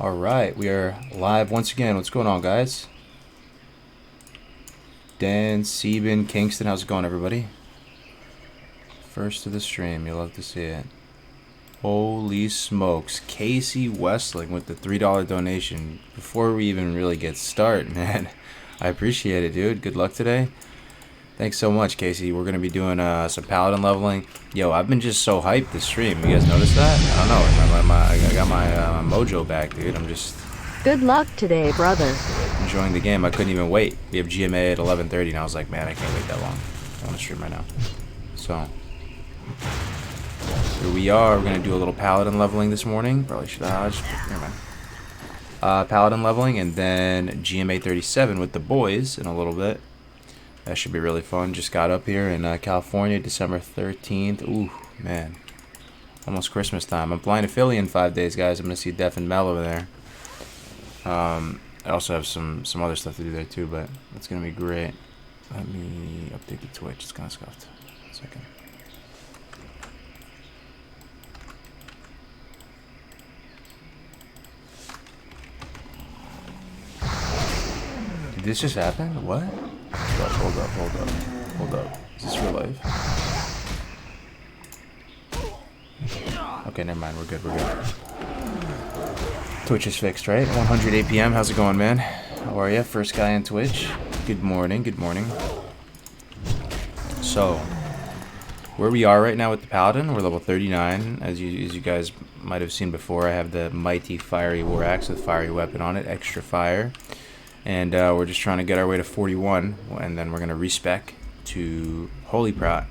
Alright, we are live once again. What's going on, guys? Dan, Sieben, Kingston, how's it going, everybody? First to the stream, you'll love to see it. Holy smokes. Casey Westling with the $3 donation. Before we even really get started, man. I appreciate it, dude. Good luck today. Thanks so much, Casey. We're going to be doing some Paladin leveling. Yo, I've been just so hyped this stream. You guys noticed that? I don't know. I got my mojo back, dude. I'm just... Good luck today, brother. Enjoying the game. I couldn't even wait. We have GMA at 11:30, and I was like, man, I can't wait that long. I want to stream right now. So, here we are. We're going to do a little Paladin leveling this morning. Probably should have... Never mind. Paladin leveling, and then GMA 37 with the boys in a little bit. That should be really fun. Just got up here in California, December 13th. Ooh, man. Almost Christmas time. I'm flying to Philly in 5 days, guys. I'm going to see Def and Mel over there. I also have some other stuff to do there, too, but it's going to be great. Let me update the Twitch. It's kind of scuffed. 1 second. Did this just happen? What? Hold up. Is this real life? Okay, never mind. We're good. Twitch is fixed, right? 100 APM. How's it going, man? How are you? First guy on Twitch. Good morning. So, where we are right now with the Paladin, we're level 39. As you guys might have seen before, I have the mighty fiery war axe with fiery weapon on it, extra fire. And we're just trying to get our way to 41, and then we're going to respec to Holy Prot.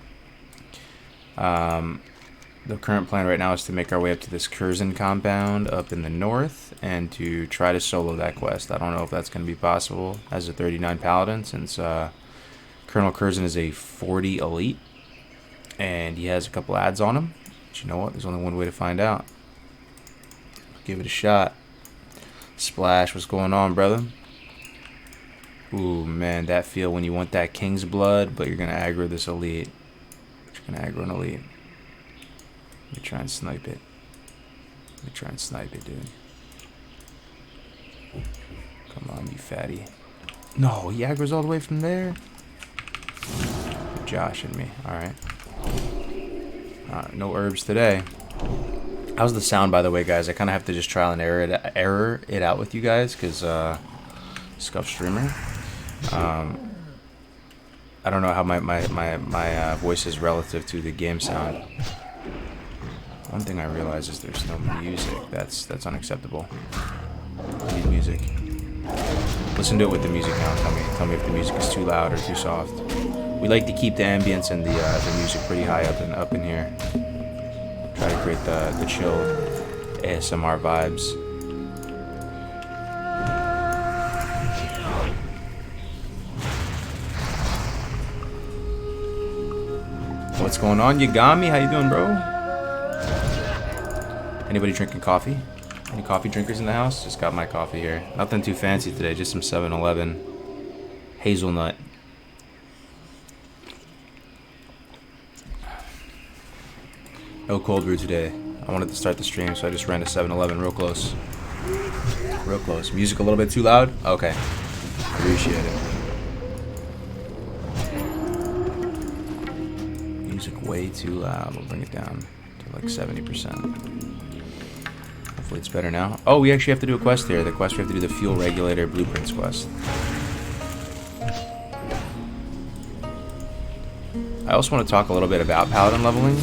The current plan right now is to make our way up to this Curzon compound up in the north, and to try to solo that quest. I don't know if that's going to be possible as a 39 Paladin, since Colonel Curzon is a 40 elite, and he has a couple ads on him. But you know what? There's only one way to find out. Give it a shot. Splash, what's going on, brother? Ooh, man, that feel when you want that king's blood, but you're going to aggro this elite. You're going to aggro an elite. Let me try and snipe it. Dude. Come on, you fatty. No, he aggro's all the way from there? You're joshing me. Alright. No herbs today. How's the sound, by the way, guys? I kind of have to just trial and error it out with you guys, because, scuff streamer. I don't know how my voice is relative to the game sound. One thing I realize is there's no music. That's unacceptable. I need music. Listen to it with the music now. Tell me if the music is too loud or too soft. We like to keep the ambience and the music pretty high up in here. Try to create the chilled ASMR vibes. What's going on, Yagami? How you doing, bro? Anybody drinking coffee? Any coffee drinkers in the house? Just got my coffee here. Nothing too fancy today, just some 7-Eleven hazelnut. No cold brew today. I wanted to start the stream, so I just ran to 7-Eleven real close. Music a little bit too loud? Okay. Appreciate it. Way too loud. We'll bring it down to like 70%. Hopefully it's better now. Oh, we actually have to do a quest here. The quest we have to do, the fuel regulator blueprints quest. I also want to talk a little bit about Paladin leveling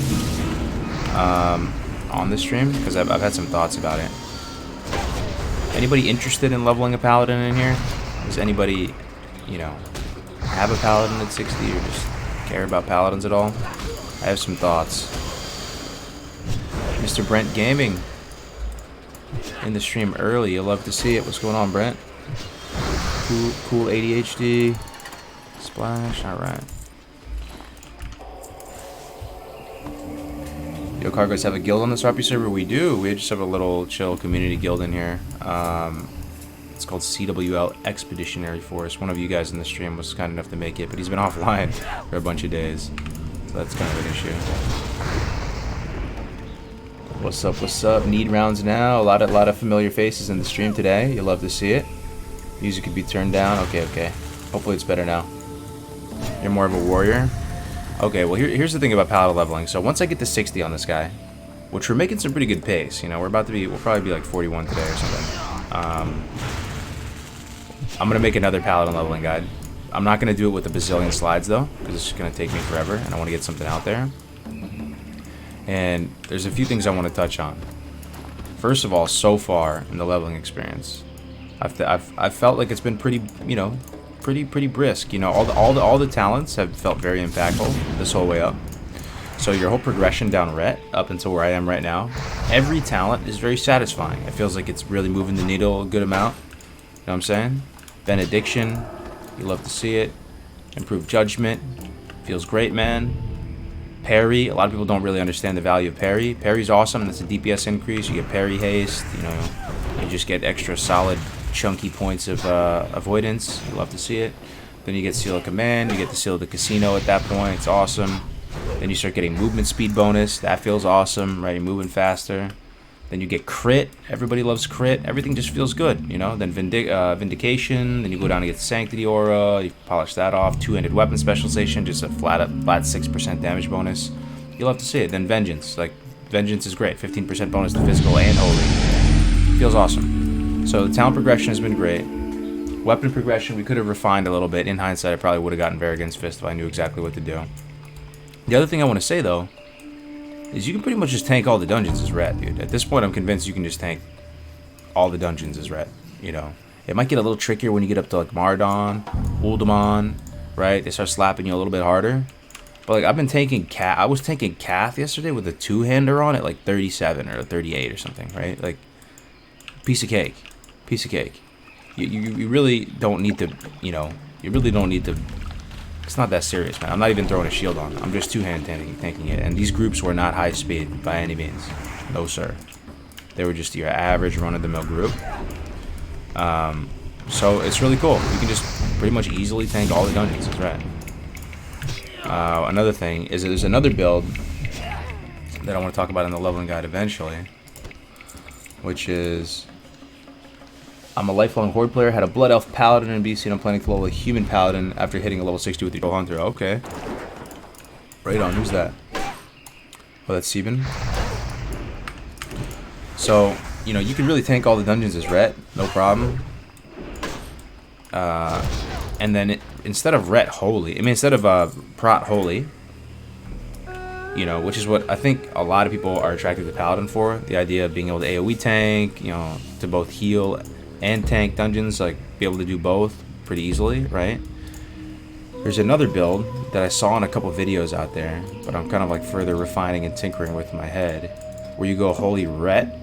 on this stream, because I've had some thoughts about it. Anybody interested in leveling a Paladin in here? Does anybody, have a Paladin at 60 or just care about Paladins at all? I have some thoughts. Mr. Brent Gaming in the stream early. You'll love to see it. What's going on, Brent? Cool ADHD. Splash. Alright. Yo, Cargos have a guild on this RP server? We do. We just have a little chill community guild in here. It's called CWL Expeditionary Force. One of you guys in the stream was kind enough to make it, but he's been offline for a bunch of days. So that's kind of an issue. What's up? What's up? Need rounds now. A lot of familiar faces in the stream today. You'll love to see it. Music could be turned down. Okay, okay. Hopefully it's better now. You're more of a warrior. Okay, well here's the thing about Paladin leveling. So once I get to 60 on this guy, which we're making some pretty good pace. You know, we'll probably be like 41 today or something. I'm gonna make another Paladin leveling guide. I'm not gonna do it with a bazillion slides though, because it's just gonna take me forever, and I want to get something out there. And there's a few things I want to touch on. First of all, so far in the leveling experience, I've felt like it's been pretty, you know, pretty brisk. You know, all the talents have felt very impactful this whole way up. So your whole progression down ret up until where I am right now, every talent is very satisfying. It feels like it's really moving the needle a good amount. You know what I'm saying? Benediction, you love to see it. Improved judgment, feels great, man. Parry, a lot of people don't really understand the value of parry. Parry's awesome. That's a DPS increase. You get parry haste. You know, you just get extra solid, chunky points of avoidance. You love to see it. Then you get Seal of Command. You get the Seal of the Casino at that point. It's awesome. Then you start getting movement speed bonus. That feels awesome, right? You're moving faster. Then you get crit. Everybody loves crit. Everything just feels good, you know? Then Vindication. Then you go down and get the Sanctity Aura. You polish that off. Two-handed weapon specialization. Just a flat 6% damage bonus. You'll have to see it. Then Vengeance. Like, Vengeance is great. 15% bonus to physical and holy. Feels awesome. So the talent progression has been great. Weapon progression, we could have refined a little bit. In hindsight, I probably would have gotten Varrigan's Fist if I knew exactly what to do. The other thing I want to say, though, is you can pretty much just tank all the dungeons as ret, dude. At this point, I'm convinced you can just tank all the dungeons as ret, you know. It might get a little trickier when you get up to, like, Mardon, Uldamon, right? They start slapping you a little bit harder. But, like, I've been tanking Cath. I was tanking Cath yesterday with a two-hander on it, like, 37 or 38 or something, right? Like, piece of cake. Piece of cake. You really don't need to, you know, you really don't need to... It's not that serious, man. I'm not even throwing a shield on. I'm just two-hand tanking it. And these groups were not high speed by any means. No, sir. They were just your average run-of-the-mill group. So it's really cool. You can just pretty much easily tank all the dungeons. That's right. Another thing is there's another build that I want to talk about in the leveling guide eventually, which is... I'm a lifelong Horde player, had a Blood Elf Paladin in BC, and I'm planning to level a Human Paladin after hitting a level 60 with the Troll Hunter. Okay. Right on, who's that? Oh, that's Sebin. So, you know, you can really tank all the dungeons as ret, no problem. And then instead of ret holy, I mean, instead of prot holy, you know, which is what I think a lot of people are attracted to Paladin for, the idea of being able to AoE tank, you know, to both heal and tank dungeons, like be able to do both pretty easily, right? There's another build that I saw in a couple videos out there, but I'm kind of like further refining and tinkering with my head, where you go holy ret,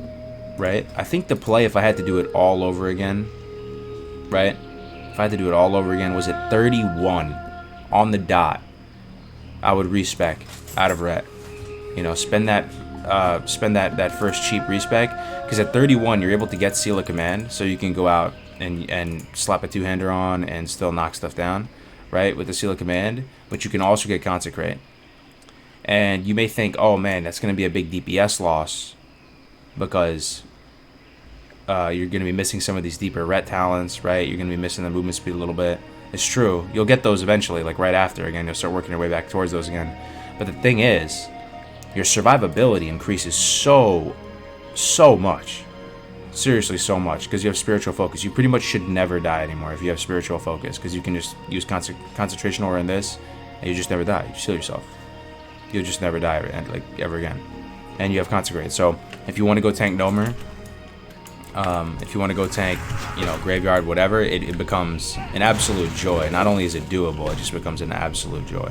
right? I think the play, if I had to do it all over again, right? If I had to do it all over again, was at 31 on the dot, I would respec out of ret. You know, spend that first cheap respec, because at 31 you're able to get Seal of Command, so you can go out and slap a two-hander on and still knock stuff down, right, with the Seal of Command. But you can also get Consecrate, and you may think, oh man, that's going to be a big DPS loss because you're going to be missing some of these deeper ret talents, right? You're going to be missing the movement speed a little bit. It's true, you'll get those eventually, like right after. Again, you'll start working your way back towards those again. But the thing is, your survivability increases so much. Seriously, so much, because you have spiritual focus. You pretty much should never die anymore if you have spiritual focus, because you can just use concentration aura in this, and you just never die. You just heal yourself. You'll just never die ever again. And you have Consecrate. So if you want to go tank Nomer, if you want to go tank, you know, Graveyard, whatever, it becomes an absolute joy. Not only is it doable, it just becomes an absolute joy.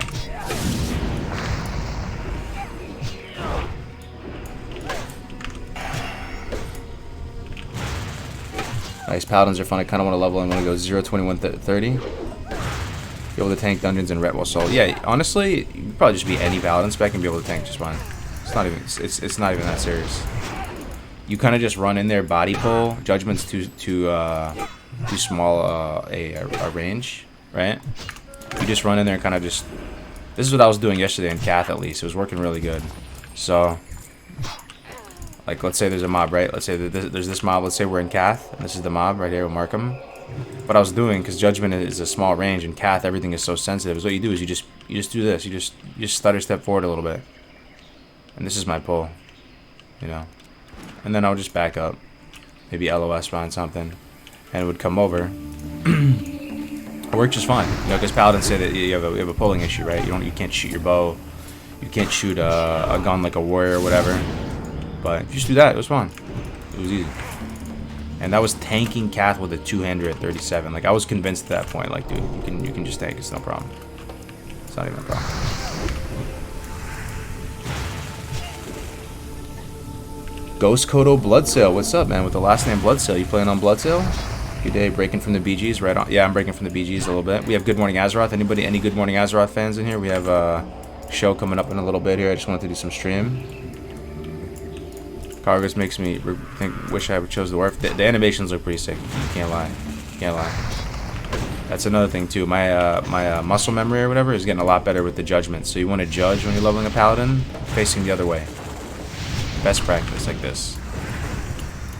Nice, Paladins are fun. I kind of want to level. I'm going to go 0, 21, 30. Be able to tank dungeons and ret while soul. Yeah, honestly, you could probably just be any Paladin spec and be able to tank just fine. It's not even. It's not even that serious. You kind of just run in there, body pull. Judgment's too small a range, right? You just run in there and kind of just. This is what I was doing yesterday in Cath, at least. It was working really good. So Like, let's say there's a mob, right? Let's say that there's this mob. Let's say we're in Cath, and this is the mob right here. We'll mark them. What I was doing, because Judgment is a small range, and Cath, everything is so sensitive, is what you do is you just do this. You just stutter step forward a little bit. And this is my pull. You know? And then I'll just back up. Maybe LOS behind something. And it would come over. It worked just fine. You know, because Paladin said that you have a pulling issue, right? You can't shoot your bow. You can't shoot a gun like a warrior or whatever. But if you just do that, it was fun. It was easy. And that was tanking Cath with a two-hander at 37. Like, I was convinced at that point, like, dude, you can just tank. It's no problem. It's not even a problem. Ghost Kodo Bloodsail, what's up, man? With the last name Bloodsail, you playing on Bloodsail? Good day, breaking from the BGs, right on. Yeah, I'm breaking from the BGs a little bit. We have Good Morning Azeroth. Any Good Morning Azeroth fans in here? We have a show coming up in a little bit here. I just wanted to do some stream. Cargus makes me wish I would chose the Dwarf. The animations look pretty sick. You can't lie. You can't lie. That's another thing too. My muscle memory or whatever is getting a lot better with the judgment. So you want to judge when you're leveling a paladin, facing the other way. Best practice like this.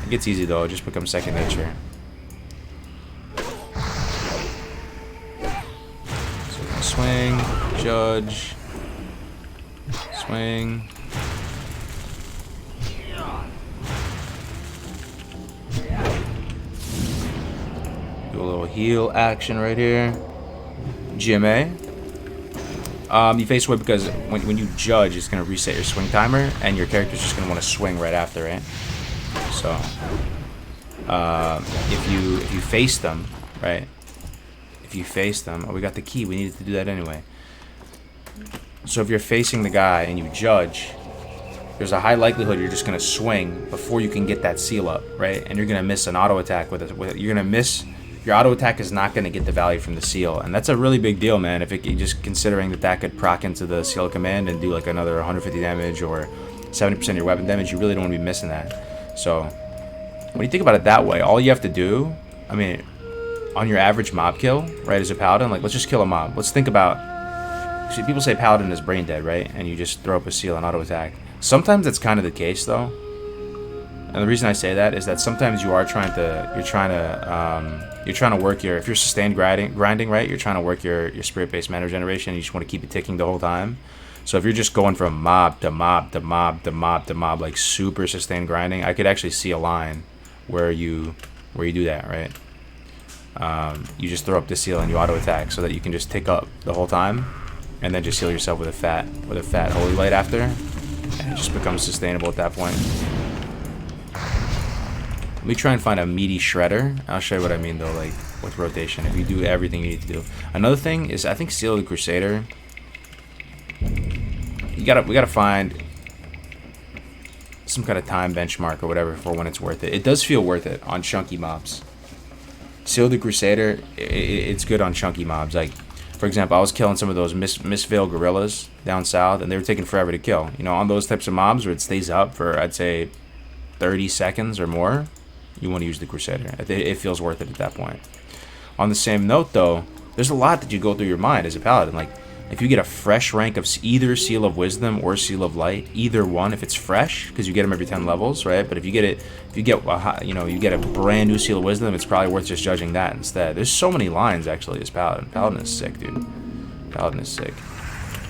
It gets easy though. It just becomes second nature. So we're gonna swing, judge, swing. Do a little heal action right here. GMA. You face away because when you judge, it's going to reset your swing timer, and your character's just going to want to swing right after, right? So, if you face them, right? If you face them, oh, we got the key. We needed to do that anyway. So if you're facing the guy and you judge, there's a high likelihood you're just going to swing before you can get that seal up, right? And you're going to miss an auto attack with it. You're going to miss. Your auto attack is not going to get the value from the seal, and that's a really big deal, man. If it just considering that could proc into the seal command and do like another 150 damage or 70% of your weapon damage, you really don't want to be missing that. So when you think about it that way, all you have to do, I mean, on your average mob kill, right, as a paladin, like let's just kill a mob. Let's think about. See, people say paladin is brain dead, right? And you just throw up a seal and auto attack. Sometimes that's kind of the case, though. And the reason I say that is that sometimes you're trying to work your, if you're sustained grinding, right, you're trying to work your spirit-based mana generation, and you just want to keep it ticking the whole time. So if you're just going from mob to mob to mob to mob to mob, like super sustained grinding, I could actually see a line where you do that, right? You just throw up the seal and you auto attack so that you can just tick up the whole time, and then just heal yourself with a fat holy light after, and it just becomes sustainable at that point. Let me try and find a meaty shredder. I'll show you what I mean though, like with rotation. If you do everything you need to do. Another thing is, I think Seal of the Crusader. We gotta find some kind of time benchmark or whatever for when it's worth it. It does feel worth it on chunky mobs. Seal of the Crusader, it's good on chunky mobs. Like, for example, I was killing some of those Mistvale gorillas down south, and they were taking forever to kill. You know, on those types of mobs where it stays up for, I'd say, 30 seconds or more, you want to use the Crusader. It feels worth it at that point. On the same note, though, there's a lot that you go through your mind as a paladin. Like, if you get a fresh rank of either Seal of Wisdom or Seal of Light, either one, if it's fresh, because you get them every 10 levels, right? But if you get a brand new Seal of Wisdom, it's probably worth just judging that instead. There's so many lines actually as Paladin. Paladin is sick, dude. Paladin is sick.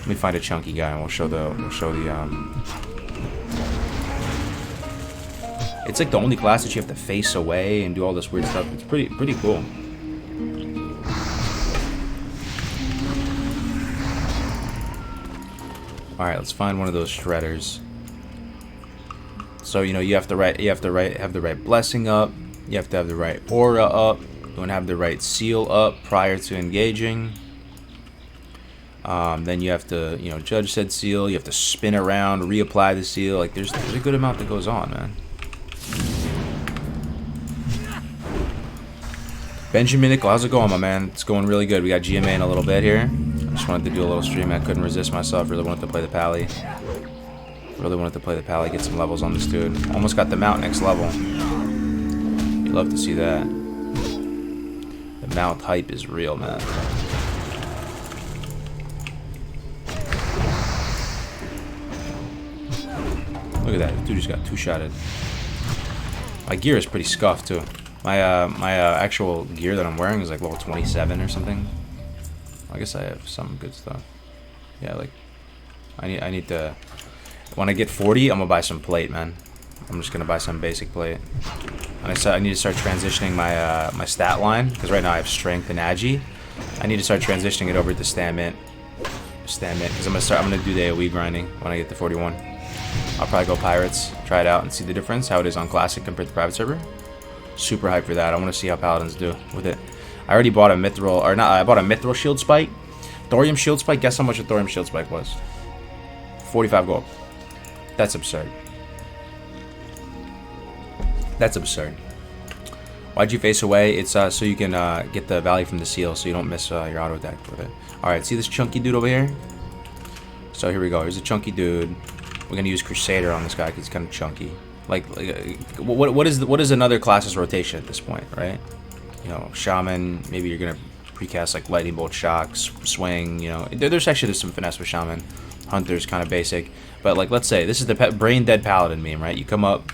Let me find a chunky guy and we'll show the It's like the only class that you have to face away and do all this weird stuff. It's pretty cool. All right, let's find one of those shredders. So you have the right blessing up. You have to have the right aura up. You want to have the right seal up prior to engaging. Then you have to judge said seal. You have to spin around, reapply the seal. Like there's a good amount that goes on, man. Benjamin Nickel, how's it going, my man? It's going really good. We got GMA in a little bit here. I just wanted to do a little stream. I couldn't resist myself. Really wanted to play the Pally. Get some levels on this dude. Almost got the mount next level. You'd love to see that. The mount hype is real, man. Look Look at that. Dude just got two-shotted. My gear is pretty scuffed too. My actual gear that I'm wearing is like level 27 or something. I guess I have some good stuff. Yeah, like I need to. When I get 40, I'm gonna buy some plate, man. I'm just gonna buy some basic plate. And I need to start transitioning my my stat line, because right now I have strength and agi. I need to start transitioning it over to stamina, because I'm gonna do the AoE grinding when I get to 41. I'll probably go pirates, try it out, and see the difference, how it is on classic compared to private server. Super hyped for that. I want to see how paladins do with it. I already bought a mithril, or not. I bought a mithril shield spike, thorium shield spike. Guess how much a thorium shield spike was? 45 gold. That's absurd. That's absurd. Why'd you face away? It's so you can get the value from the seal, so you don't miss your auto attack with it. All right, see this chunky dude over here? So here we go. Here's a chunky dude. We're gonna use Crusader on this guy because he's kind of chunky. Like what is another class's rotation at this point, right? You know, Shaman. Maybe you're gonna precast like Lightning Bolt, Shocks, Swing. You know, there's actually some finesse with Shaman. Hunter's kind of basic, but like let's say this is the brain dead Paladin meme, right? You come up,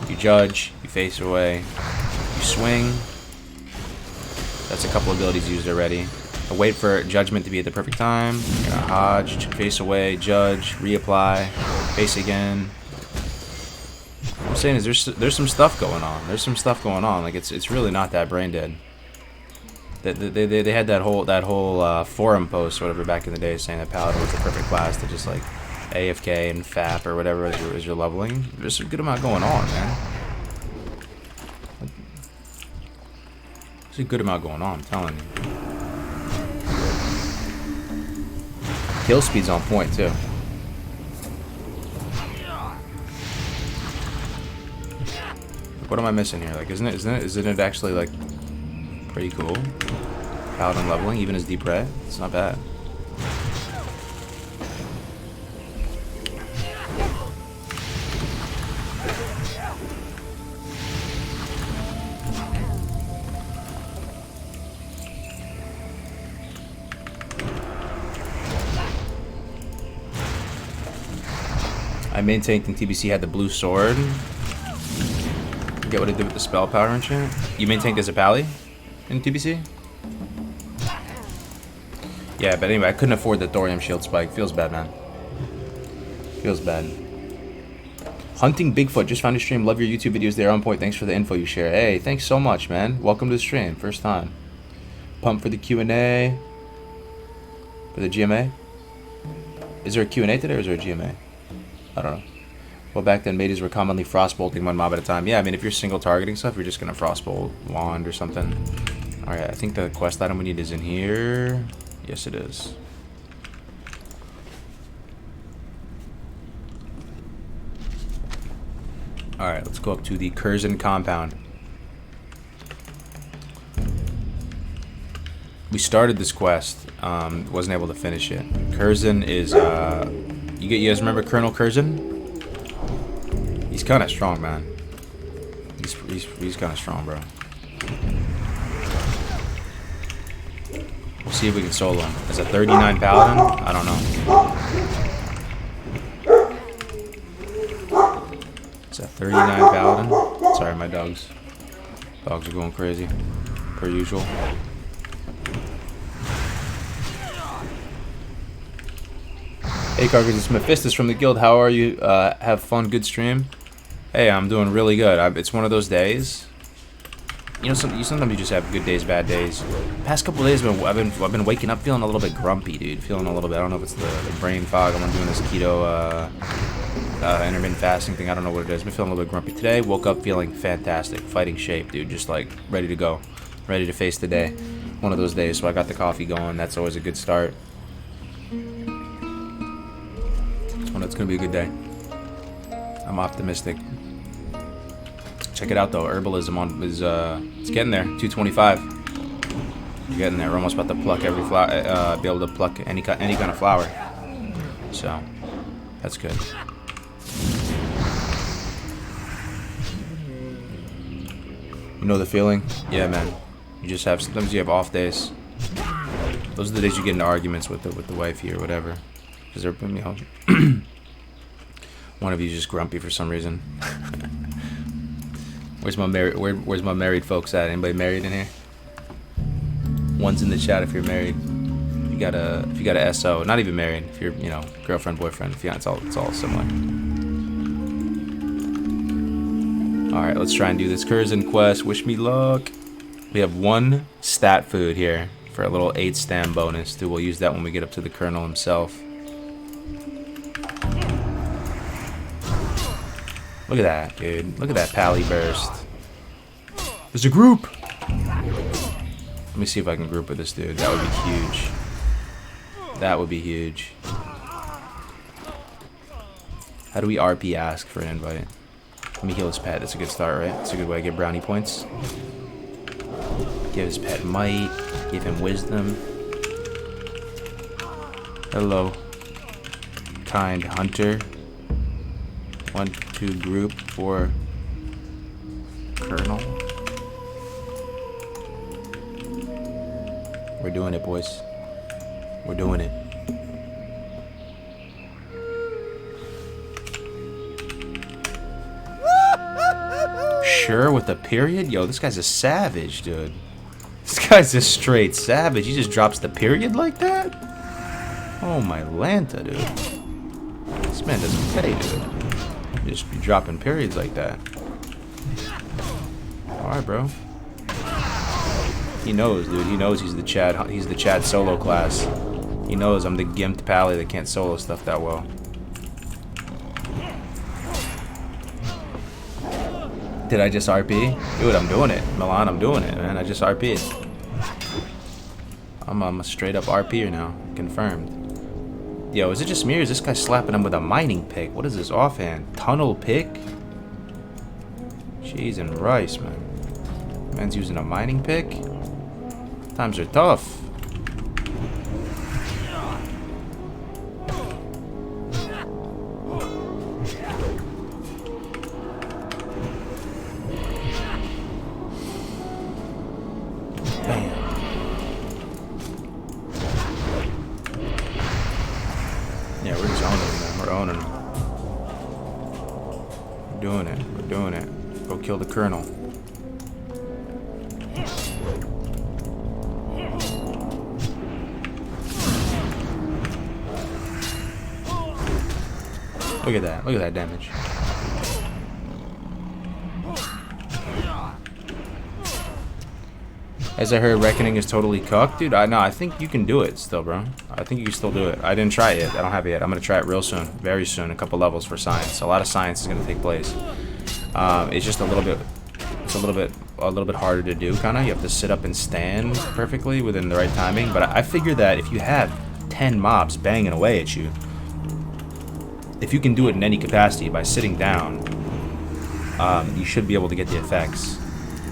you judge, you face away, you swing. That's a couple abilities used already. Wait for judgment to be at the perfect time. You're gonna hodge, face away, judge, reapply, face again. What I'm saying is there's some stuff going on. There's some stuff going on. Like it's really not that brain dead. They had that whole forum post or whatever back in the day saying that Paladin was the perfect class to just like AFK and FAP or whatever as you're leveling. There's a good amount going on, man. There's a good amount going on, I'm telling you. Kill speed's on point too. What am I missing here? Like, isn't it actually like pretty cool? Paladin leveling, even as deep red, it's not bad. I main tanked in TBC, had the blue sword. Forget what it did with the spell power and shit. You main tanked as a pally in TBC? Yeah, but anyway, I couldn't afford the thorium shield spike. Feels bad, man. Feels bad. Hunting Bigfoot, just found your stream. Love your YouTube videos, they're on point. Thanks for the info you share. Hey, thanks so much, man. Welcome to the stream, first time. Pump for the Q&A. For the GMA? Is there a Q&A today or is there a GMA? I don't know. Well, back then, mateys were commonly frostbolting one mob at a time. Yeah, I mean, if you're single targeting stuff, you're just gonna frostbolt wand or something. All right, I think the quest item we need is in here. Yes, it is. All right, let's go up to the Curzon compound. We started this quest, wasn't able to finish it. Curzon is, you guys remember Colonel Curzon? He's kind of strong, man. He's kind of strong, bro. We'll see if we can solo him. As a 39 Paladin? I don't know. It's a 39 Paladin. Sorry, my dogs are going crazy, per usual. Hey Carcass, it's Mephistus from the guild. How are you? Have fun, good stream. Hey, I'm doing really good. It's one of those days. You know, sometimes you just have good days, bad days. Past couple days, I've been waking up feeling a little bit grumpy, dude. Feeling a little bit. I don't know if it's the brain fog. I'm doing this keto intermittent fasting thing. I don't know what it is. I've been feeling a little bit grumpy today. Woke up feeling fantastic, fighting shape, dude. Just like ready to go, ready to face the day. One of those days. So I got the coffee going. That's always a good start. It's gonna be a good day. I'm optimistic. Check it out though. Herbalism is it's getting there. 225. You're getting there. We're almost about to pluck every flower. Be able to pluck any kind of flower. So that's good. You know the feeling? Yeah, man. You just have sometimes you have off days. Those are the days you get into arguments with the wifey or whatever. Because they're, you know. One of you is just grumpy for some reason. Where's my married folks at? Anybody married in here? One's in the chat if you're married. If you got a SO, not even married. If you're, you know, girlfriend, boyfriend, fiance, it's all similar. All right, let's try and do this Curzon quest. Wish me luck. We have 1 stat food here for a little 8 stam bonus. Dude, we'll use that when we get up to the Colonel himself. Look at that, dude. Look at that pally burst. There's a group. Let me see if I can group with this dude. That would be huge. That would be huge. How do we RP ask for an invite? Let me heal his pet. That's a good start, right? That's a good way to get brownie points. Give his pet might. Give him wisdom. Hello, kind hunter. 1, 2 group for Colonel. We're doing it, boys. We're doing it. Sure with the period? Yo, this guy's a savage, dude. This guy's a straight savage. He just drops the period like that? Oh my Lanta, dude. This man doesn't pay, dude. Just be dropping periods like that. Alright, bro. He knows, dude. He knows he's the Chad solo class. He knows I'm the gimped pally that can't solo stuff that well. Did I just RP? Dude, I'm doing it. Milan, I'm doing it, man. I just RP'd. I'm a straight up RPer now. Confirmed. Yo, is it just me or is this guy slapping him with a mining pick? What is this offhand? Tunnel pick? Cheese and rice, man. Man's using a mining pick? Times are tough. Yeah, we're just owning them, man. We're owning them. We're doing it. We're doing it. Go kill the Colonel. Look at that. Look at that damage. As I heard, Reckoning is totally cucked. Dude, I think you can do it still, bro. I think you can still do it. I didn't try it yet. I don't have it yet. I'm going to try it real soon. Very soon. A couple levels for science. A lot of science is going to take place. It's just a little bit harder to do, kind of. You have to sit up and stand perfectly within the right timing. But I figure that if you have 10 mobs banging away at you, if you can do it in any capacity by sitting down, you should be able to get the effects.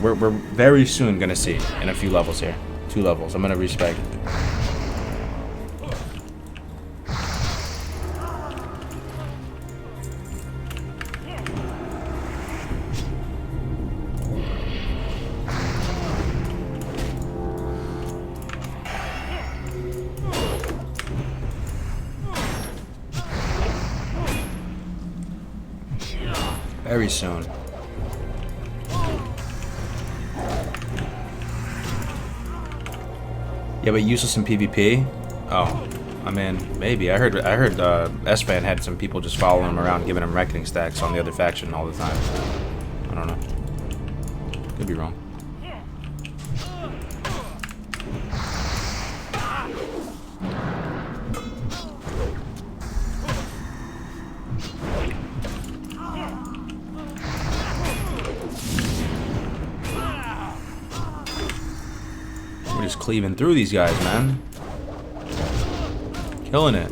We're very soon gonna see in a few levels here. 2 levels. I'm gonna respec. Very soon. Yeah, but useless in PvP? Oh, I mean, maybe. I heard S-Fan had some people just following him around, giving him reckoning stacks on the other faction all the time. I don't know. Could be wrong. We're just cleaving through these guys, man. Killing it.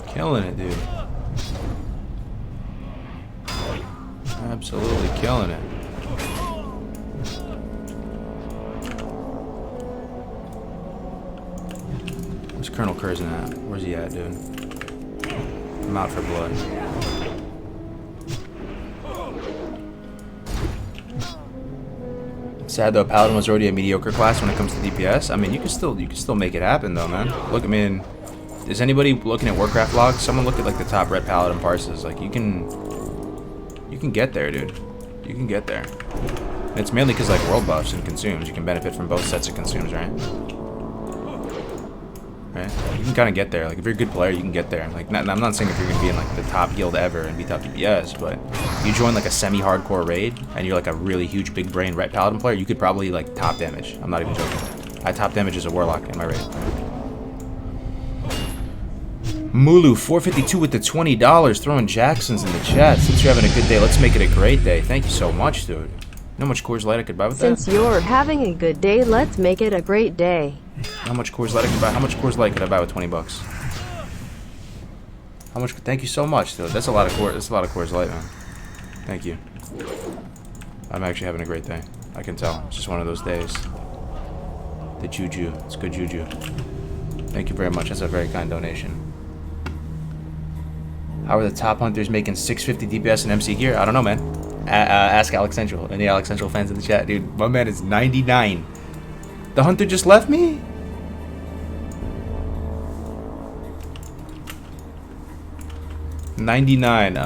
Killing it, dude. Absolutely killing it. Where's Colonel Curzon at? Where's he at, dude? I'm out for blood. Sad though, Paladin was already a mediocre class when it comes to DPS. I mean, you can still make it happen though, man. Look, I mean, is anybody looking at Warcraft logs? Someone look at like the top red Paladin parses. Like you can get there, dude. You can get there. And it's mainly because like world buffs and consumes. You can benefit from both sets of consumes, right? Right? You can kind of get there. Like if you're a good player, you can get there. Like I'm not saying if you're gonna be in like the top guild ever and be top DPS, but you join like a semi-hardcore raid and you're like a really huge big brain red Paladin player, you could probably like top damage. I'm not even joking. I top damage as a warlock in my raid. Mulu 452 with the $20, throwing Jacksons in the chat. Since you're having a good day, let's make it a great day. Thank you so much, dude. You know how much Coors Light I could buy with that? Since you're having a good day, let's make it a great day. How much Coors Light I can buy? How much Coors Light could I buy with 20 bucks? How much? Thank you so much, dude. That's a lot of Coors. That's a lot of Coors Light, man. Thank you. I'm actually having a great day. I can tell. It's just one of those days. The juju. It's good juju. Thank you very much. That's a very kind donation. How are the top hunters making 650 DPS in MC gear? I don't know, man. Ask Alex Central. Any Alex Central fans in the chat? Dude, my man is 99. The hunter just left me? $99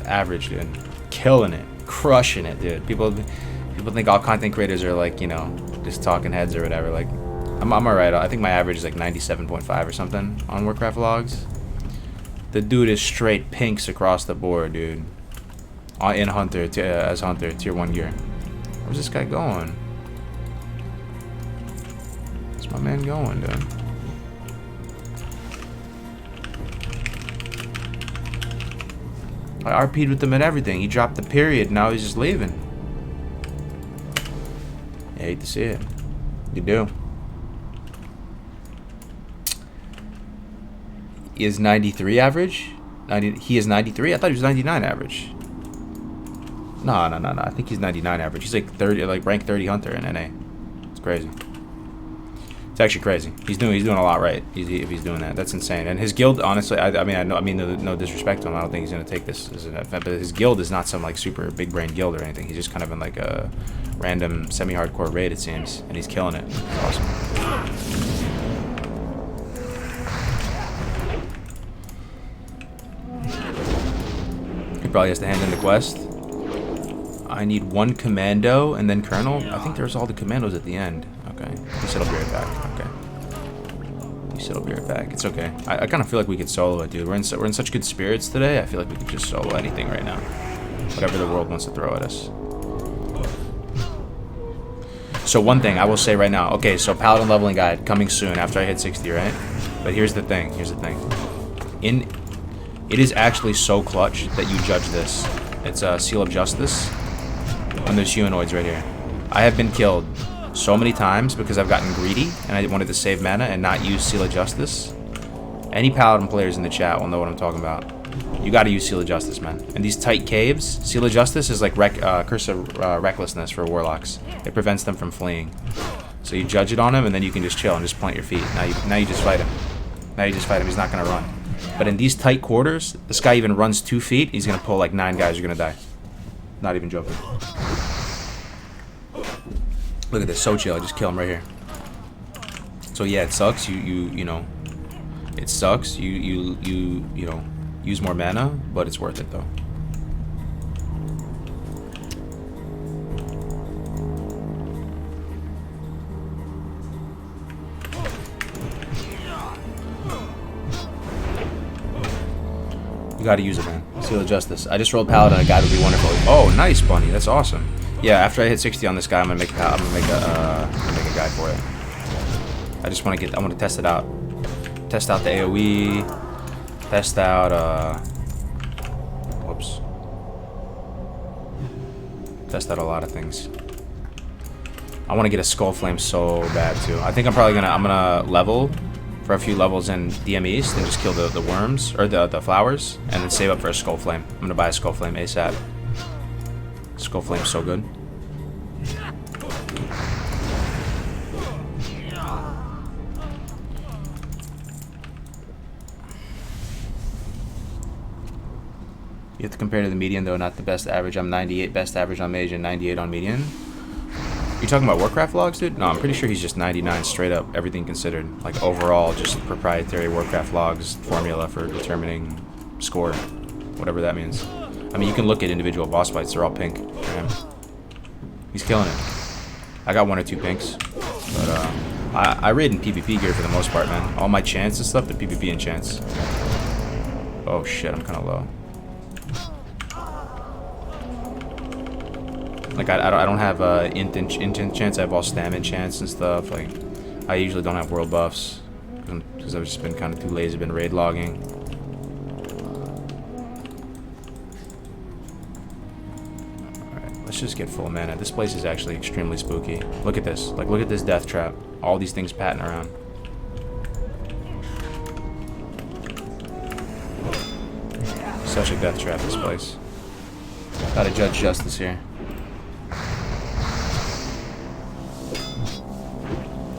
average, dude. Killing it. Crushing it, dude. People think all content creators are like, you know, just talking heads or whatever. Like, I'm alright. I think my average is like 97.5 or something on Warcraft logs. The dude is straight pinks across the board, dude. In Hunter, as Hunter, tier 1 gear. Where's this guy going? Where's my man going, dude? I RP'd with him and everything. He dropped the period, now he's just leaving. I hate to see it. You do. He is 93 average? He is 93? I thought he was 99 average. No. I think he's 99 average. He's like 30, like rank 30 hunter in NA. It's crazy. It's actually crazy. He's doing a lot right. If he's doing that, that's insane. And his guild, honestly, I mean, no disrespect to him. I don't think he's gonna take this as an event. But his guild is not some like super big brain guild or anything. He's just kind of in like a random semi-hardcore raid, it seems, and he's killing it. It's awesome. He probably has to hand in the quest. I need one commando and then colonel. I think there's all the commandos at the end. Okay. He said I'll be right back. Okay. He said I'll be right back. It's okay. I kind of feel like we could solo it, dude. We're in such good spirits today. I feel like we could just solo anything right now. Whatever the world wants to throw at us. So one thing I will say right now. Okay, so Paladin leveling guide coming soon after I hit 60, right? But here's the thing. It is actually so clutch that you judge this. It's a Seal of Justice. And there's humanoids right here. I have been killed so many times because I've gotten greedy and I wanted to save mana and not use Seal of Justice. Any Paladin players in the chat will know what I'm talking about. You gotta use Seal of Justice, man. And these tight caves, Seal of Justice is like Curse of Recklessness for Warlocks. It prevents them from fleeing. So you judge it on him and then you can just chill and just plant your feet. Now you just fight him. He's not gonna run. But in these tight quarters, this guy even runs 2 feet, he's gonna pull like 9 guys, you're gonna die. Not even joking. Look at this, so chill. I just kill him right here. So yeah, it sucks. You know, it sucks. You know, use more mana, but it's worth it though. You gotta use it, man. Seal of Justice. I just rolled Paladin. A guide would be wonderful. Oh, nice, Bunny. That's awesome. Yeah, after I hit 60 on this guy, I'm gonna make a guide for it. I just want to I want to test it out. Test out the AOE. Test out. Whoops. Test out a lot of things. I want to get a Skull Flame so bad too. I think I'm gonna level for a few levels in DM East and just kill the worms or the flowers and then save up for a Skull Flame. I'm gonna buy a Skull Flame ASAP. Skull Flame's so good. You have to compare to the median though, not the best average. I'm 98 best average on mage and 98 on median. You talking about Warcraft logs, dude? No, I'm pretty sure he's just 99 straight up, everything considered. Like overall, just proprietary Warcraft logs formula for determining score, whatever that means. I mean, you can look at individual boss fights; they're all pink for him. He's killing it. I got 1 or 2 pinks, but I raid in PvP gear for the most part, man. All my chants and stuff, the PvP enchants. Oh shit, I'm kind of low. Like I don't have int enchants. I have all stam enchants and stuff. Like I usually don't have world buffs because I've just been kind of too lazy, been raid logging. Let's just get full mana. This place is actually extremely spooky. Look at this. Like, look at this death trap. All these things patting around. Such a death trap, this place. Gotta judge justice here.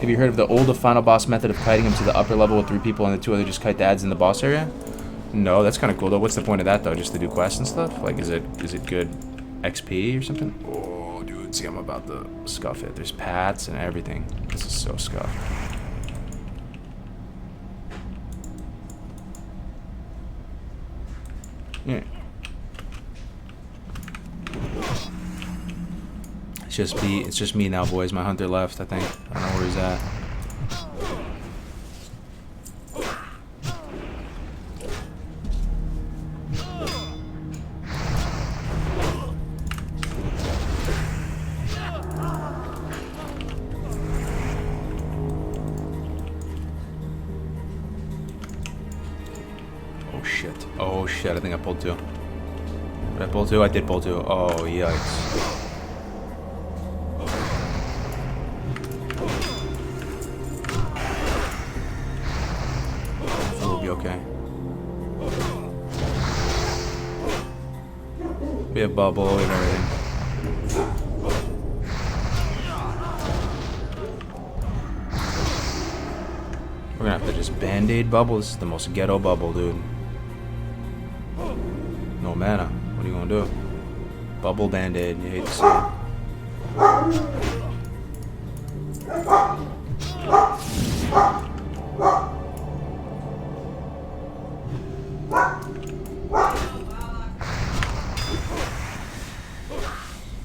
Have you heard of the old final boss method of kiting him to the upper level with 3 people and the 2 other just kite the ads in the boss area? No, that's kind of cool though. What's the point of that though? Just to do quests and stuff? Like, is it good XP or something? Oh, dude, see, I'm about to scuff it. There's pats and everything. This is so scuffed. Yeah. It's just me now, boys. My hunter left, I think. I don't know where he's at. Oh shit, I think I pulled 2. Did I pull 2? I did pull 2. Oh, yikes. We'll be okay. We have bubble and everything. We're gonna have to just band-aid bubble. This is the most ghetto bubble, dude. No mana. What are you gonna do? Bubble band-aid. You hate to see it.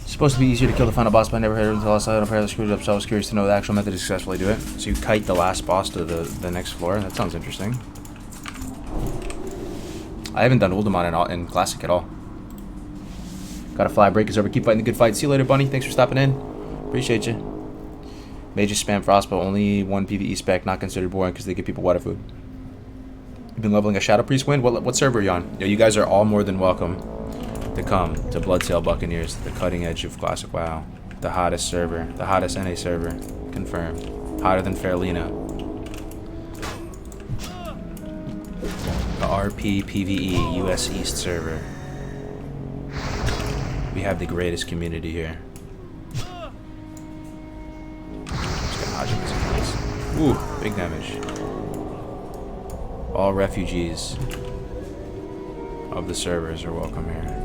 It's supposed to be easier to kill the final boss, but I never heard of it until I saw it. Apparently screwed up, so I was curious to know the actual method to successfully do it. So you kite the last boss to the next floor. That sounds interesting. I haven't done Ultimate in Classic at all. Gotta fly, break is over. Keep fighting the good fight. See you later, Bunny. Thanks for stopping in. Appreciate you. Major spam Frostbow. Only 1 PvE spec. Not considered boring because they give people water food. You've been leveling a Shadow Priest win? What server are you on? Yo, you guys are all more than welcome to come to Bloodsail Buccaneers, the cutting edge of Classic WoW. The hottest server. The hottest NA server. Confirmed. Hotter than Fairlina. The RP PvE US East server. We have the greatest community here. Ooh, big damage. All refugees of the servers are welcome here.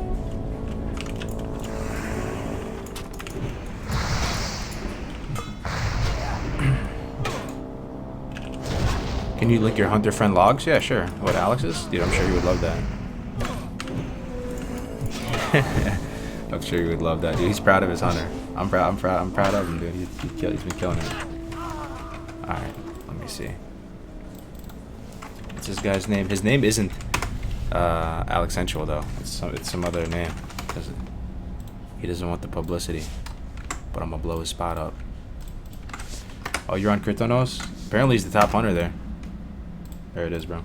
Can you lick your hunter friend logs? Yeah, sure. What, Alex's? Dude, I'm sure you would love that. I'm sure you would love that, dude. He's proud of his hunter. I'm proud of him, dude. He's been killing it. Alright, let me see. What's this guy's name? His name isn't Alexentual though. It's some other name. He doesn't want the publicity. But I'm gonna blow his spot up. Oh, you're on Kryptonos? Apparently he's the top hunter there. There it is, bro.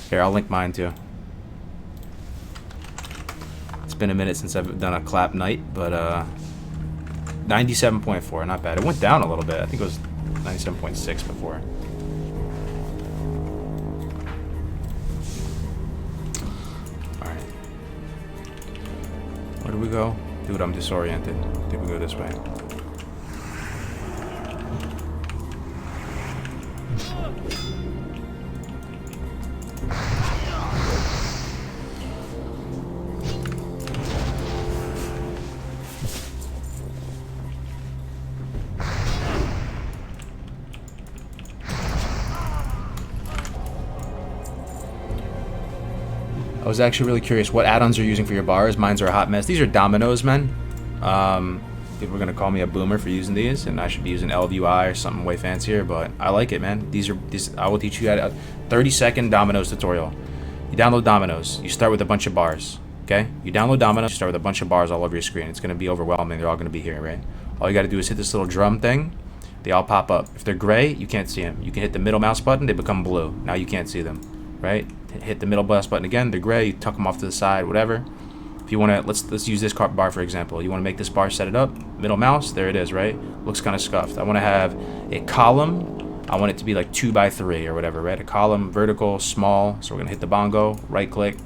Here, I'll link mine too. It's been a minute since I've done a clap night, but 97.4, not bad. It went down a little bit. I think it was 97.6 before. Alright. Where do we go? Dude, I'm disoriented. I think we go this way. I was actually really curious what add-ons you're using for your bars. Mine's are a hot mess. These are dominoes, men. People are gonna call me a boomer for using these, and I should be using LWI or something way fancier. But I like it, man. These I will teach you a 30-second dominoes tutorial. You download dominoes. You start with a bunch of bars. Okay? You download dominoes. You start with a bunch of bars all over your screen. It's gonna be overwhelming. They're all gonna be here, right? All you gotta do is hit this little drum thing. They all pop up. If they're gray, you can't see them. You can hit the middle mouse button. They become blue. Now you can't see them, right? Hit the middle mouse button again. They're gray. You tuck them off to the side, whatever. If you want to, let's use this bar for example. You want to make this bar, set it up, middle mouse, there it is, right? Looks kind of scuffed. I want to have a column. I want it to be like 2 by 3 or whatever, right? A column, vertical, small. So we're gonna hit the bongo, right click.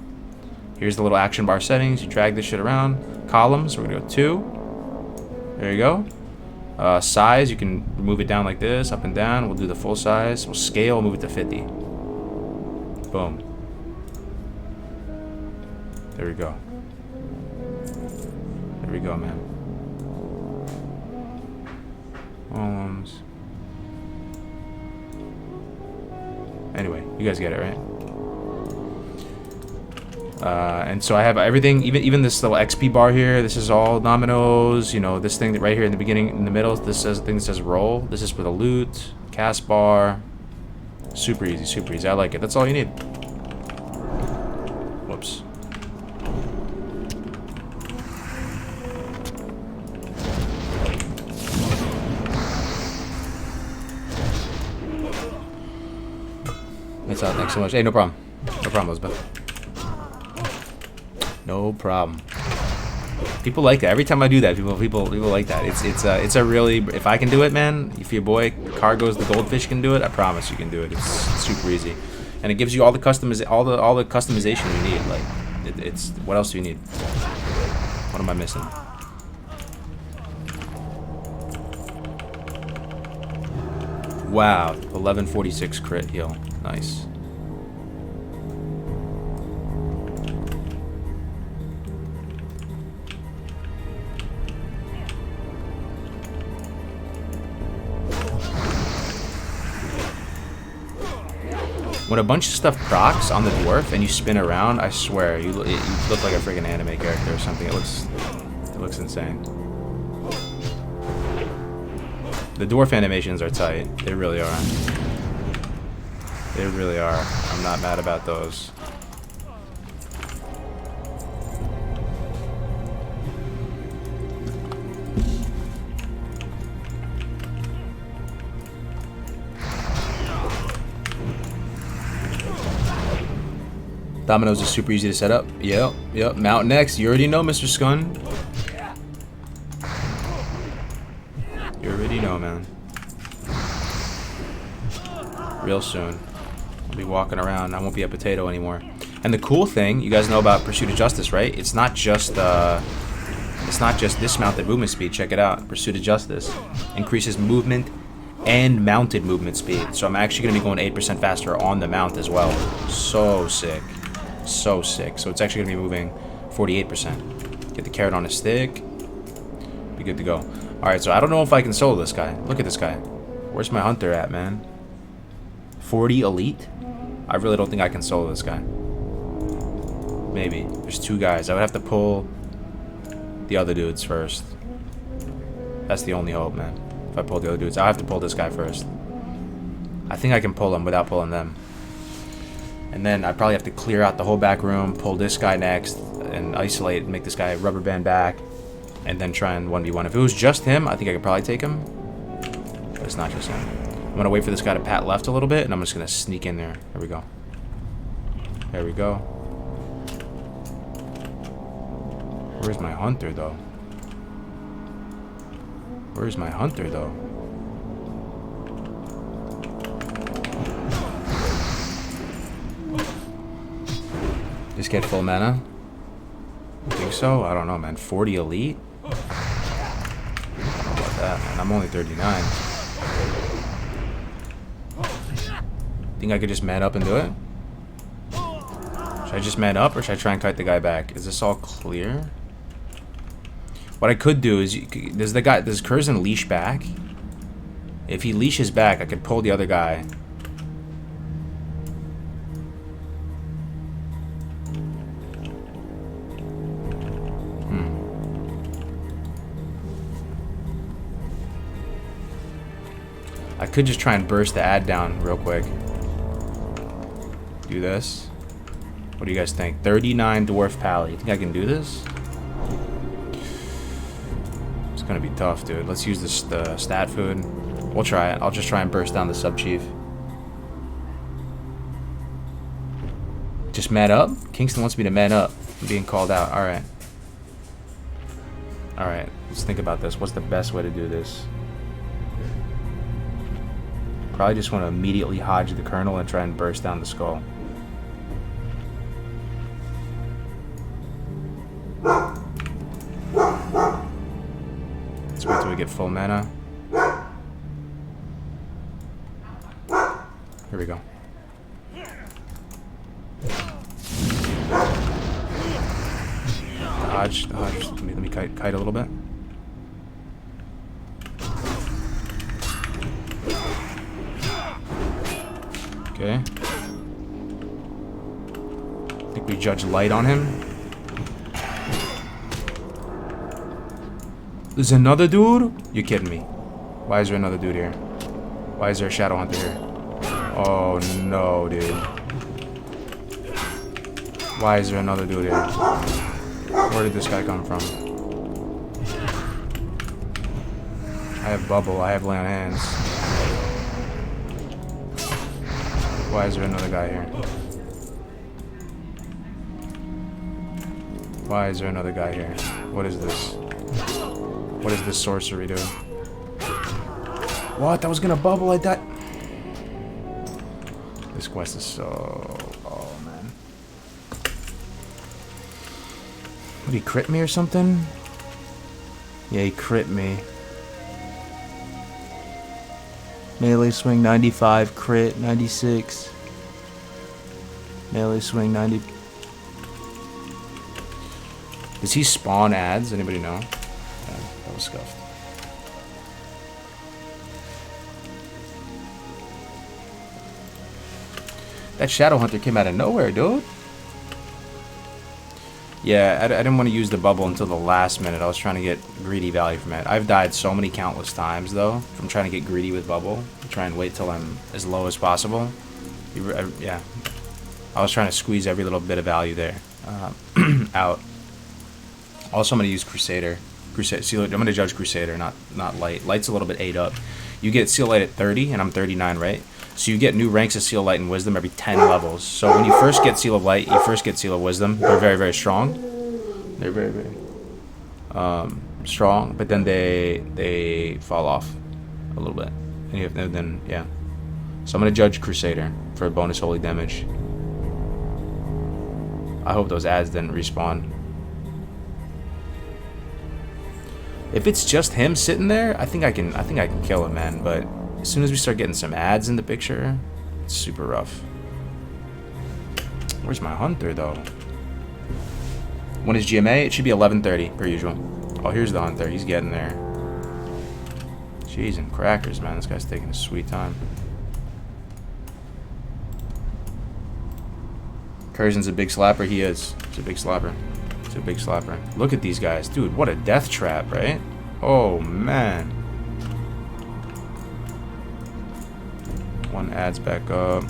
Here's the little action bar settings. You drag this shit around. Columns, we're gonna go 2. There you go. Size, you can move it down like this, up and down. We'll do the full size. We'll scale, move it to 50. Boom. There we go. There we go, man. Columns. Anyway, you guys get it, right? And so I have everything, even this little XP bar here. This is all dominoes. You know, this thing that right here in the beginning, in the middle, this says thing that says roll. This is for the loot, cast bar. Super easy, super easy. I like it. That's all you need. Whoops. That's out. Thanks so much. Hey, no problem. No problem, Elizabeth. No problem. People like that. Every time I do that, people like that. It's a really, if I can do it, man. If your boy Cargo's the Goldfish can do it, I promise you can do it. It's super easy, and it gives you all the customization you need. Like, it's what else do you need? What am I missing? Wow, 1146 crit heal. Nice. When a bunch of stuff procs on the dwarf and you spin around, I swear you look like a freaking anime character or something. It looks insane. The dwarf animations are tight. They really are. They really are. I'm not mad about those. Dominoes is super easy to set up. Yep. Mount next. You already know, Mr. Scun. You already know, man. Real soon. I'll be walking around. I won't be a potato anymore. And the cool thing, you guys know about Pursuit of Justice, right? It's not just dismounted movement speed. Check it out. Pursuit of Justice increases movement and mounted movement speed. So I'm actually going to be going 8% faster on the mount as well. So sick. So sick. So it's actually going to be moving 48%. Get the carrot on a stick. Be good to go. Alright, so I don't know if I can solo this guy. Look at this guy. Where's my hunter at, man? 40 elite? I really don't think I can solo this guy. Maybe. There's 2 guys. I would have to pull the other dudes first. That's the only hope, man. If I pull the other dudes, I'll have to pull this guy first. I think I can pull them without pulling them. And then I probably have to clear out the whole back room, pull this guy next, and isolate, make this guy rubber band back, and then try and 1v1. If it was just him, I think I could probably take him. But it's not just him. I'm going to wait for this guy to pat left a little bit, and I'm just going to sneak in there. There we go. There we go. Where's my hunter, though? Where's my hunter, though? Just get full mana? I think so? I don't know, man. 40 elite? I don't know about that, man. I'm only 39. Think I could just man up and do it? Should I just man up, or should I try and kite the guy back? Is this all clear? What I could do is, does Curzon leash back? If he leashes back, I could pull the other guy. could just try and burst the ad down real quick. Do this. What do you guys think? 39 Dwarf Pally. You think I can do this? It's gonna be tough, dude. Let's use this the stat food. We'll try it. I'll just try and burst down the sub-chief. Just man up? Kingston wants me to man up. I'm being called out. Alright. Alright. Let's think about this. What's the best way to do this? Probably just want to immediately hodge the Colonel and try and burst down the skull. Let's wait till we get full mana. Here we go. Dodge. Let me kite a little bit. Okay. I think we judge light on him. There's another dude? You're kidding me. Why is there another dude here? Why is there a Shadow Hunter here? Oh no, dude. Why is there another dude here? Where did this guy come from? I have bubble, I have lay on hands. Why is there another guy here? Why is there another guy here? What is this? What is this sorcery doing? What? That was gonna bubble like that? This quest is so... Oh, man. Did he crit me or something? Yeah, he crit me. Melee swing 95, crit 96. Melee swing 90. Does he spawn ads? Anybody know? Yeah, that was scuffed. That Shadow Hunter came out of nowhere, dude. Yeah, I didn't want to use the bubble until the last minute. I was trying to get greedy value from it. I've died so many countless times, though, from trying to get greedy with bubble. Try and wait till I'm as low as possible. Yeah. I was trying to squeeze every little bit of value there out. Also, I'm going to use Crusader. I'm going to judge Crusader, not Light. Light's a little bit 8 up. You get Seal Light at 30, and I'm 39, right? So you get new ranks of Seal Light and Wisdom every 10 levels. So when you first get Seal of Light, you first get Seal of Wisdom. They're very, very strong. They're very, very strong, but then they fall off a little bit. And you have, then, yeah. So I'm going to judge Crusader for bonus holy damage. I hope those ads didn't respawn. If it's just him sitting there, I think I can kill him, man. But as soon as we start getting some ads in the picture, it's super rough. Where's my hunter, though? When is GMA? It should be 11:30 per usual. Oh, here's the hunter. He's getting there. Jeez and crackers, man. This guy's taking his sweet time. Curzon's a big slapper. He is. He's a big slapper. He's a big slapper. Look at these guys. Dude, what a death trap, right? Oh, man. One adds back up.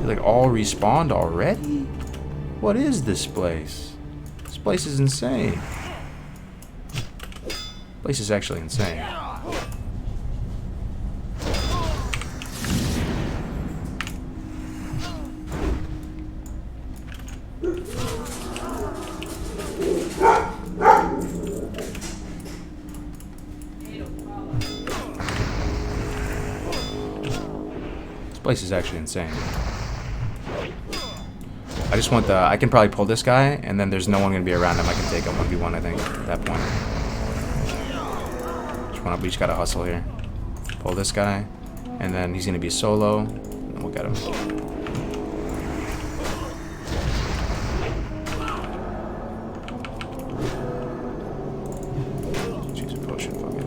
They like all respawned already? What is this place? This place is insane. This place is actually insane. This place is actually insane. I just want the... I can probably pull this guy, and then there's no one going to be around him. I can take him 1v1, I think, at that point. We just gotta hustle here. Pull this guy, and then he's going to be solo, and we'll get him. Choose a potion, fuck it.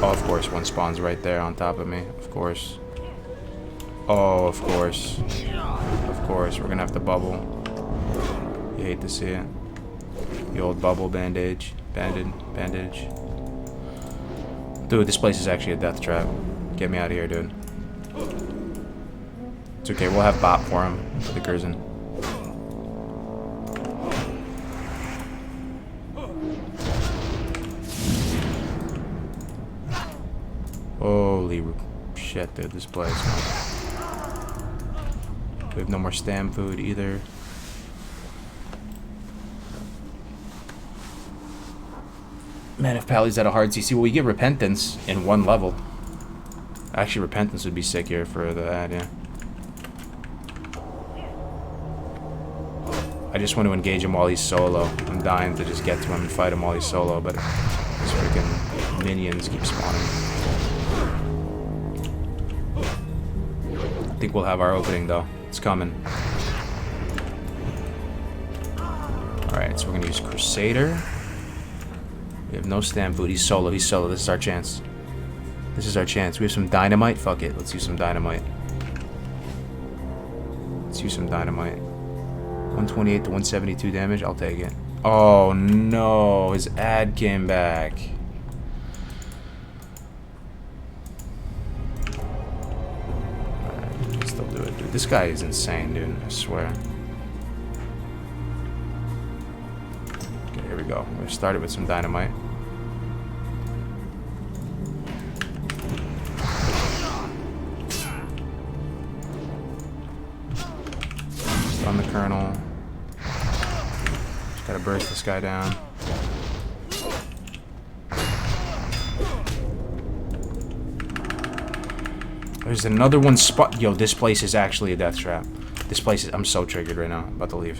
Oh, of course, one spawns right there on top of me. Of course. Oh, of course. Of course, we're gonna have to bubble. hate to see it. The old bubble bandage. Bandage. Dude, this place is actually a death trap. Get me out of here, dude. It's okay, we'll have bop for him. For the Curzon. Holy shit, dude, this place. We have no more stam food either. Man, if Pally's at a hard CC, well, we get Repentance in 1 level. Actually, Repentance would be sick here for the ad, yeah. I just want to engage him while he's solo. I'm dying to just get to him and fight him while he's solo, but these freaking minions keep spawning. I think we'll have our opening, though. It's coming. Alright, so we're gonna use Crusader. We have no stam food. He's solo. He's solo. This is our chance. This is our chance. We have some dynamite. Fuck it. Let's use some dynamite. Let's use some dynamite. 128 to 172 damage. I'll take it. Oh no. His ad came back. Alright, still do it, dude. This guy is insane, dude. I swear. Okay, here we go. We're gonna start it with some dynamite. On the Colonel. Just gotta burst this guy down. There's another one spot. Yo, this place is actually a death trap. This place is. I'm so triggered right now. I'm about to leave.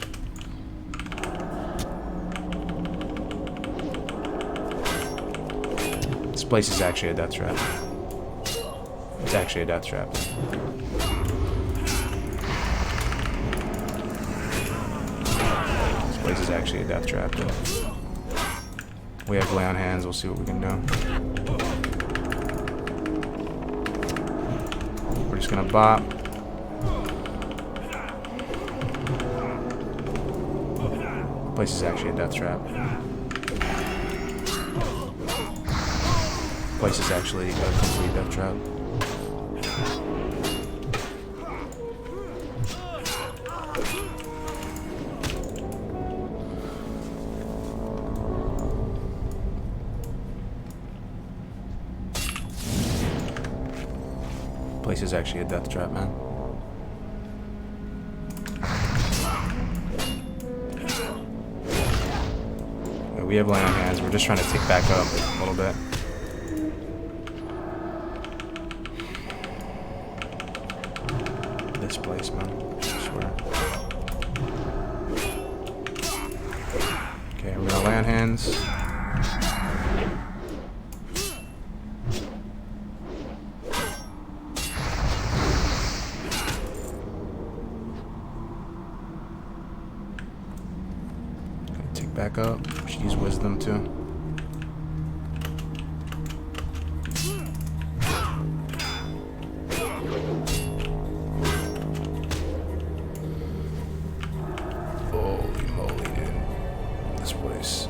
This place is actually a death trap. It's actually a death trap. This is actually a death trap, dude. We have lay on hands, we'll see what we can do. We're just gonna bop. Place is actually a death trap. Place is actually a complete death trap. Place is actually a death trap, man. Yeah, we have lay on hands. We're just trying to tick back up a little bit. This place, man. I swear. Okay, we're gonna lay on hands. Back up. We should use wisdom too. Holy moly, dude. This place.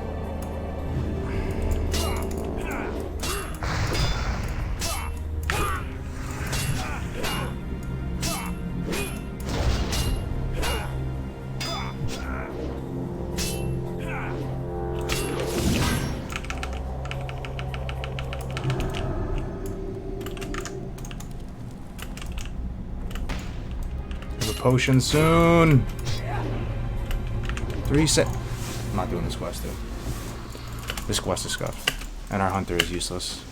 Potion soon. 3 set. I'm not doing this quest, dude. This quest is scuffed, and our hunter is useless.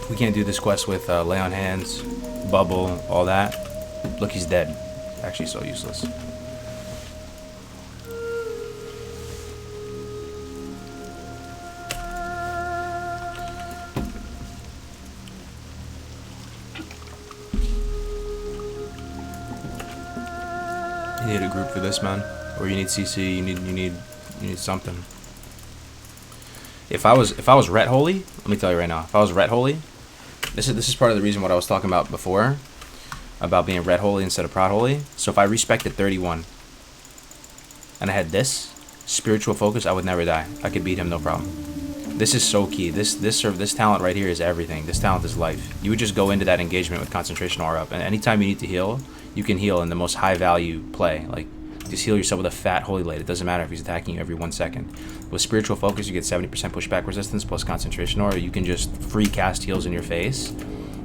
We can't do this quest with lay on hands, bubble, all that. Look, he's dead. Actually, so useless. You need a group for this, man, or you need CC. You need something. if I was ret holy, let me tell you right now, if I was ret holy, this is part of the reason what I was talking about before, about being ret holy instead of prot holy. So if I respected 31, and I had this spiritual focus, I would never die. I could beat him no problem. This is so key. This talent right here is everything. This talent is life. You would just go into that engagement with concentration aura up, and anytime you need to heal, you can heal in the most high value play. Like, just heal yourself with a fat holy light. It doesn't matter if he's attacking you every 1 second. With spiritual focus, you get 70% pushback resistance plus concentration aura. You can just free cast heals in your face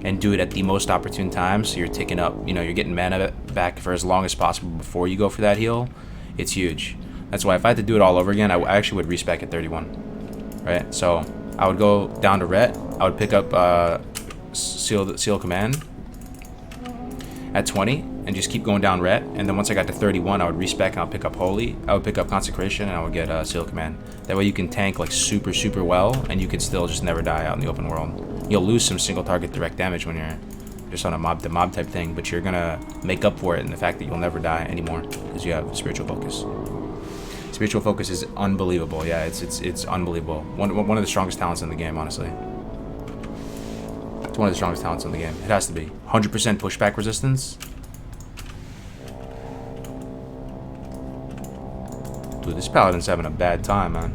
and do it at the most opportune time. So you're ticking up, you know, you're getting mana back for as long as possible before you go for that heal. It's huge. That's why if I had to do it all over again, I actually would respec at 31. Right? So I would go down to ret. I would pick up seal command at 20 and just keep going down ret. And then once I got to 31, I would respec and I'll pick up holy. I would pick up consecration and I would get seal command. That way you can tank like super well, and you can still just never die out in the open world. You'll lose some single target direct damage when you're just on a mob to mob type thing, but you're gonna make up for it in the fact that you'll never die anymore because you have spiritual focus. Spiritual focus is unbelievable. Yeah, it's unbelievable. One of the strongest talents in the game, honestly. It's one of the strongest talents in the game. It has to be. 100% pushback resistance. Dude, this Paladin's having a bad time, man.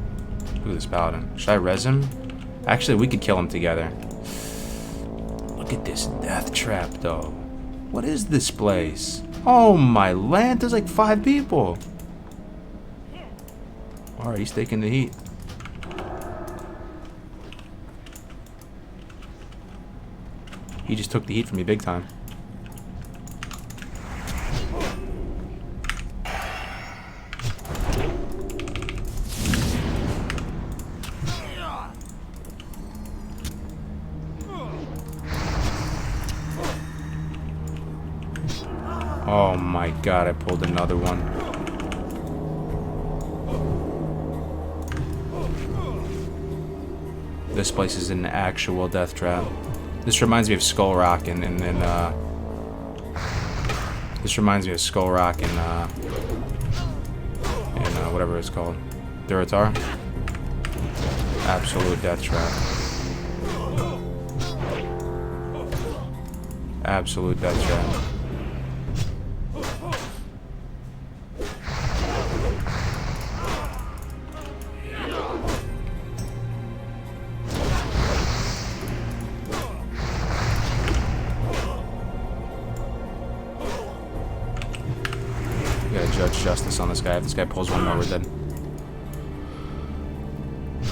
Look at this Paladin. Should I res him? Actually, we could kill him together. Look at this death trap, though. What is this place? Oh my land, there's like 5 people. Alright, he's taking the heat. He just took the heat from me big time. Oh my god, I pulled another one. This place is an actual death trap. This reminds me of Skull Rock and this reminds me of Skull Rock and whatever it's called. Duratar. Absolute death trap. Absolute death trap. Judge justice on this guy. If this guy pulls one more, we're dead.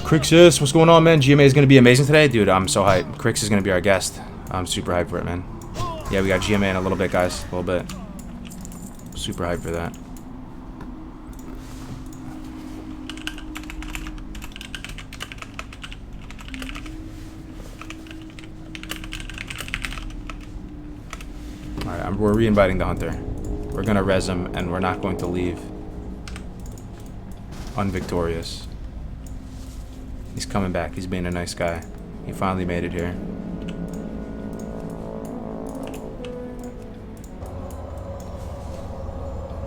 Crixus, what's going on, man? GMA is going to be amazing today. Dude, I'm so hyped. Crix is going to be our guest. I'm super hyped for it, man. Yeah, we got GMA in a little bit, guys. A little bit. Super hyped for that. Alright, we're re-inviting the hunter. We're gonna res him, and we're not going to leave unvictorious. He's coming back. He's being a nice guy. He finally made it here.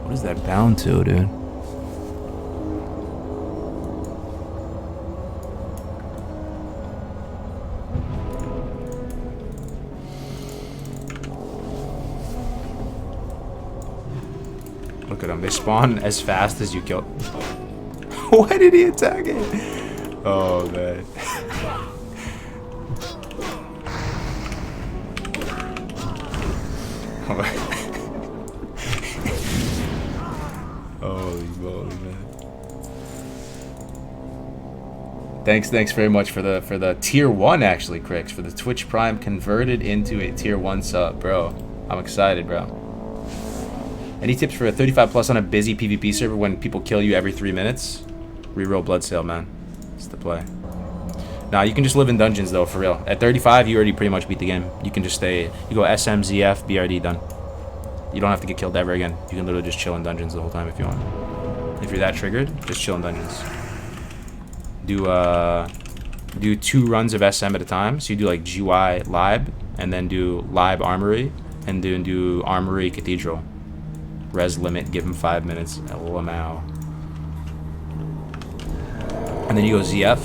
What is that bound to, dude? Look at them. They spawn as fast as you kill. Why did he attack it? Oh, man. Holy moly, man. Thanks very much for the tier 1, actually, Crix, for the Twitch Prime converted into a tier 1 sub, bro. I'm excited, bro. Any tips for a 35 plus on a busy PvP server when people kill you every 3 minutes? Reroll Bloodsail, man. It's the play. Nah, you can just live in dungeons, though, for real. At 35, you already pretty much beat the game. You can just stay... You go SM, ZF, BRD, done. You don't have to get killed ever again. You can literally just chill in dungeons the whole time if you want. If you're that triggered, just chill in dungeons. Do 2 runs of SM at a time. So you do, like, GY Lib, and then do Lib Armory, and then do Armory Cathedral. Res limit, give him 5 minutes. LMAO. And then you go ZF,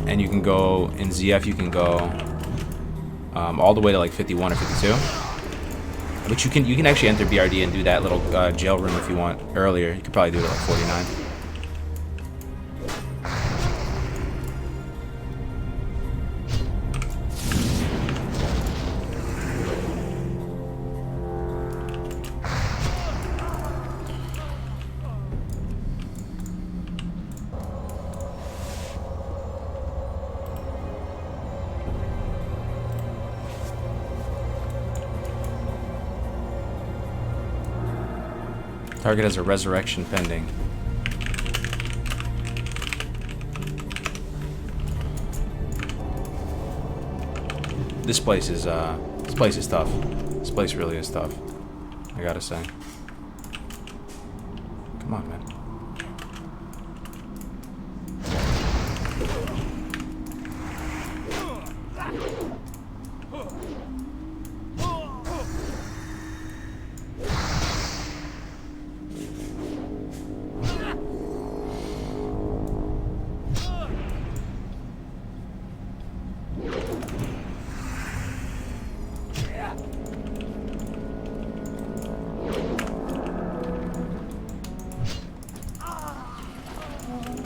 and you can go in ZF. You can go all the way to like 51 or 52. But you can actually enter BRD and do that little jail room if you want earlier. You could probably do it at like 49. Target has a resurrection pending. This place is tough. This place really is tough. I gotta say. Come on, man.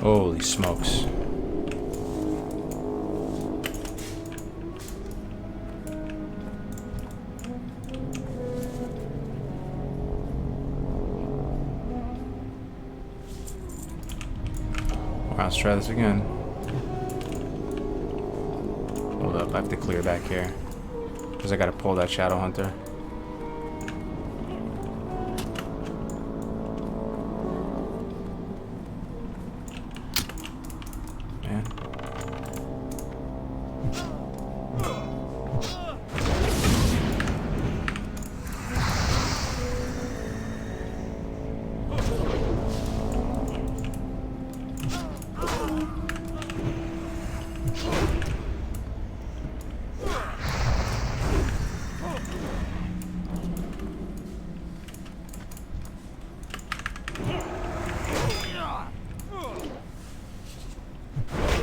Holy smokes. Alright, let's try this again. Hold up, I have to clear back here. Because I gotta pull that Shadow Hunter.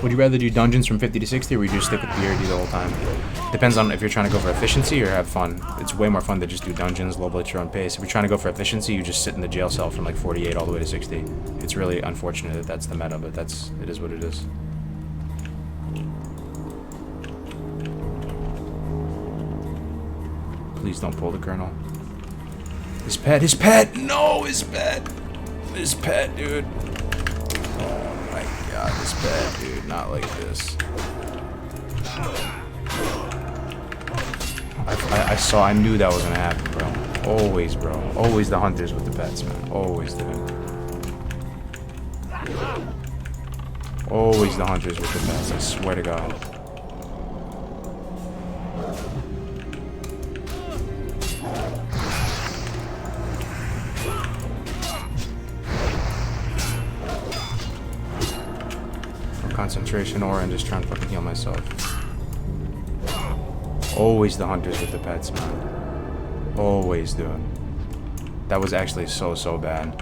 Would you rather do dungeons from 50 to 60, or would you just stick with BRD the whole time? Depends on if you're trying to go for efficiency or have fun. It's way more fun to just do dungeons, level at your own pace. If you're trying to go for efficiency, you just sit in the jail cell from like 48 all the way to 60. It's really unfortunate that that's the meta, but it is what it is. Please don't pull the Colonel. His pet! No, his pet! His pet, dude. Oh my god, his pet, dude. Not like this. I knew that was gonna happen, bro. Always, bro. Always the hunters with the pets, man. Always, dude. Always the hunters with the pets, I swear to God. Concentration aura and just trying to fucking heal myself. Always the hunters with the pets, man. Always, dude. That was actually so bad.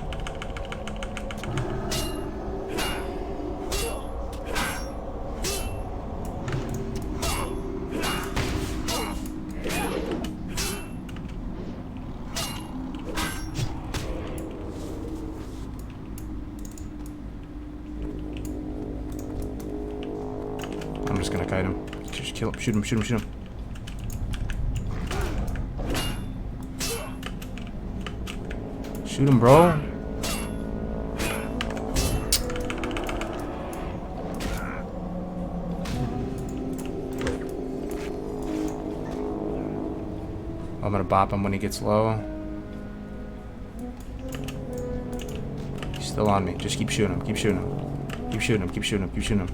I'm just gonna kite him. Just kill him. Shoot him, shoot him, shoot him. Shoot him, bro. I'm gonna bop him when he gets low. He's still on me. Just keep shooting him, keep shooting him. Keep shooting him, keep shooting him, keep shooting him.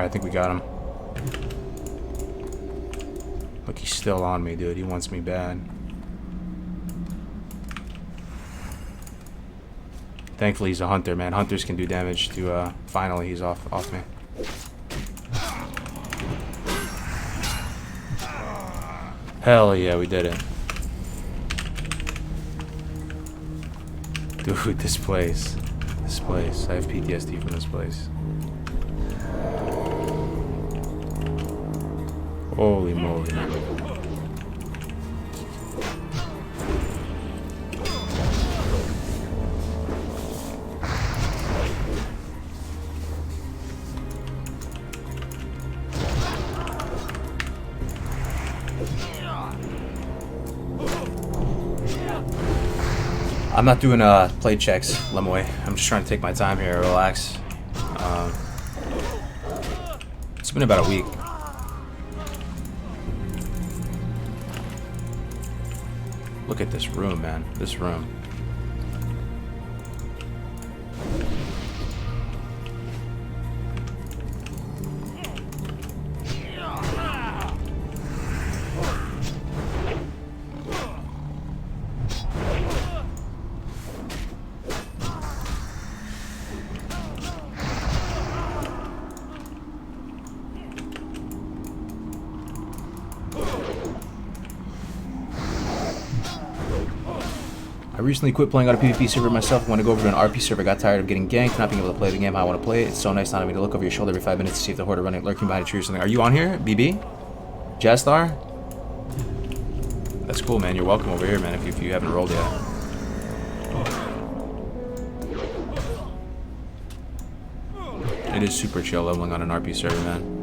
I think we got him. Look, he's still on me, dude. He wants me bad. Thankfully, he's a hunter, man. Hunters can do damage to, finally, he's off me. Hell yeah, we did it. Dude, this place. This place. I have PTSD from this place. Holy moly, man. I'm not doing play checks, Lemoy. I'm just trying to take my time here, relax. It's been about a week. Look at this room, man. This room. I recently quit playing on a PvP server myself. I want to go over to an RP server. Got tired of getting ganked, not being able to play the game how I want to play it. It's so nice not having to look over your shoulder every 5 minutes to see if the Horde are running, lurking behind a tree or something. Are you on here, BB? Jastar? That's cool, man. You're welcome over here, man, if you haven't rolled yet. It is super chill leveling on an RP server, man.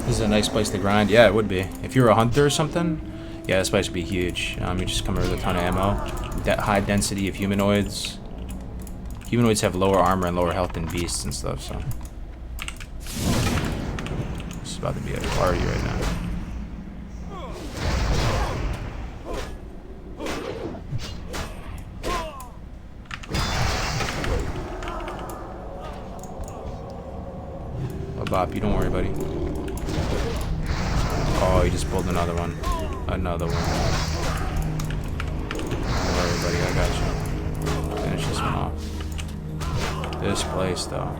This is a nice place to grind. Yeah, it would be. If you're a hunter or something, yeah, this place would be huge. You just come over with a ton of ammo. High density of humanoids. Humanoids have lower armor and lower health than beasts and stuff, so. This is about to be a party right now. Oh, Bop, you don't worry, buddy. Oh, he just pulled another one. Another one. Don't worry, buddy. I got you. Finish this one off. This place, though.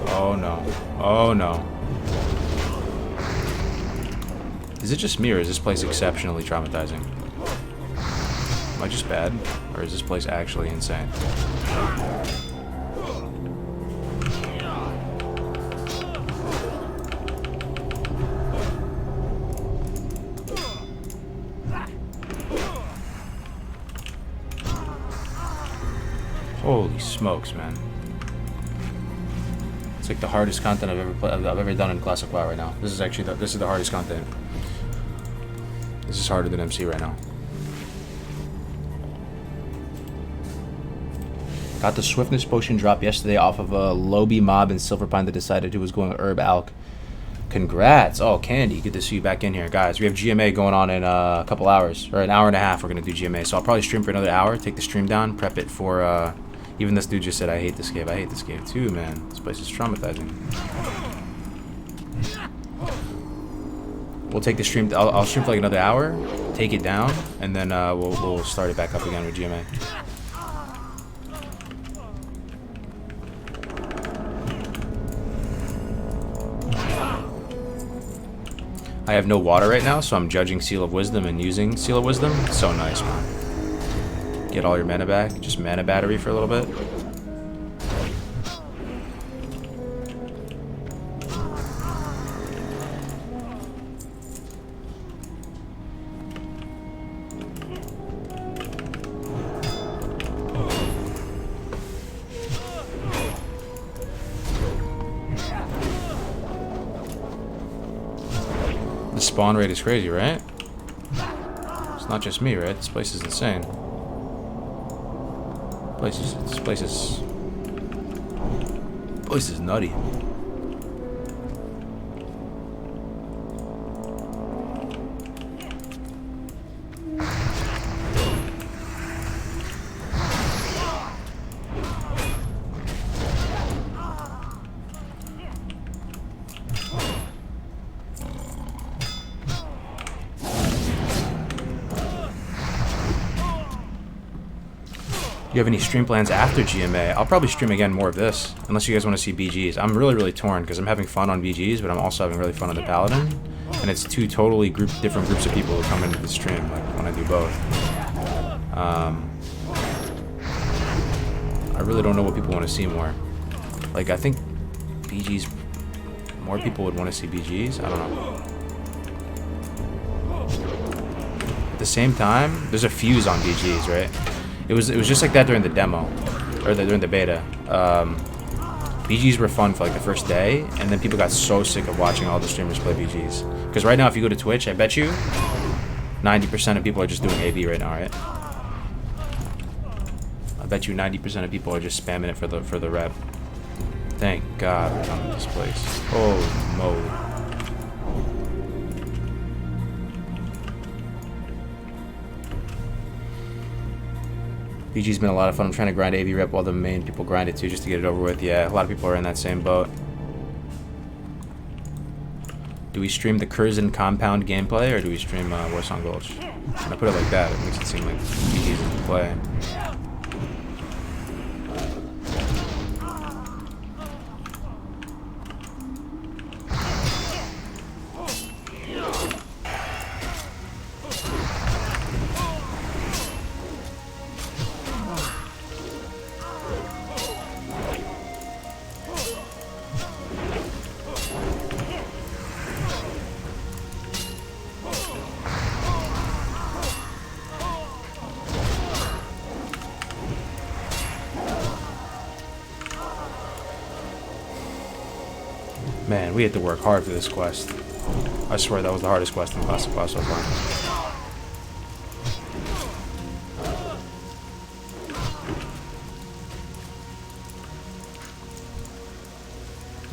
Oh, no. Oh, no. Is it just me, or is this place exceptionally traumatizing? Am I just bad? Or is this place actually insane? Holy smokes, man! It's like the hardest content I've ever done in Classic WoW right now. This is actually this is the hardest content. This is harder than MC right now. Got the swiftness potion drop yesterday off of a Lobby mob in Silverpine that decided who was going Herb Alk. Congrats! Oh, Candy, good to see you back in here, guys. We have GMA going on in a couple hours, or an hour and a half. We're gonna do GMA, so I'll probably stream for another hour. Take the stream down, prep it for. Even this dude just said, I hate this game. I hate this game too, man. This place is traumatizing. We'll take the stream. I'll stream for like another hour, take it down, and then we'll start it back up again with GMA. I have no water right now, so I'm judging Seal of Wisdom and using Seal of Wisdom. It's so nice, man. Get all your mana back. Just mana battery for a little bit. spawn rate is crazy, right? It's not just me, right? This place is insane. This place is nutty. You have any stream plans after GMA? I'll probably stream again more of this, unless you guys want to see BGs. I'm really torn because I'm having fun on BGs, but I'm also having really fun on the Paladin, and it's two totally different groups of people who come into the stream. Like when I do both, I really don't know what people want to see more. Like I think BGs, more people would want to see BGs. I don't know. At the same time, there's a fuse on BGs, right? It was just like that during the demo, or during the beta. BGs were fun for like the first day, and then people got so sick of watching all the streamers play BGs. Because right now, if you go to Twitch, I bet you 90% of people are just doing AB right now, right? I bet you 90% of people are just spamming it for the rep. Thank God we're done with this place. Holy moly. BG's been a lot of fun. I'm trying to grind AV rep while the main people grind it too, just to get it over with. Yeah, a lot of people are in that same boat. Do we stream the Curzon Compound gameplay, or do we stream Warsong Gulch? When I put it like that, it makes it seem like BG's is the play. Man, we had to work hard for this quest. I swear that was the hardest quest in Classic WoW so far.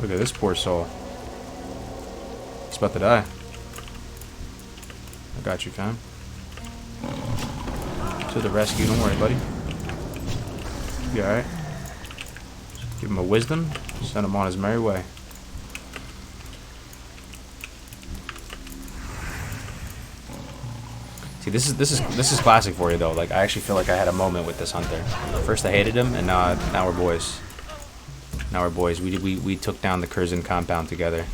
Look at this poor soul. He's about to die. I got you, fam. To the rescue, don't worry, buddy. You'll be alright. Give him a wisdom, send him on his merry way. See, this is classic for you though. Like I actually feel like I had a moment with this hunter. First I hated him, and now we're boys. Now we're boys. We took down the Curzon compound together.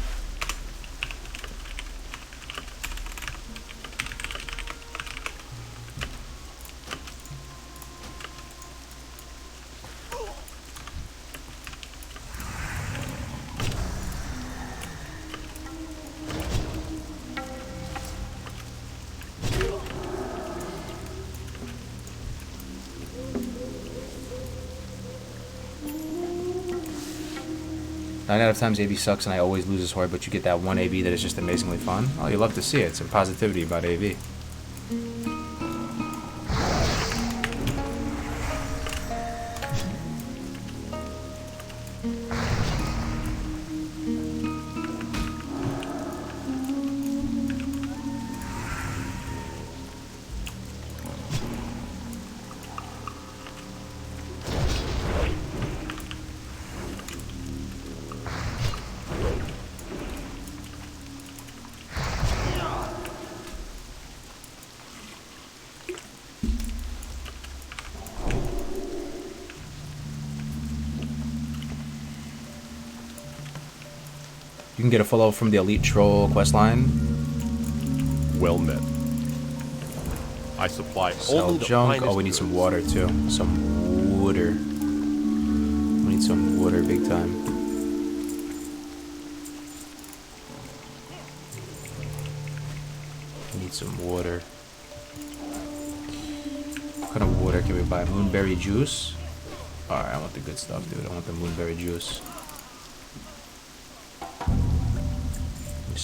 Nine out of times AB sucks and I always lose this Horde, but you get that one AB that is just amazingly fun. Oh, you love to see it. Some positivity about AB. You can get a follow from the Elite Troll questline. Well met. I supply Sell only the junk. finest Oh, we need goods. some water too. Some water. We need some water big time. We need some water. What kind of water can we buy? Moonberry juice? Alright, I want the good stuff, dude. I want the moonberry juice.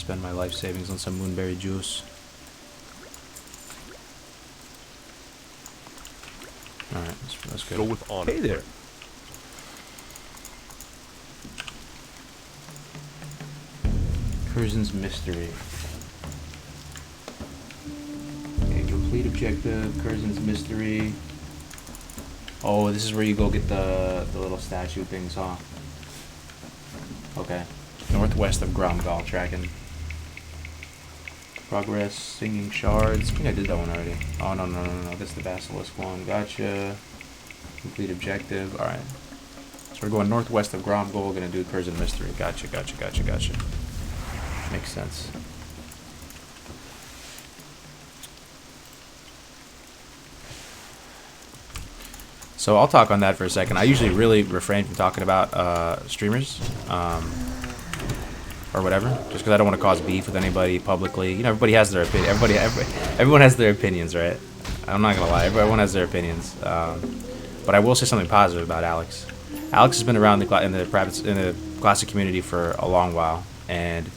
spend my life savings on some moonberry juice. Alright, that's good. Go with honor. Hey there. Curzon's Mystery. Okay, complete objective, Curzon's Mystery. Oh, this is where you go get the little statue things, huh? Okay. Northwest of Gromgal, tracking. Progress, Singing Shards. I think I did that one already. Oh, no. That's the Basilisk one. Gotcha. Complete objective. Alright. So we're going northwest of Gromgal. We're going to do Curzon Mystery. Gotcha. Makes sense. So I'll talk on that for a second. I usually really refrain from talking about streamers. Or whatever, just because I don't want to cause beef with anybody publicly. You know, everybody has their opinion. Everyone has their opinions, right? I'm not gonna lie, everyone has their opinions. But I will say something positive about Alex. Alex has been around in the classic community for a long while, and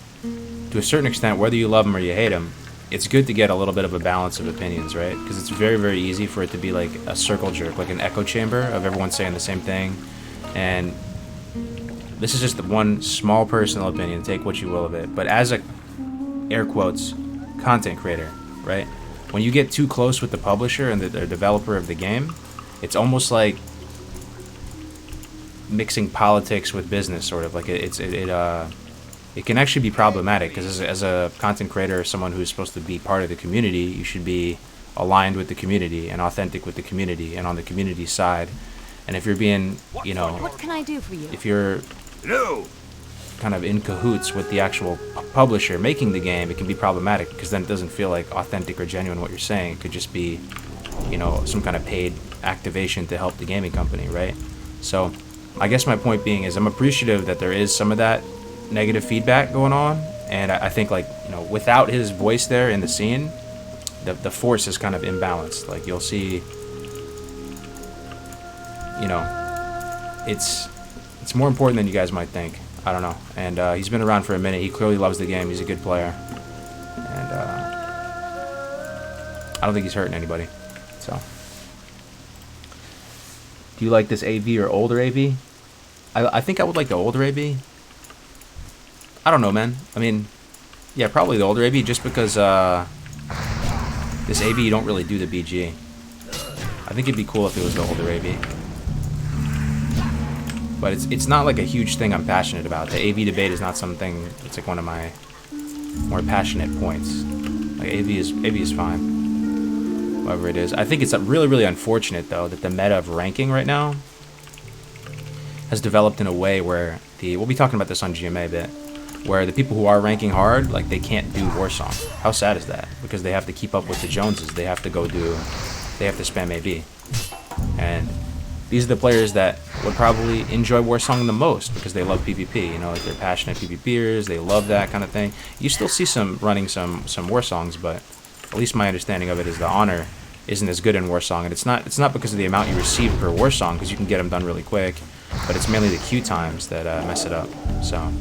to a certain extent, whether you love him or you hate him, it's good to get a little bit of a balance of opinions, right? Because it's very, very easy for it to be like a circle jerk, like an echo chamber of everyone saying the same thing, and this is just the one small personal opinion, take what you will of it. But as a, air quotes, content creator, right? When you get too close with the publisher and the developer of the game, it's almost like mixing politics with business, sort of. Like it can actually be problematic, because as a content creator, someone who's supposed to be part of the community, you should be aligned with the community and authentic with the community and on the community side. And if you're being, you know, What can I do for you? if you're kind of in cahoots with the actual publisher making the game, it can be problematic, because then it doesn't feel like authentic or genuine what you're saying. It could just be, you know, some kind of paid activation to help the gaming company, right? So I guess my point being is I'm appreciative that there is some of that negative feedback going on, and I think, like, you know, without his voice there in the scene, the force is kind of imbalanced. Like, you'll see, you know, it's more important than you guys might think. I don't know. And he's been around for a minute. He clearly loves the game. He's a good player. And I don't think he's hurting anybody. So, do you like this AV or older AV? I think I would like the older AV. I don't know, man. I mean, yeah, probably the older AV, just because this AV, you don't really do the BG. I think it'd be cool if it was the older AV. But it's not like a huge thing I'm passionate about. The AV debate is not something that's like one of my more passionate points. Like AV is fine, whatever it is. I think it's really, really unfortunate, though, that the meta of ranking right now has developed in a way where we'll be talking about this on GMA a bit, where the people who are ranking hard, like, they can't do Warsong. How sad is that? Because they have to keep up with the Joneses. They have to spam AV. And these are the players that would probably enjoy Warsong the most, because they love PvP. You know, like, they're passionate PvPers. They love that kind of thing. You still see some running some Warsongs, but at least my understanding of it is the honor isn't as good in Warsong, and it's not because of the amount you receive per Warsong, because you can get them done really quick, but it's mainly the queue times that mess it up. So.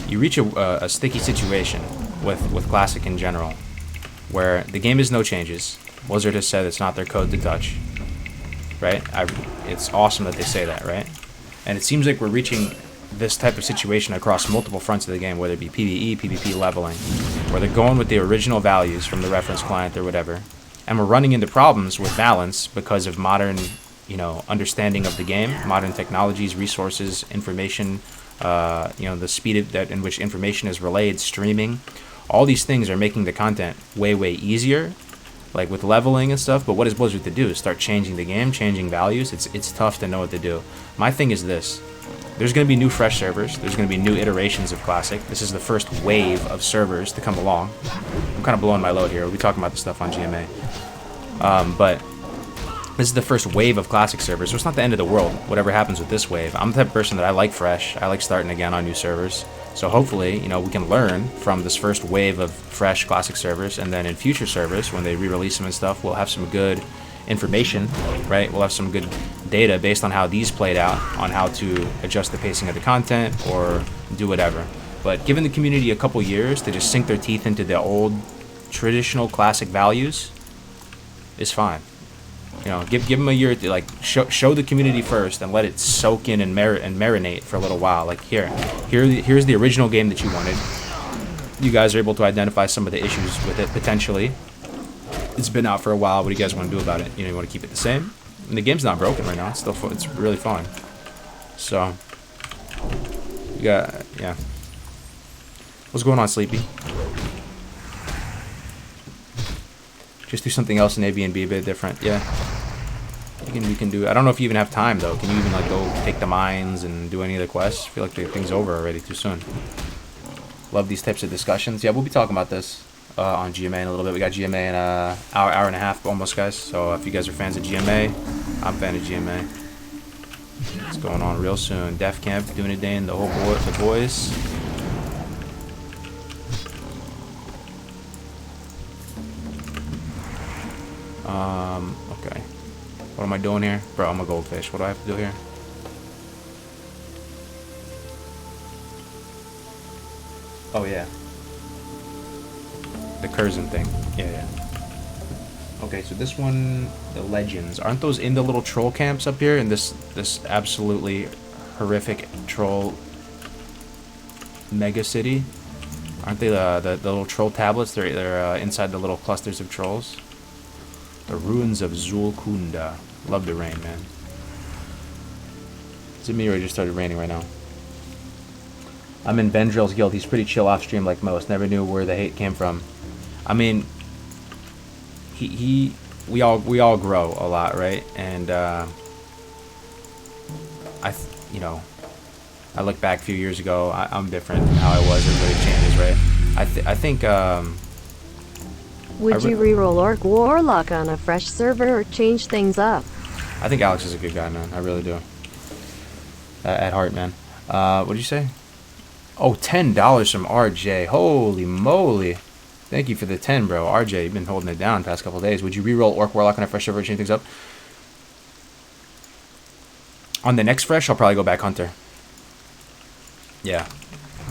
You reach a sticky situation with Classic in general, where the game is no changes. Blizzard has said it's not their code to touch, right? It's awesome that they say that, right? And it seems like we're reaching this type of situation across multiple fronts of the game, whether it be PvE, PvP leveling, where they're going with the original values from the reference client or whatever, and we're running into problems with balance because of modern, you know, understanding of the game, modern technologies, resources, information, you know, the speed in which information is relayed, streaming. All these things are making the content way, way easier, like with leveling and stuff. But what is Blizzard to do? Start changing the game, changing values? It's tough to know what to do. My thing is this. There's going to be new fresh servers. There's going to be new iterations of Classic. This is the first wave of servers to come along. I'm kind of blowing my load here. We'll be talking about this stuff on GMA. But this is the first wave of Classic servers, so it's not the end of the world, whatever happens with this wave. I'm the type of person that I like fresh. I like starting again on new servers. So hopefully, you know, we can learn from this first wave of fresh Classic servers, and then in future servers, when they re-release them and stuff, we'll have some good, information, right? We'll have some good data based on how these played out, on how to adjust the pacing of the content or do whatever. But giving the community a couple years to just sink their teeth into the old traditional classic values is fine. You know, give them a year to like show the community first and let it soak in and marinate for a little while. Like here's the original game that you wanted. You guys are able to identify some of the issues with it potentially. It's been out for a while. What do you guys want to do about it? You know, you want to keep it the same. And the game's not broken right now. It's still it's really fun. So you got yeah. What's going on, Sleepy? Just do something else in Airbnb a bit different. Yeah. We can do. I don't know if you even have time though. Can you even like go take the mines and do any of the quests? I feel like the thing's over already too soon. Love these types of discussions. Yeah, we'll be talking about this on GMA in a little bit. We got GMA in an hour and a half almost, guys. So if you guys are fans of GMA, I'm a fan of GMA. It's going on real soon. Def Camp doing a day in the boys. Okay. What am I doing here? Bro, I'm a goldfish. What do I have to do here? Oh, yeah. The Curzon thing. Yeah. Okay, so this one, the legends. Aren't those in the little troll camps up here? In this absolutely horrific troll mega city? Aren't they the little troll tablets? They're inside the little clusters of trolls. The ruins of Zulkunda. Love the rain, man. Is it me or it just started raining right now? I'm in Vendrill's guild. He's pretty chill off stream like most. Never knew where the hate came from. I mean, we all grow a lot, right? And you know, I look back a few years ago. I'm different than how I was. Everybody changes, right? I think. Would you reroll Orc Warlock on a fresh server or change things up? I think Alex is a good guy, man. I really do. At heart, man. What did you say? Oh, $10 from RJ. Holy moly. Thank you for the 10, bro. RJ, you've been holding it down the past couple of days. Would you reroll Orc Warlock on a fresh server or change things up? On the next fresh, I'll probably go back Hunter. Yeah.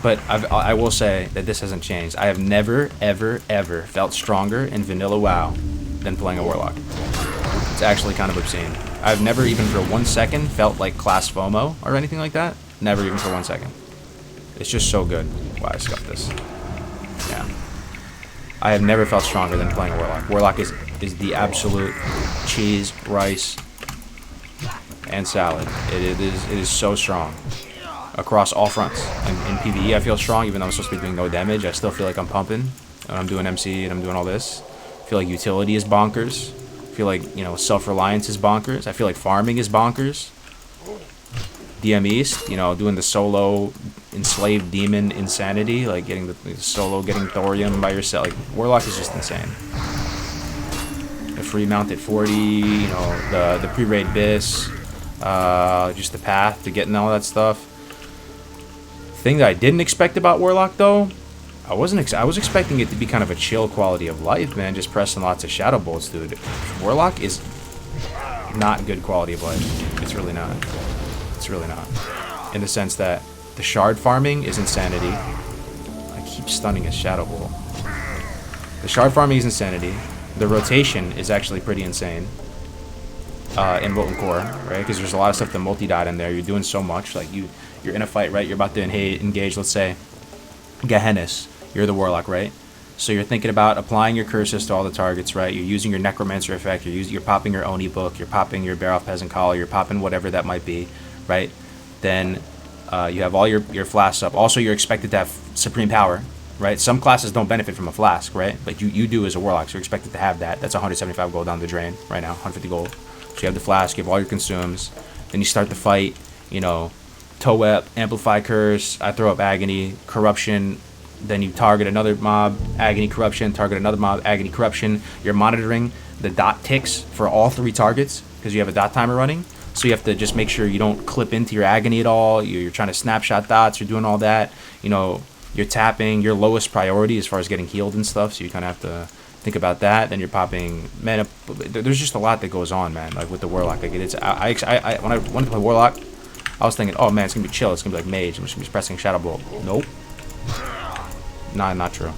But I will say that this hasn't changed. I have never, ever, ever felt stronger in vanilla WoW than playing a Warlock. It's actually kind of obscene. I've never even for 1 second felt like class FOMO or anything like that. Never even for 1 second. It's just so good. Wow, I scuffed this. Yeah. I have never felt stronger than playing a Warlock. Warlock is the absolute cheese, rice, and salad. It is so strong. Across all fronts. In PvE, I feel strong, even though I'm supposed to be doing no damage. I still feel like I'm pumping. And I'm doing MC and I'm doing all this. I feel like utility is bonkers. I feel like, you know, self-reliance is bonkers. I feel like farming is bonkers. DM East, you know, doing the solo enslaved demon insanity, like getting the solo, getting thorium by yourself. Like, Warlock is just insane. The free mount at 40, you know, the pre-raid bis, just the path to getting all that stuff. Thing that I didn't expect about Warlock though, I was expecting it to be kind of a chill quality of life, man, just pressing lots of shadow bolts, dude. Warlock is not good quality of life. It's really not. It's really not. In the sense that the shard farming is insanity. I keep stunning his shadow bolt. The shard farming is insanity. The rotation is actually pretty insane. In Molten Core, right? Because there's a lot of stuff to multi-dot in there. You're doing so much. Like, you're in a fight, right? You're about to engage, let's say, Gehennis. You're the Warlock, right? So you're thinking about applying your curses to all the targets, right? You're using your Necromancer effect. You're popping your Oni book. You're popping your Bear Off Peasant Collar. You're popping whatever that might be, right? Then you have all your flasks up. Also, you're expected to have Supreme Power, right? Some classes don't benefit from a flask, right? But you do as a Warlock, so you're expected to have that. That's 175 gold down the drain right now, 150 gold. So you have the flask, you have all your consumes. Then you start the fight, you know, Toe-Up, Amplify Curse, I throw up Agony, Corruption, then you target another mob, Agony, Corruption, target another mob, Agony, Corruption. You're monitoring the dot ticks for all 3 targets because you have a dot timer running. So you have to just make sure you don't clip into your Agony at all. You're trying to snapshot dots, you're doing all that. You know, you're tapping your lowest priority as far as getting healed and stuff, so you kind of have to Think about that. Then you're popping mana. There's just a lot that goes on, man. Like with the warlock, like it's. When I wanted to play warlock, I was thinking, oh man, it's gonna be chill. It's gonna be like mage. I'm just gonna be pressing shadow bolt. Nope. Nah, not true.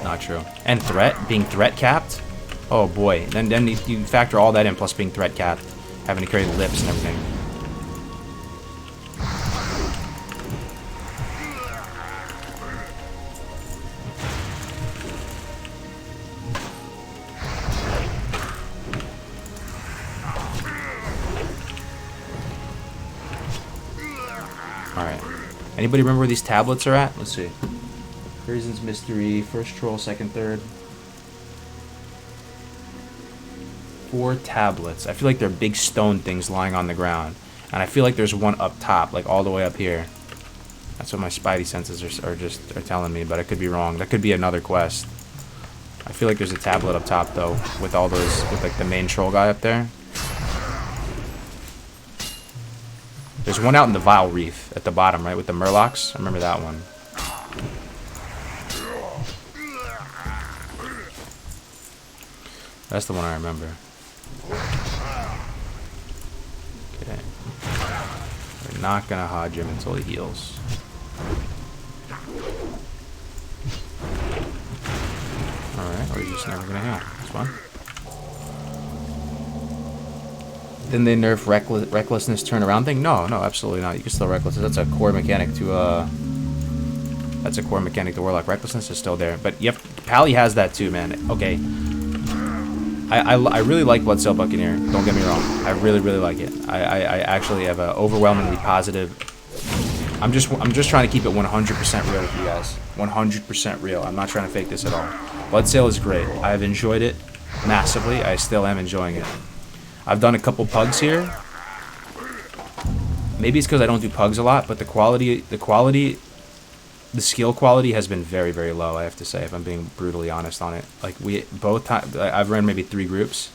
Not true. And being threat capped. Oh boy. Then you factor all that in, plus being threat capped, having to carry the lips and everything. Alright. Anybody remember where these tablets are at? Let's see. Crazen's Mystery, first troll, second, third. 4 tablets. I feel like they're big stone things lying on the ground. And I feel like there's one up top, like all the way up here. That's what my spidey senses are telling me, but I could be wrong. That could be another quest. I feel like there's a tablet up top though, with all those, with like the main troll guy up there. There's one out in the Vile Reef at the bottom, right, with the Murlocs. I remember that one. That's the one I remember. Okay. We're not gonna hodge him until he heals. Alright, or he's just never gonna heal. That's fine. Then they nerf recklessness turnaround thing? No, absolutely not. You can still reckless. That's a core mechanic to Warlock. Recklessness is still there. But yep, Pally has that too, man. Okay. I really like Bloodsail Buccaneer. Don't get me wrong. I really like it. I actually have a overwhelmingly positive. I'm just trying to keep it 100% real with you guys. 100% real. I'm not trying to fake this at all. Bloodsail is great. I've enjoyed it massively. I still am enjoying it. I've done a couple pugs here. Maybe it's because I don't do pugs a lot, but the skill quality has been very low, I have to say, if I'm being brutally honest on it. Like, I've run maybe 3 groups.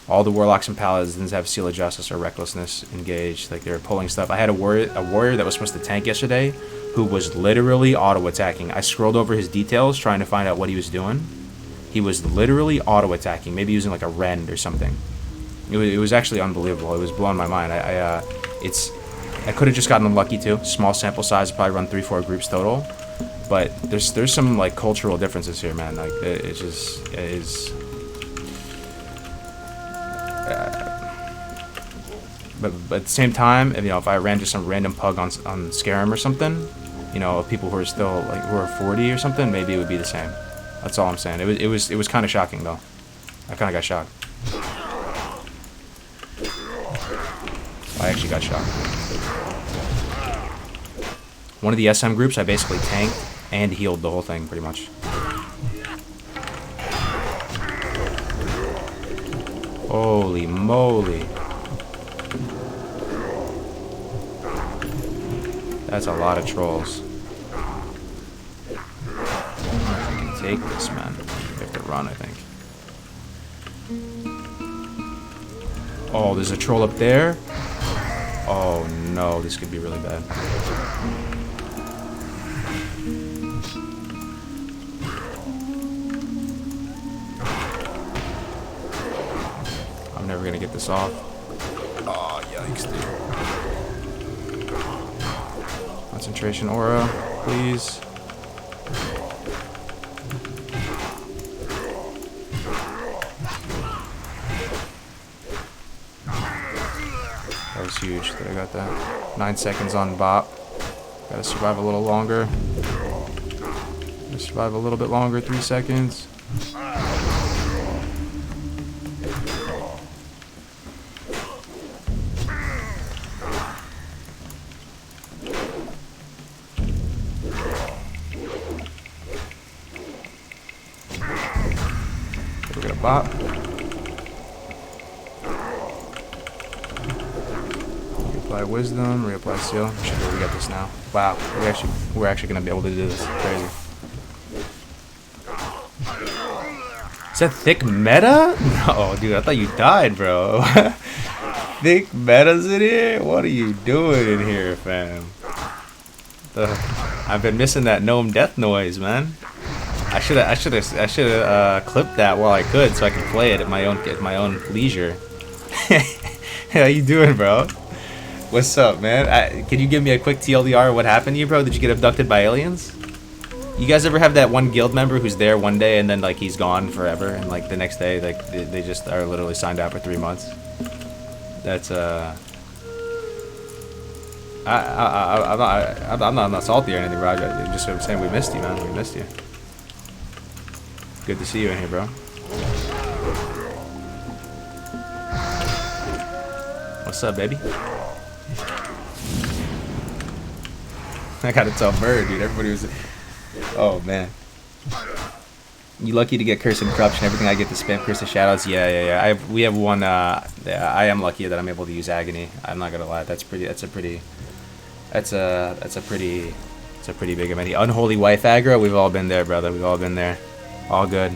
All the Warlocks and Paladins have Seal of Justice or Recklessness engaged. Like, they're pulling stuff. I had a warrior that was supposed to tank yesterday who was literally auto-attacking. I scrolled over his details trying to find out what he was doing. He was literally auto-attacking, maybe using like a rend or something. It was actually unbelievable. It was blowing my mind. I could have just gotten unlucky too. Small sample size, probably run 3-4 groups total. But there's some like cultural differences here, man. Like it is. But at the same time, if I ran just some random pug on Scarum or something, people who are still like who are 40 or something, maybe it would be the same. That's all I'm saying. It was kind of shocking though. I kind of got shocked. I actually got shocked. One of the SM groups, I basically tanked and healed the whole thing, pretty much. Holy moly. That's a lot of trolls. I can take this, man. We have to run, I think. Oh, there's a troll up there. Oh no, this could be really bad. I'm never gonna get this off. Oh, yikes, dude. Concentration aura, please. That was huge that I got that. 9 seconds on bop. Gotta survive a little longer. Gotta survive a little bit longer, 3 seconds. We're gonna bop. Reapply wisdom, reapply seal. I'm sure we got this now. Wow, we're actually gonna be able to do this. Crazy. Is that thick meta? No, dude, I thought you died, bro. Thick meta's in here? What are you doing in here, fam? I've been missing that gnome death noise, man. I should have clipped that while I could, so I could play it at my own leisure. How you doing, bro? What's up, man? Can you give me a quick TLDR? What happened to you, bro? Did you get abducted by aliens? You guys ever have that one guild member who's there one day and then like he's gone forever, and like the next day like they just are literally signed out for 3 months? That's I'm not salty or anything, Roger. Just what I'm saying, we missed you, man. We missed you. Good to see you in here, bro. What's up, baby? I gotta tell Bird, dude. Everybody was. Oh man. You lucky to get Curse and Corruption. Everything I get to spam Curse and Shoutouts. Yeah. We have one. Yeah, I am lucky that I'm able to use Agony. I'm not gonna lie. That's a pretty big event. The Unholy Wife aggro. We've all been there, brother. We've all been there. All good.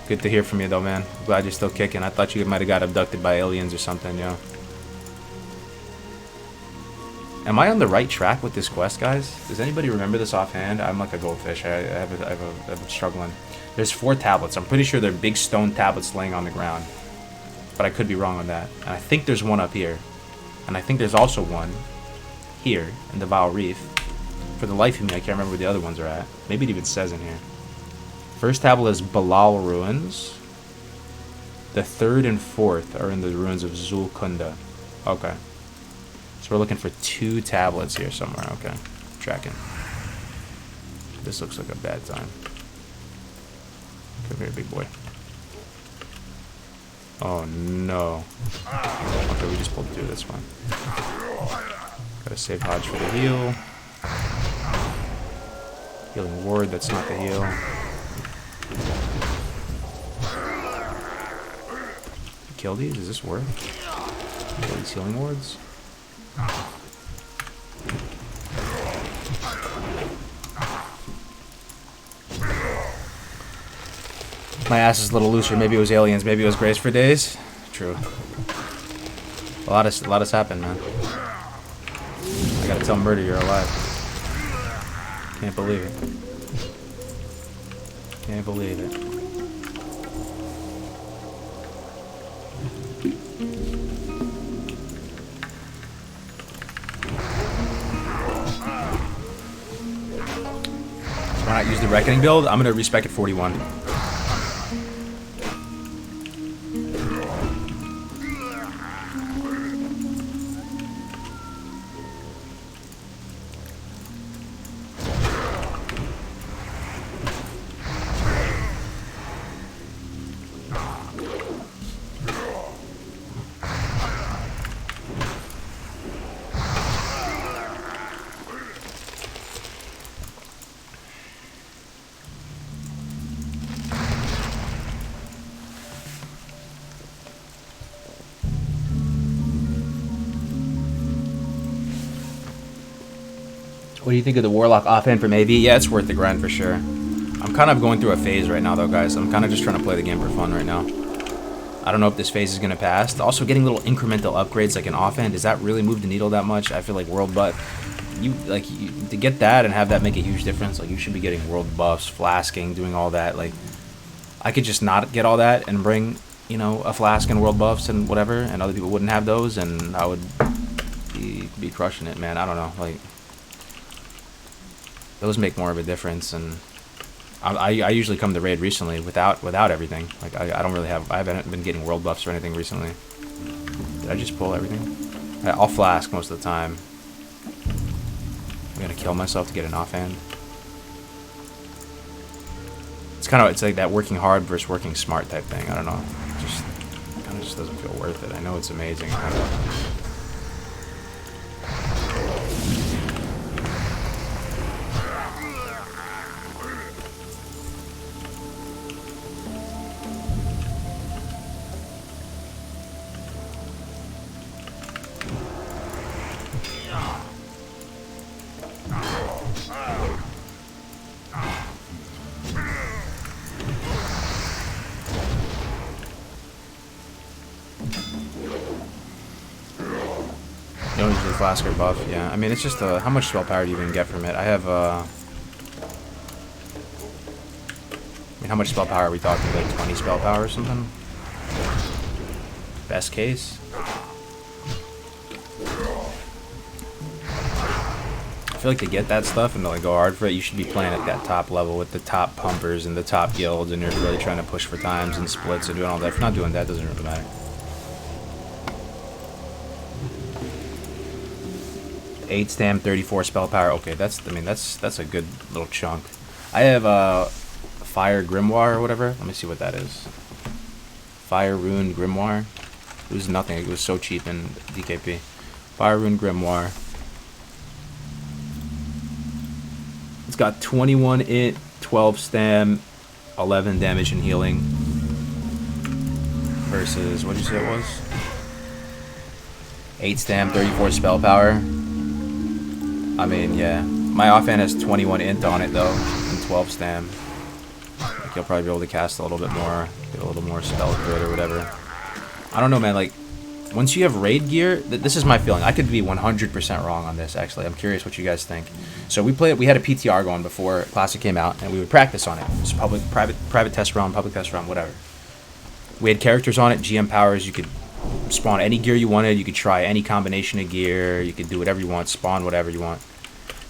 Good to hear from you, though, man. Glad you're still kicking. I thought you might have got abducted by aliens or something, yo. Am I on the right track with this quest, guys? Does anybody remember this offhand? I'm like a goldfish. I'm struggling. There's 4 tablets. I'm pretty sure they're big stone tablets laying on the ground. But I could be wrong on that. And I think there's one up here. And I think there's also one here in the Vile Reef. For the life of me, I can't remember where the other ones are at. Maybe it even says in here. First tablet is Balal Ruins. The 3rd and 4th are in the ruins of Zulkunda. Okay. So we're looking for 2 tablets here somewhere. Okay. Tracking. This looks like a bad time. Come here, big boy. Oh no. Okay, we just pulled through this one. Gotta save Hodge for the heal. Healing ward, that's not the heal. Kill these? Is this worth? Kill these healing wards? My ass is a little looser. Maybe it was aliens. Maybe it was Grace for days. True. A lot has happened, man. I gotta tell Murder you're alive. Can't believe it. Can't believe it. Why not use the Reckoning build? I'm gonna respec at 41. What do you think of the Warlock offhand from AV? Yeah, it's worth the grind for sure. I'm kind of going through a phase right now, though, guys. I'm kind of just trying to play the game for fun right now. I don't know if this phase is going to pass. Also, getting little incremental upgrades like an offhand, does that really move the needle that much? I feel like world buff, to get that and have that make a huge difference, like you should be getting world buffs, flasking, doing all that. Like, I could just not get all that and bring, you know, a flask and world buffs and whatever, and other people wouldn't have those, and I would be crushing it, man. I don't know, like, those make more of a difference. And I usually come to raid recently without everything. Like I don't really have, I haven't been getting world buffs or anything recently. Did I just pull everything? I'll flask most of the time. I'm gonna kill myself to get an offhand. It's like that working hard versus working smart type thing. I don't know. It kind of just doesn't feel worth it. I know it's amazing. I don't know. You don't usually flask or buff, yeah. I mean, it's just how much spell power do you even get from it? I have And how much spell power are we talking? Like 20 spell power or something? Best case? I feel like to get that stuff and to like go hard for it, you should be playing at that top level with the top pumpers and the top guilds, and you're really trying to push for times and splits and doing all that. If you're not doing that, it doesn't really matter. 8 stam, 34 spell power. Okay, that's a good little chunk. I have Fire Grimoire or whatever. Let me see what that is. Fire Rune Grimoire. It was nothing. It was so cheap in DKP. Fire Rune Grimoire. It's got 21 int, 12 stam, 11 damage and healing. Versus, what did you say it was? 8 stam, 34 spell power. I mean, yeah. My offhand has 21 int on it though, and 12 stam. Like, you'll probably be able to cast a little bit more, get a little more spell crit or whatever. I don't know, man. Like, once you have raid gear, this is my feeling. I could be 100% wrong on this, actually. I'm curious what you guys think. So we had a PTR going before Classic came out, and we would practice on it. It was private test run, public test run, whatever. We had characters on it, GM powers. You could spawn any gear you wanted. You could try any combination of gear. You could do whatever you want, spawn whatever you want.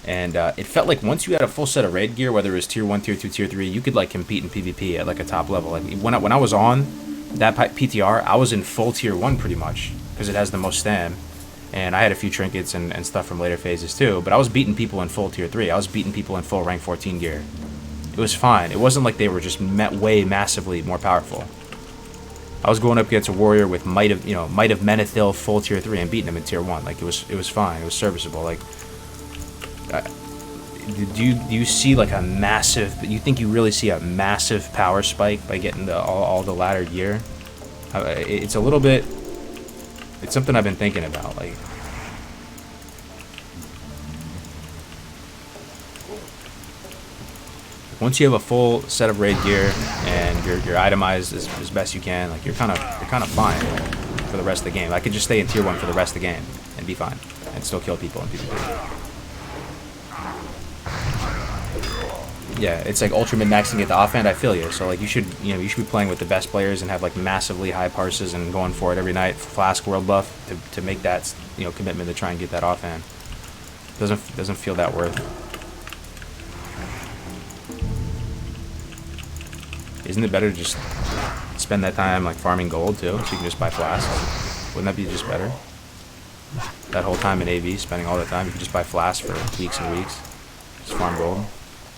And it felt like once you had a full set of raid gear, whether it was tier 1, tier 2, tier 3, you could like compete in PvP at like a top level. Like when I was on that PTR, I was in full tier 1 pretty much because it has the most stam, and I had a few trinkets and stuff from later phases too, but I was beating people in full tier 3. I was beating people in full rank 14 gear. It was fine. It wasn't like they were just way massively more powerful. I was going up against a warrior with Might of Menethil full tier 3 and beating him in tier 1. Like it was fine. It was serviceable. Like do you see like a massive, you think you really see a massive power spike by getting all the ladder gear? It's a little bit, it's something I've been thinking about. Like, once you have a full set of raid gear and you're itemized as best you can, like you're kind of fine for the rest of the game. I could just stay in tier 1 for the rest of the game and be fine and still kill people in PvP. Yeah, it's like ultra min-maxing at the offhand. I feel you. So like you should be playing with the best players and have like massively high parses and going for it every night for Flask World buff to make that commitment to try and get that offhand. Doesn't feel that worth. Isn't it better to just spend that time like farming gold too, so you can just buy flasks? Wouldn't that be just better? That whole time in AV, spending all that time, you can just buy flasks for weeks and weeks. Just farm gold.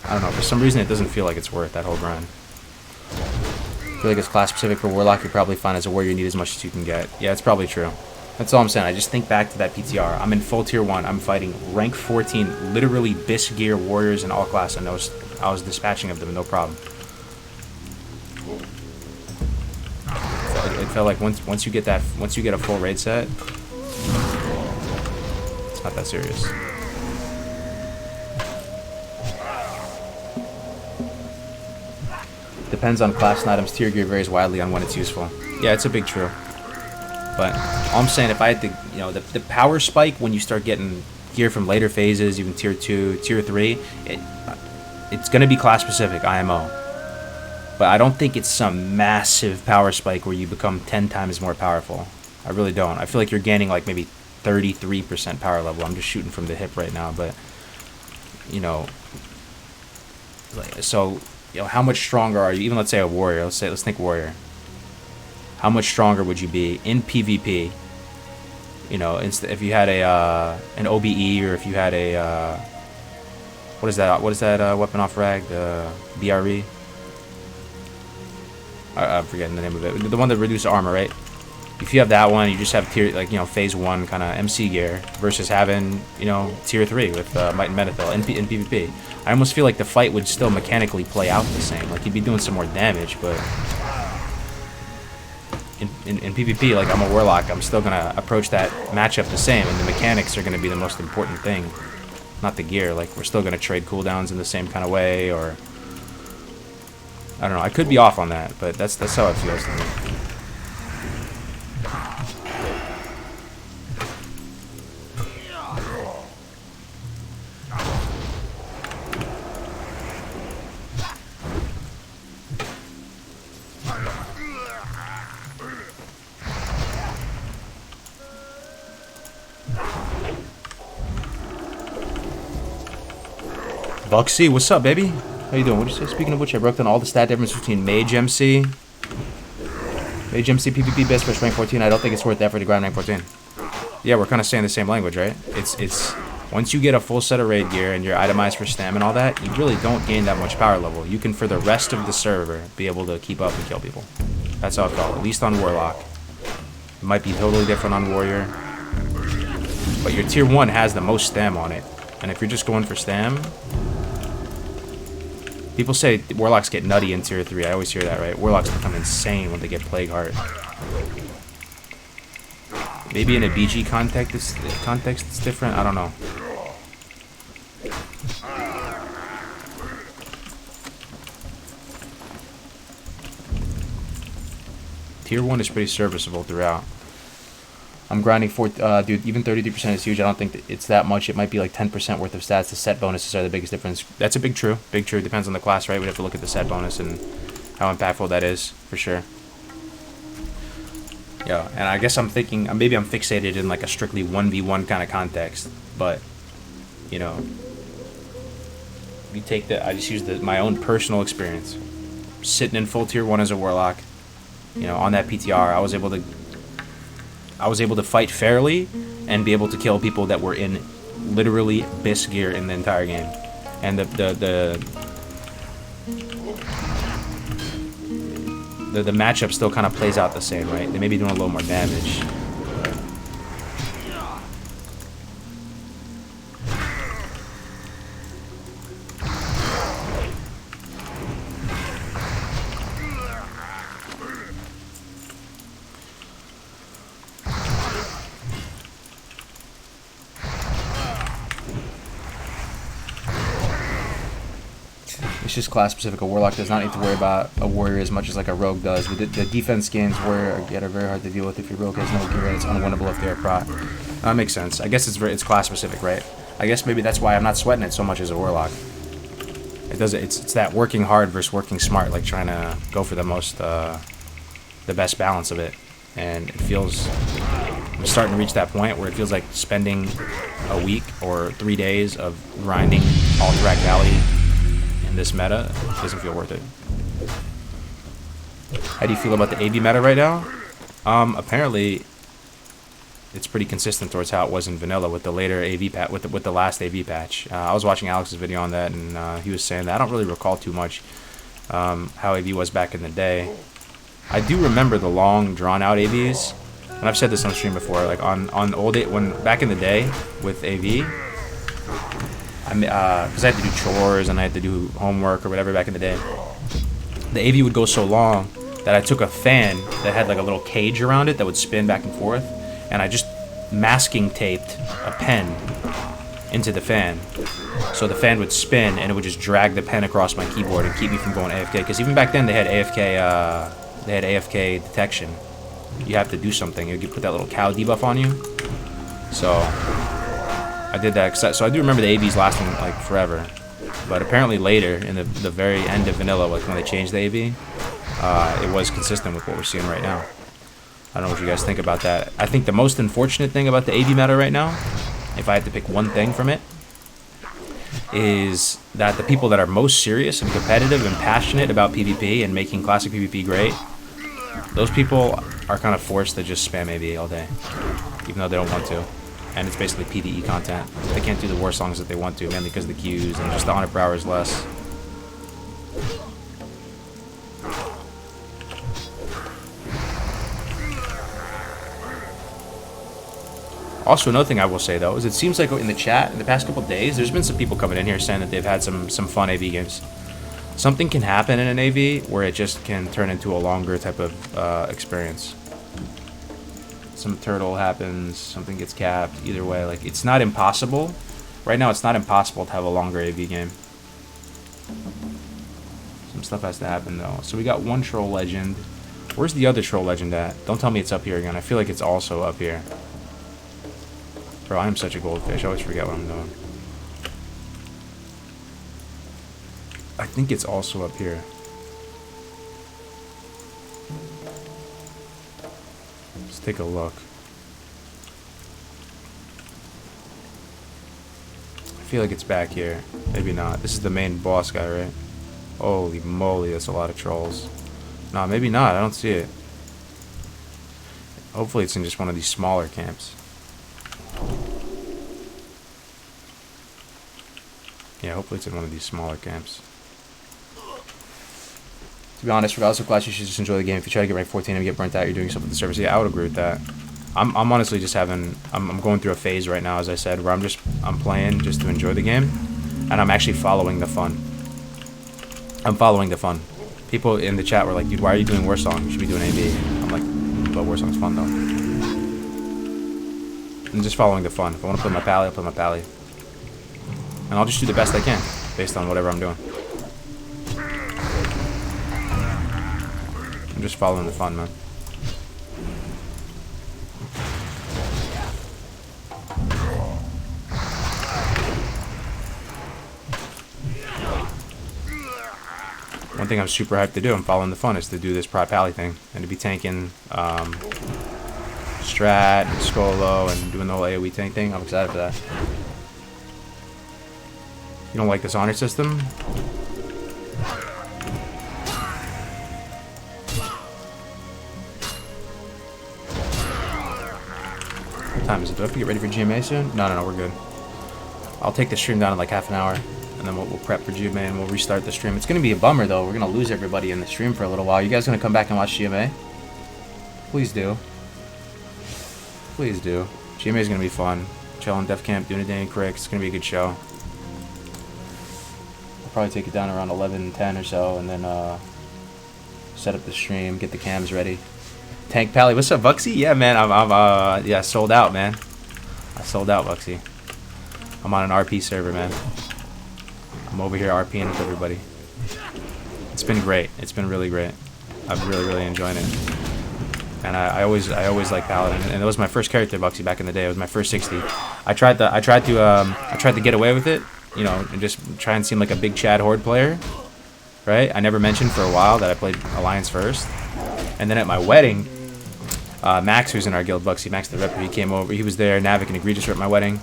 I don't know, for some reason it doesn't feel like it's worth that whole grind. I feel like it's class specific for Warlock. You're probably fine as a warrior, you need as much as you can get. Yeah, it's probably true. That's all I'm saying. I just think back to that PTR. I'm in full tier 1. I'm fighting rank 14, literally Bis gear warriors in all class, and I was dispatching of them, no problem. It felt like once you get a full raid set, it's not that serious. Depends on class and items. Tier gear varies widely on when it's useful. Yeah, it's a big true. But all I'm saying, if I had to, the power spike when you start getting gear from later phases, even tier 2, tier 3, it's going to be class specific, IMO. But I don't think it's some massive power spike where you become 10 times more powerful. I really don't. I feel like you're gaining like maybe 33% power level. I'm just shooting from the hip right now, but so. How much stronger are you? Even let's say a warrior. Let's think warrior. How much stronger would you be in PvP? If you had an OBE, or if you had a what is that weapon off rag? The BRE. I'm forgetting the name of it. The one that reduces armor, right? If you have that one, you just have tier phase 1 kind of MC gear versus having tier 3 with Might and Menethil in PvP. I almost feel like the fight would still mechanically play out the same. Like you'd be doing some more damage, but in PvP, like I'm a warlock, I'm still gonna approach that matchup the same, and the mechanics are gonna be the most important thing, not the gear. Like we're still gonna trade cooldowns in the same kind of way, or I don't know. I could be off on that, but that's how it feels to me. Bucksy, what's up, baby? How you doing? What did you say? Speaking of which, I broke down all the stat difference between Mage MC, PvP best versus rank 14. I don't think it's worth the effort to grind rank 14. Yeah, we're kind of saying the same language, right? It's once you get a full set of raid gear and you're itemized for stam and all that, you really don't gain that much power level. You can, for the rest of the server, be able to keep up and kill people. That's how it felt, at least on Warlock. It might be totally different on Warrior. But your tier 1 has the most stam on it. And if you're just going for stam... People say Warlocks get nutty in tier 3. I always hear that, right? Warlocks become insane when they get Plague Heart. Maybe in a BG context it's different. I don't know. Tier 1 is pretty serviceable throughout. I'm grinding for, dude, even 33% is huge. I don't think it's that much. It might be like 10% worth of stats. The set bonuses are the biggest difference. That's a big true. Big true. Depends on the class, right? We'd have to look at the set bonus and how impactful that is, for sure. Yeah, and I guess I'm thinking, maybe I'm fixated in like a strictly 1v1 kind of context. But, you know, you take the, I just use my own personal experience. Sitting in full tier 1 as a Warlock, you know, on that PTR, I was able to fight fairly and be able to kill people that were in literally BIS gear in the entire game. And the matchup still kind of plays out the same, right? They may be doing a little more damage. It's just class specific. A Warlock does not need to worry about a Warrior as much as like a Rogue does. With the defense gains Warrior are very hard to deal with if your Rogue has no gear. It's unwinnable if they're a prot. That makes sense. I guess it's class specific, right? I guess maybe that's why I'm not sweating it so much as a Warlock. It's that working hard versus working smart, like trying to go for the best balance of it. And it feels, I'm starting to reach that point where it feels like spending a week or 3 days of grinding Alterac Valley in this meta doesn't feel worth it. How do you feel about the AV meta right now? Apparently it's pretty consistent towards how it was in vanilla with the later AV patch, with the last AV patch. I was watching Alex's video on that, and he was saying that I don't really recall too much how AV was back in the day. I do remember the long drawn out AVs, and I've said this on stream before, like on old back in the day with AV. Because I had to do chores and I had to do homework or whatever back in the day. The AV would go so long that I took a fan that had like a little cage around it that would spin back and forth, and I just masking taped a pen into the fan. So the fan would spin and it would just drag the pen across my keyboard and keep me from going AFK. Because even back then they had AFK detection. You have to do something. You could put that little cow debuff on you. So I did that, so I do remember the AVs lasting like forever, but apparently later, in the very end of vanilla, like when they changed the AV, it was consistent with what we're seeing right now. I don't know what you guys think about that. I think the most unfortunate thing about the AV meta right now, if I had to pick one thing from it, is that the people that are most serious and competitive and passionate about PvP and making classic PvP great, those people are kind of forced to just spam AV all day, even though they don't want to. And it's basically PvE content. They can't do the war songs that they want to, mainly because of the queues and just the 100 per hour is less. Also, another thing I will say though is it seems like in the chat in the past couple days, there's been some people coming in here saying that they've had some fun AV games. Something can happen in an AV where it just can turn into a longer type of experience. Some turtle happens, something gets capped, either way, like it's not impossible. Right now it's not impossible to have a longer AV game. Some stuff has to happen though. So we got one troll legend. Where's the other troll legend at? Don't tell me it's up here again. I feel like it's also up here. Bro, I'm such a goldfish. I always forget what I'm doing. I think it's also up here. Let's take a look. I feel like it's back here. Maybe not. This is the main boss guy, right? Holy moly, that's a lot of trolls. Nah, maybe not. I don't see it. Hopefully it's in just one of these smaller camps. Yeah, hopefully it's in one of these smaller camps. To be honest, regardless of class, you should just enjoy the game. If you try to get rank 14 and get burnt out, you're doing yourself with the service. Yeah, I would agree with that. I'm honestly just having... I'm going through a phase right now, as I said, where I'm playing just to enjoy the game. And I'm actually following the fun. I'm following the fun. People in the chat were like, dude, why are you doing Warsong? You should be doing AB. I'm like, but Warsong's fun, though. I'm just following the fun. If I want to play my Pally, I'll play my Pally. And I'll just do the best I can, based on whatever I'm doing. I'm just following the fun, man. One thing I'm super hyped to do, I'm following the fun, is to do this Prod Pally thing. And to be tanking Strat and Skolo and doing the whole AoE tank thing. I'm excited for that. You don't like this honor system? What time is it? Do I have to get ready for GMA soon? No, we're good. I'll take the stream down in like half an hour, and then we'll prep for GMA and we'll restart the stream. It's going to be a bummer, though. We're going to lose everybody in the stream for a little while. You guys going to come back and watch GMA? Please do. Please do. GMA is going to be fun. Chilling, Def Camp, doing a day in Crick. It's going to be a good show. I'll probably take it down around 11:10 or so, and then set up the stream, get the cams ready. Tank Pally, what's up, Vuxy? Yeah, man, I'm yeah, sold out, man. I sold out, Vuxy. I'm on an RP server, man. I'm over here RPing with everybody. It's been great. It's been really great. I'm really enjoying it. And I always like Paladin, and it was my first character, Vuxy, back in the day. It was my first 60. I tried to get away with it, you know, and just try and seem like a big Chad Horde player, right? I never mentioned for a while that I played Alliance first, and then at my wedding, Max, who's in our guild, Vuxy, Max the Ripper, he came over. He was there. Navik and Egregious were at my wedding,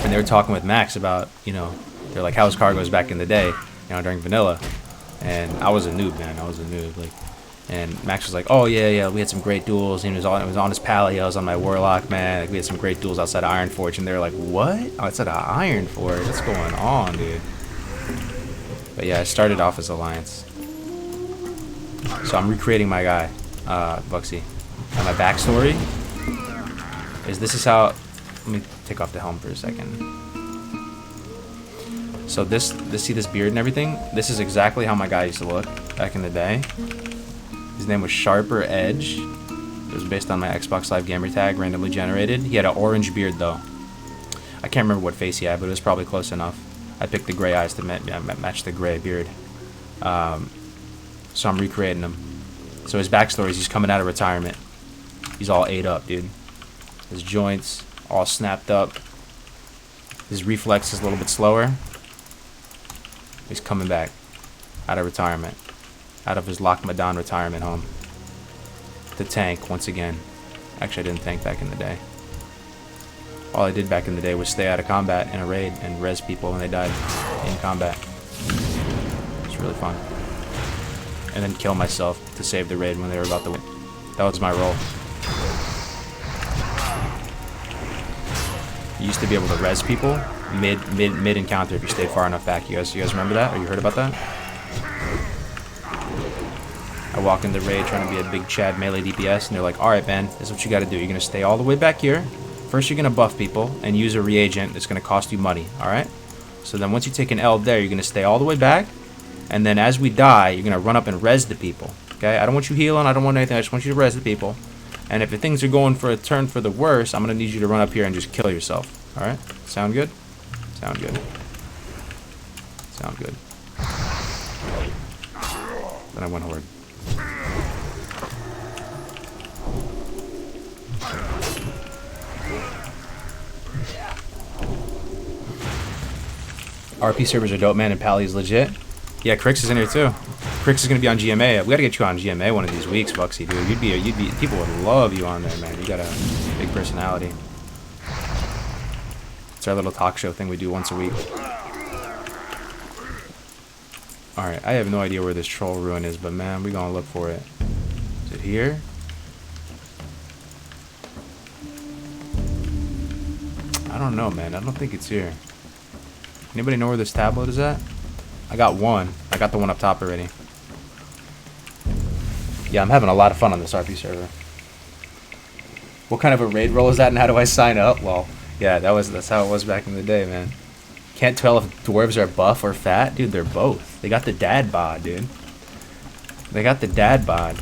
and they were talking with Max about, you know, they're like, how's Cargos back in the day, you know, during vanilla, and I was a noob, man. I was a noob, like. And Max was like, oh, yeah, we had some great duels. He was on his Pally, I was on my Warlock, man. Like, we had some great duels outside of Ironforge. And they were like, what? Outside of Ironforge? What's going on, dude? But yeah, I started off as Alliance. So I'm recreating my guy, Vuxy. And my backstory is this is how... Let me take off the helm for a second. So see this beard and everything? This is exactly how my guy used to look back in the day. His name was Sharper Edge. It was based on my Xbox Live gamer tag, randomly generated. He had an orange beard, though. I can't remember what face he had, but it was probably close enough. I picked the gray eyes to match the gray beard. So I'm recreating him. So his backstory is he's coming out of retirement. He's all ate up, dude. His joints all snapped up. His reflex is a little bit slower. He's coming back out of retirement. Out of his Lochmadan retirement home. To tank once again. Actually, I didn't tank back in the day. All I did back in the day was stay out of combat in a raid and res people when they died in combat. It's really fun. And then kill myself to save the raid when they were about to win. That was my role. You used to be able to res people mid encounter if you stayed far enough back. You guys remember that? Or you heard about that? I walk in the raid trying to be a big Chad melee DPS, and they're like, alright, man, this is what you gotta do. You're gonna stay all the way back here. First, you're gonna buff people and use a reagent that's gonna cost you money, alright? So then once you take an L there, you're gonna stay all the way back, and then as we die, you're gonna run up and res the people, okay? I don't want you healing, I don't want anything, I just want you to res the people. And if the things are going for a turn for the worse, I'm gonna need you to run up here and just kill yourself, alright? Sound good? Sound good. Sound good. Then I went Horde. RP servers are dope, man, and Pally's legit. Yeah, Crix is in here too. Crix is gonna be on GMA. We gotta get you on GMA one of these weeks, Vuxy, dude. You'd be. People would love you on there, man. You got a big personality. It's our little talk show thing we do once a week. Alright, I have no idea where this troll ruin is, but man, we're gonna look for it. Is it here? I don't know, man. I don't think it's here. Anybody know where this tablet is at? I got one. I got the one up top already. Yeah, I'm having a lot of fun on this RP server. What kind of a raid roll is that, and how do I sign up? Well, yeah, that's how it was back in the day, man. Can't tell if dwarves are buff or fat. Dude, they're both. They got the dad bod, dude. They got the dad bod.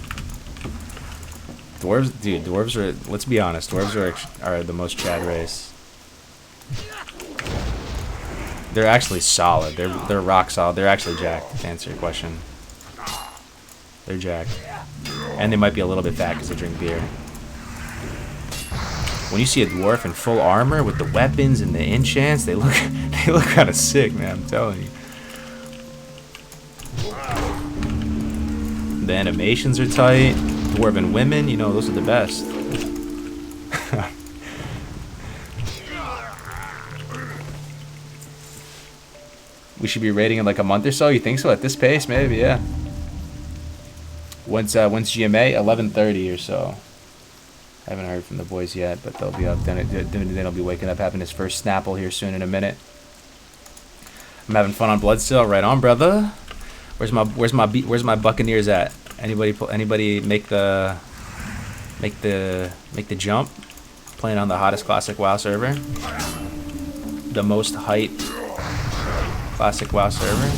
Dwarves, dude, dwarves are, let's be honest, dwarves are the most Chad race. They're actually solid. They're rock solid. They're actually jacked, to answer your question. They're jacked. And they might be a little bit fat because they drink beer. When you see a dwarf in full armor with the weapons and the enchants, they look kind of sick, man. I'm telling you. The animations are tight. Dwarven women, you know, those are the best. We should be raiding in like a month or so. You think so? At this pace, maybe, yeah. When's GMA? 11:30 or so. I haven't heard from the boys yet, but they'll be up. Then they'll be waking up, having his first Snapple here soon in a minute. I'm having fun on Bloodstill. Right on, brother. Where's my Buccaneers at? Anybody make the jump? Playing on the hottest classic WoW server. The most hyped classic WoW server.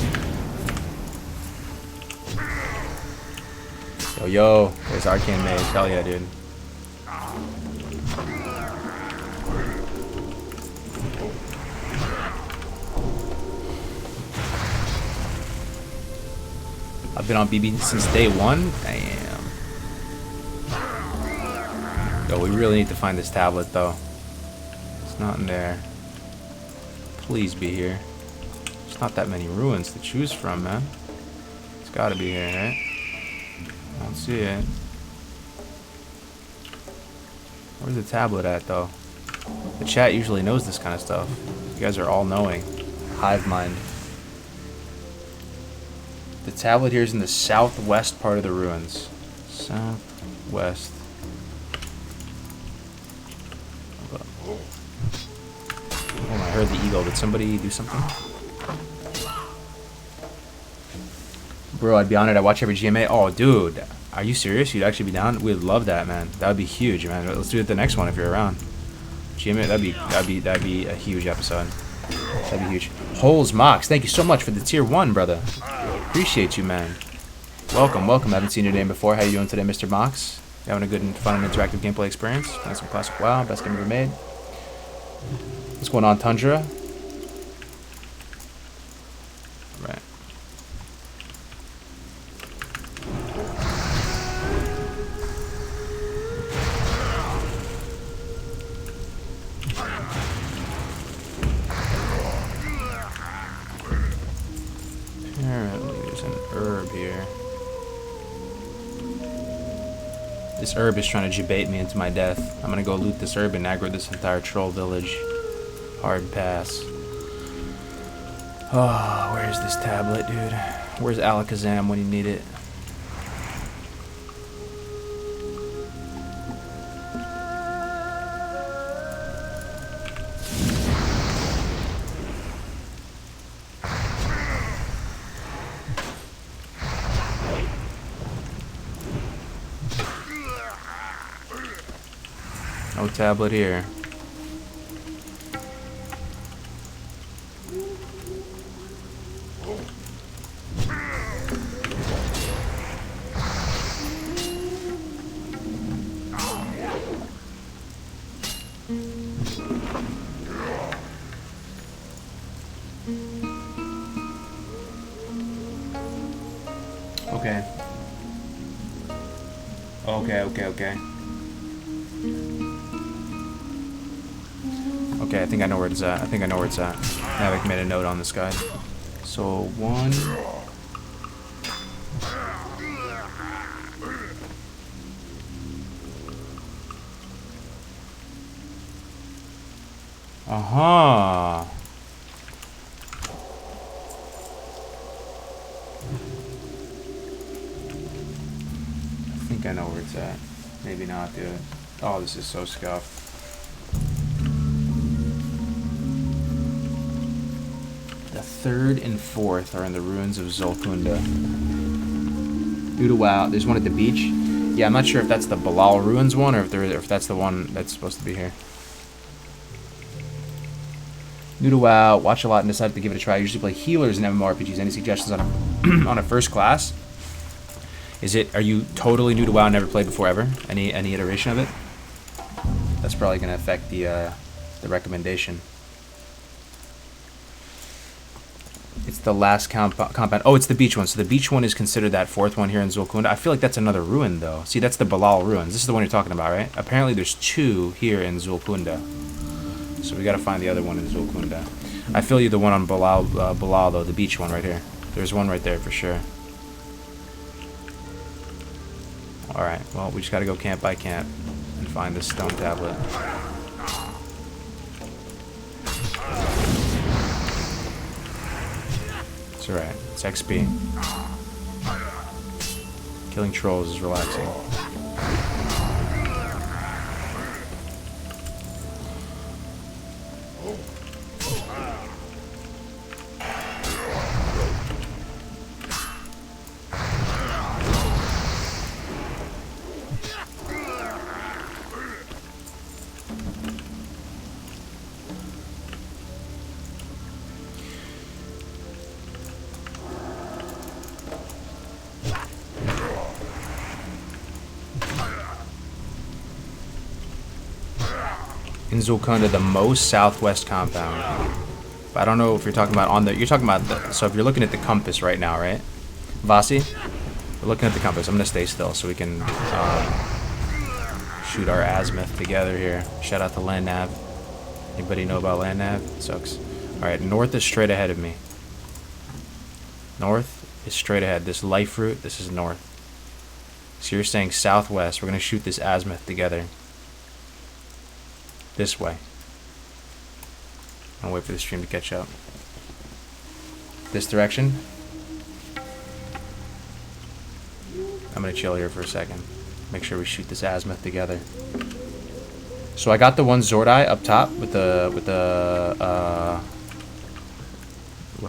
Yo, there's Arcane Mage. Hell yeah, dude. I've been on BB since day one. Damn. Yo, we really need to find this tablet, though. It's not in there. Please be here. There's not that many ruins to choose from, man. It's gotta be here, right? I don't see it. Where's the tablet at, though? The chat usually knows this kind of stuff. You guys are all knowing. Hive mind. The tablet here is in the southwest part of the ruins. Southwest. Oh, I heard the eagle. Did somebody do something? Bro, I'd be on it. I watch every GMA. Oh, dude. Are you serious? You'd actually be down? We'd love that, man. That would be huge, man. Let's do it the next one if you're around. GMA, that'd be a huge episode. That'd be huge. Holes Mox, thank you so much for the tier 1, brother. Appreciate you, man. Welcome, welcome. I haven't seen your name before. How you doing today, Mr. Mox? You having a good and fun and interactive gameplay experience? Playing some classic WoW, best game ever made. What's going on, Tundra? Right. Apparently there's an herb here. This herb is trying to jebait me into my death. I'm gonna go loot this herb and aggro this entire troll village. Hard pass. Oh, where's this tablet, dude? Where's Alakazam when you need it? No tablet here. Okay. Okay. Okay, I think I know where it's at. Havoc made a note on this guy. So, 1... Uh-huh. I think I know where it's at. Maybe not, dude. Oh, this is so scuffed. The 3rd and 4th are in the ruins of Zolkunda. Dude, wow. There's one at the beach. Yeah, I'm not sure if that's the Balal Ruins one or if that's the one that's supposed to be here. New to WoW, watch a lot and decided to give it a try. I usually play healers in MMORPGs. Any suggestions on a on a first class? Are you totally new to WoW, never played before ever? Any iteration of it? That's probably gonna affect the recommendation. It's the last compound. Oh, it's the beach one. So the beach one is considered that 4th one here in Zulkunda. I feel like that's another ruin though. See, that's the Balal ruins. This is the one you're talking about, right? Apparently there's 2 here in Zulkunda. So we gotta find the other one in Zulkunda. I feel you the one on Balal though, the beach one right here. There's one right there for sure. Alright, well, we just gotta go camp by camp and find this stone tablet. It's alright, it's XP. Killing trolls is relaxing. In Zulkunda, the most southwest compound. But I don't know if you're talking about on the... You're talking about the... So if you're looking at the compass right now, right? Vasi? We're looking at the compass. I'm going to stay still so we can shoot our azimuth together here. Shout out to Land Nav. Anybody know about Land Nav? It sucks. Alright, north is straight ahead of me. North is straight ahead. This life route, this is north. So you're saying southwest. We're going to shoot this azimuth together. This way. I'll wait for the stream to catch up. This direction. I'm gonna chill here for a second. Make sure we shoot this azimuth together. So I got the one Zordai up top with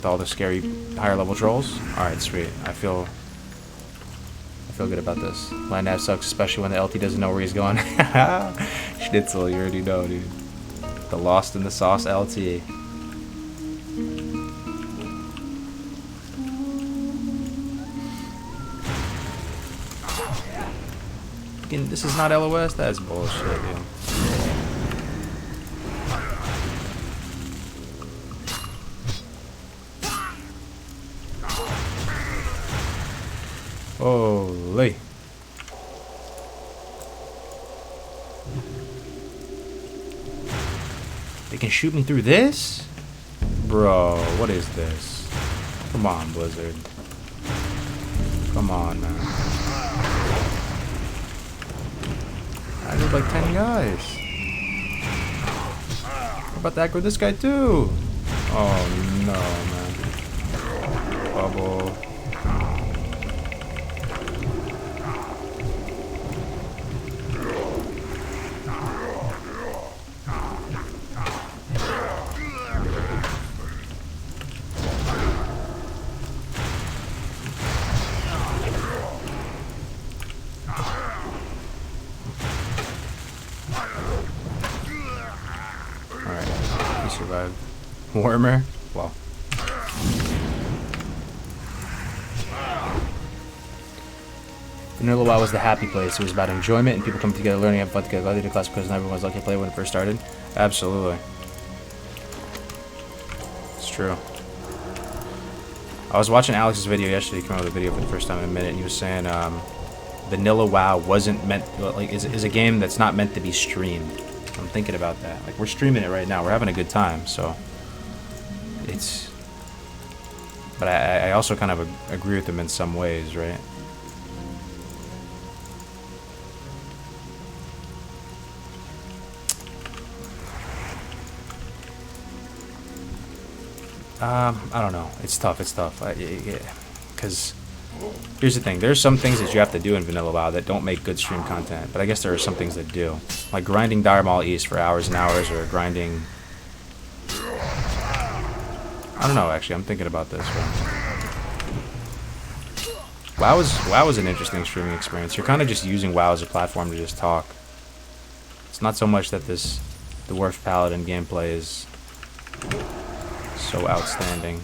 all the scary higher level trolls. All right, sweet. I feel good about this. Land nav sucks, especially when the LT doesn't know where he's going. Schnitzel, you already know, dude. The Lost in the Sauce LT. This is not LOS? That's bullshit, dude. Holy. They can shoot me through this? Bro, what is this? Come on, Blizzard. Come on, man. I did like 10 guys. How about that with this guy too? Oh no, man. Bubble. Warmer? Well. Vanilla WoW was the happy place. It was about enjoyment and people coming together, learning, having fun together. Glad to class because everyone was lucky to play when it first started. Absolutely. It's true. I was watching Alex's video yesterday. He came out with a video for the first time in a minute, and he was saying Vanilla WoW wasn't meant, like, is a game that's not meant to be streamed. I'm thinking about that. Like, we're streaming it right now. We're having a good time, so... It's, but I also kind of agree with him in some ways, right? I don't know. It's tough. It's tough. Because here's the thing. There's some things that you have to do in Vanilla WoW that don't make good stream content. But I guess there are some things that do. Like grinding Dire Maul East for hours and hours, or grinding... I don't know, actually. I'm thinking about this. WoW is an interesting streaming experience. You're kind of just using WoW as a platform to just talk. It's not so much that the Dwarf Paladin gameplay is so outstanding.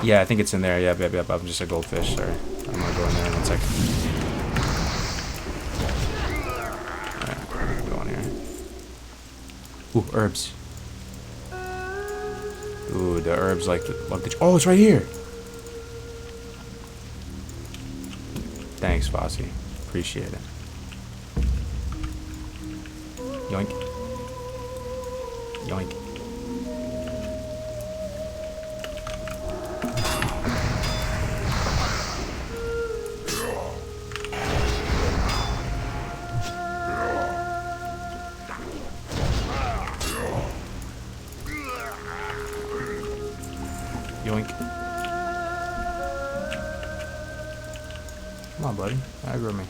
Yeah, I think it's in there. Yeah, yep. I'm just a goldfish. Sorry. I'm gonna go in there in 1 second. Alright, go in here. Ooh, herbs. Ooh, the herbs like the... Oh, it's right here! Thanks, Fossey. Appreciate it. Yoink. Yoink. Yoink. Come on, buddy. Aggro me.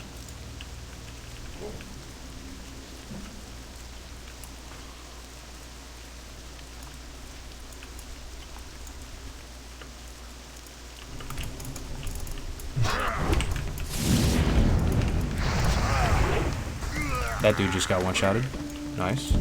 That dude just got one-shotted. Nice.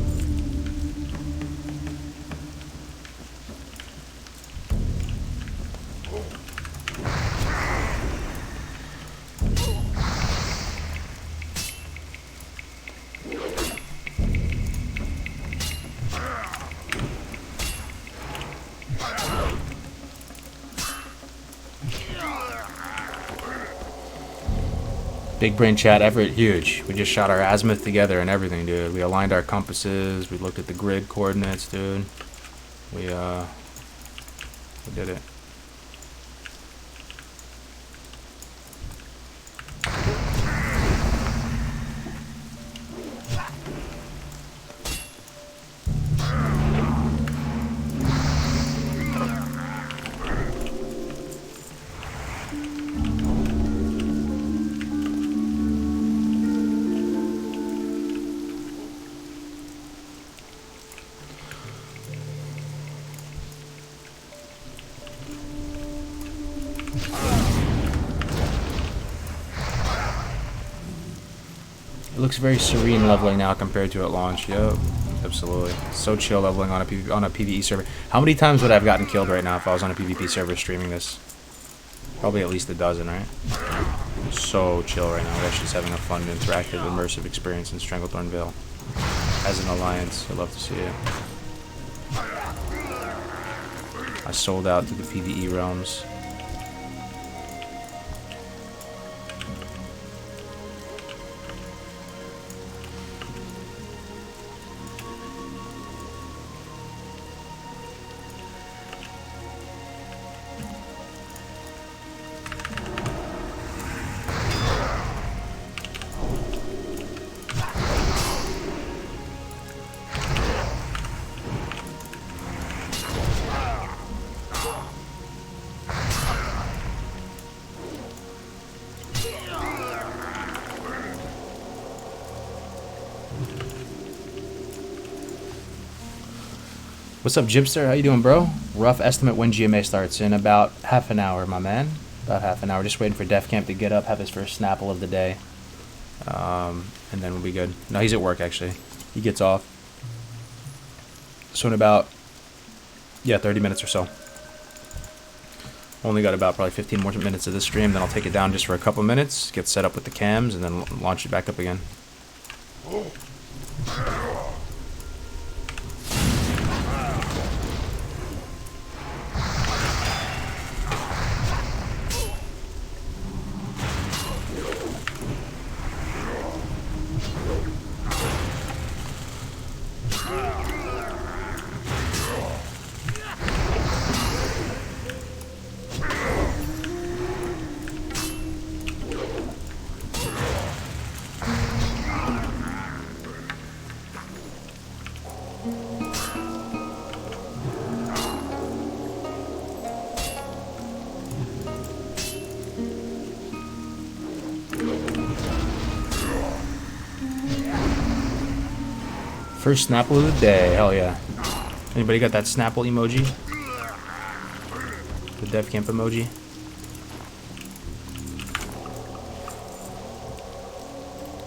Big brain chat effort, huge. We just shot our azimuth together and everything, dude. We aligned our compasses. We looked at the grid coordinates, dude. We did it. It looks very serene leveling now compared to at launch. Yep, absolutely. So chill leveling on a PvE server. How many times would I have gotten killed right now if I was on a PvP server streaming this? Probably at least a dozen, right? So chill right now. We're actually just having a fun, interactive, immersive experience in Stranglethorn Vale. As an alliance, I'd love to see it. I sold out to the PvE realms. What's up, Jibster? How you doing, bro? Rough estimate when GMA starts. In about half an hour, my man. About half an hour. Just waiting for Def Camp to get up, have his first Snapple of the day. And then we'll be good. No, he's at work, actually. He gets off. So in about, 30 minutes or so. Only got about probably 15 more minutes of this stream. Then I'll take it down just for a couple minutes, get set up with the cams, and then launch it back up again. First Snapple of the day. Hell yeah. Anybody got that Snapple emoji? The Dev Camp emoji?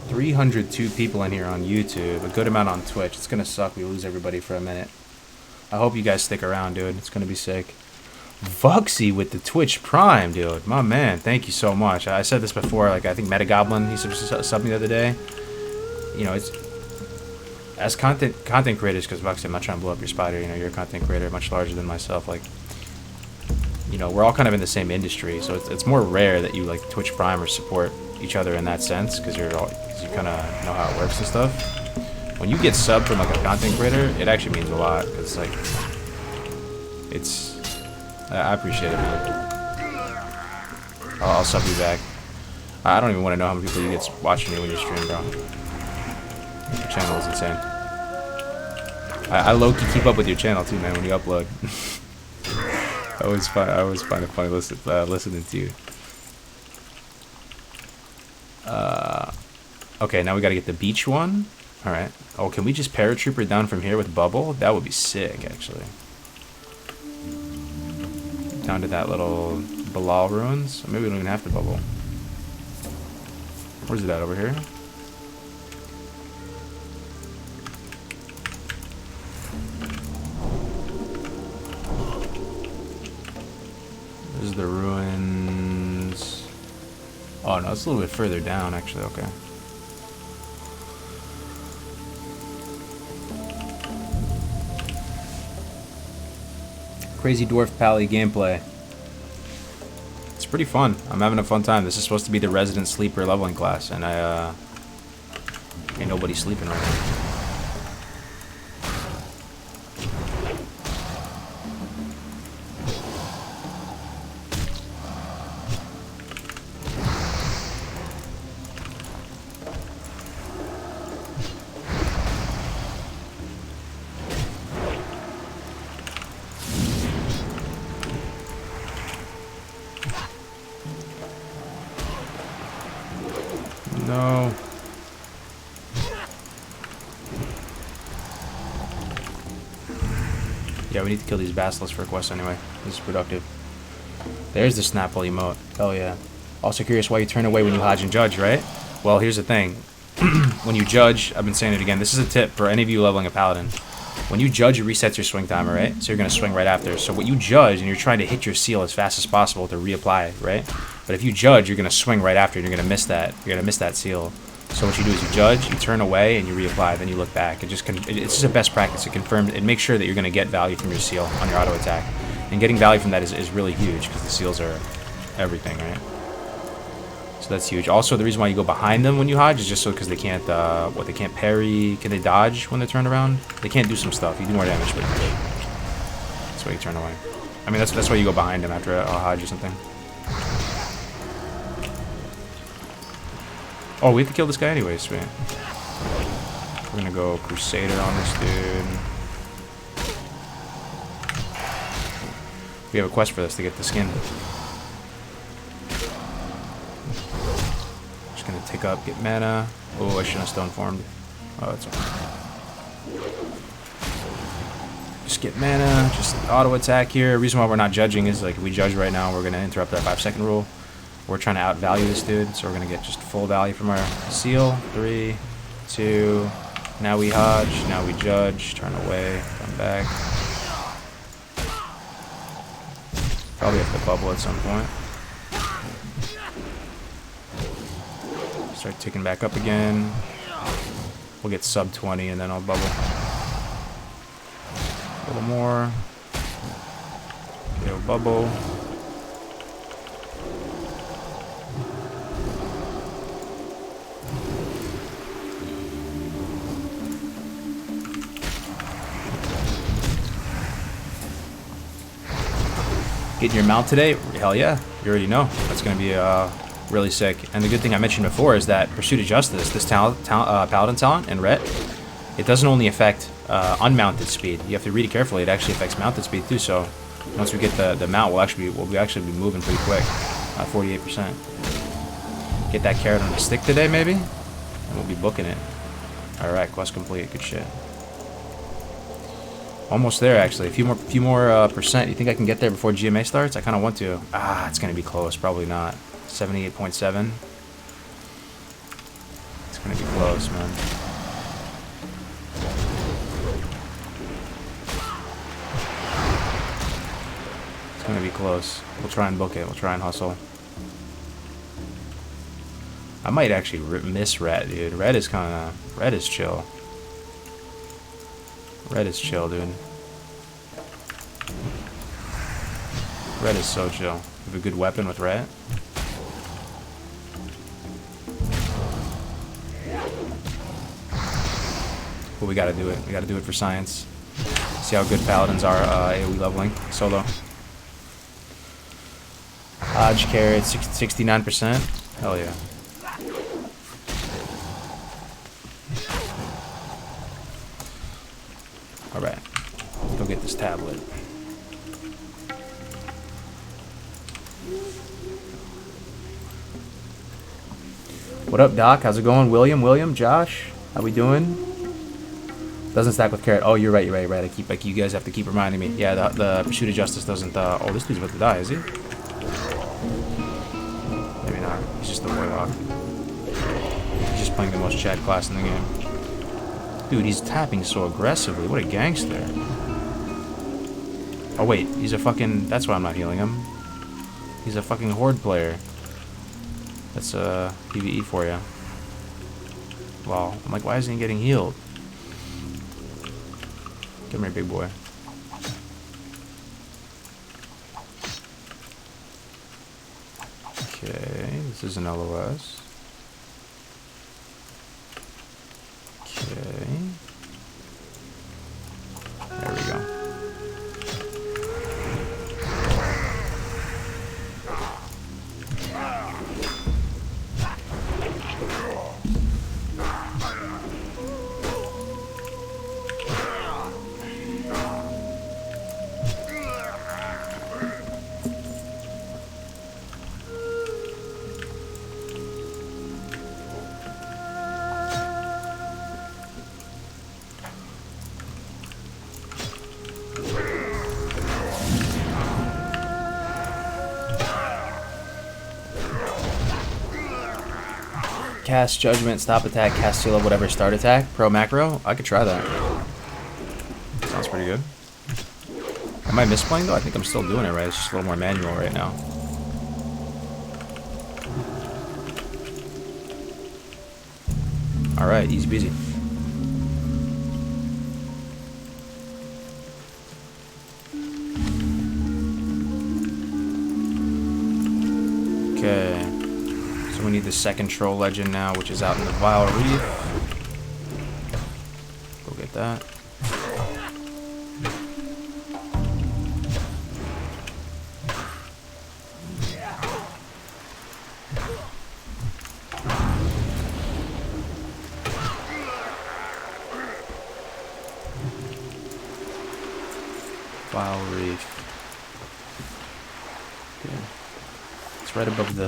$302 people in here on YouTube. A good amount on Twitch. It's gonna suck. We lose everybody for a minute. I hope you guys stick around, dude. It's gonna be sick. Vuxy with the Twitch Prime, dude. My man, thank you so much. I said this before, like, I think Metagoblin, he subbed me the other day. You know, it's... As content creators, because Vuxy, I'm not trying to blow up your spider, you know, you're a content creator much larger than myself, like... You know, we're all kind of in the same industry, so it's more rare that you, like, Twitch Prime or support each other in that sense, because you kind of know how it works and stuff. When you get subbed from, like, a content creator, it actually means a lot, because, like... It's... I appreciate it, man. I'll sub you back. I don't even want to know how many people you get watching you when you stream, bro. Your channel is insane. I low-key keep up with your channel too, man, when you upload. I always find it funny listening to you. Okay, now we gotta get the beach one. Alright. Oh, can we just paratrooper down from here with Bubble? That would be sick, actually. Down to that little Balal ruins. Maybe we don't even have to bubble. Where's it at? Over here? There's the ruins. Oh no, it's a little bit further down actually, okay. Crazy Dwarf Pally gameplay. It's pretty fun. I'm having a fun time. This is supposed to be the resident sleeper leveling class, and ain't nobody sleeping right now. No. Yeah, we need to kill these basilisks for quests anyway. This is productive. There's the Snapple emote. Hell yeah. Also curious why you turn away when you Hodge and judge, right? Well, here's the thing. When you judge, I've been saying it again, this is a tip for any of you leveling a Paladin. When you judge, it resets your swing timer, right? So you're going to swing right after. So what you judge, and you're trying to hit your seal as fast as possible to reapply, right? But if you judge, you're going to swing right after, and you're going to miss that. You're going to miss that seal. So what you do is you judge, you turn away, and you reapply. Then you look back. It's just a best practice. It confirms, it makes sure that you're going to get value from your seal on your auto attack. And getting value from that is really huge, because the seals are everything, right? So that's huge. Also, the reason why you go behind them when you Hodge is just so because they can't, they can't parry. Can they dodge when they're turned around? They can't do some stuff. You do more damage, but that's why you turn away. I mean, that's why you go behind them after a Hodge or something. Oh, we have to kill this guy anyway, sweet. We're gonna go Crusader on this dude. We have a quest for this to get the skin. Just gonna tick up, get mana. Oh, I shouldn't have stone formed. Oh, that's okay. Just get mana, just auto attack here. The reason why we're not judging is like if we judge right now, we're gonna interrupt that 5-second rule. We're trying to outvalue this dude, so we're gonna get just full value from our seal. 3, 2. Now we Hodge. Now we judge. Turn away. Come back. Probably have to bubble at some point. Start ticking back up again. We'll get sub 20 and then I'll bubble. A little more. Go bubble. Getting your mount today? Hell yeah. You already know. That's going to be really sick. And the good thing I mentioned before is that Pursuit of Justice, this Paladin talent and Ret, it doesn't only affect unmounted speed. You have to read it carefully. It actually affects mounted speed too. So once we get the mount, we'll actually be moving pretty quick. 48%. Get that carrot on the stick today, maybe? And we'll be booking it. Alright, quest complete. Good shit. Almost there, actually. A few more percent. You think I can get there before GMA starts? I kind of want to. Ah, it's gonna be close. Probably not. 78.7. It's gonna be close, man. It's gonna be close. We'll try and book it. We'll try and hustle. I might actually miss Red, dude. Red is chill. Red is chill, dude. Red is so chill. You have a good weapon with Red. But we gotta do it. We gotta do it for science. See how good Paladins are AoE leveling. Solo. Hodge carry at 69%. Hell yeah. Alright. Go get this tablet. What up, Doc? How's it going? William, Josh? How we doing? Doesn't stack with carrot. Oh, you're right. You guys have to keep reminding me. Yeah, the Pursuit of Justice doesn't, oh, this dude's about to die, is he? Maybe not. He's just the Warlock. He's just playing the most Chad class in the game. Dude, he's tapping so aggressively. What a gangster. Oh, wait. He's a fucking... That's why I'm not healing him. He's a fucking Horde player. That's PvE for you. Wow. I'm like, why isn't he getting healed? Come here, big boy. Okay, this is an LOS. Okay. There we go. Cast Judgment, stop attack, cast seal of whatever, start attack, pro macro. I could try that. Sounds pretty good. Am I misplaying though? I think I'm still doing it right. It's just a little more manual right now. Alright, easy peasy. Okay. So we need the second troll legend now, which is out in the Vile Reef. Go get that. Vile Reef. Okay. It's right above the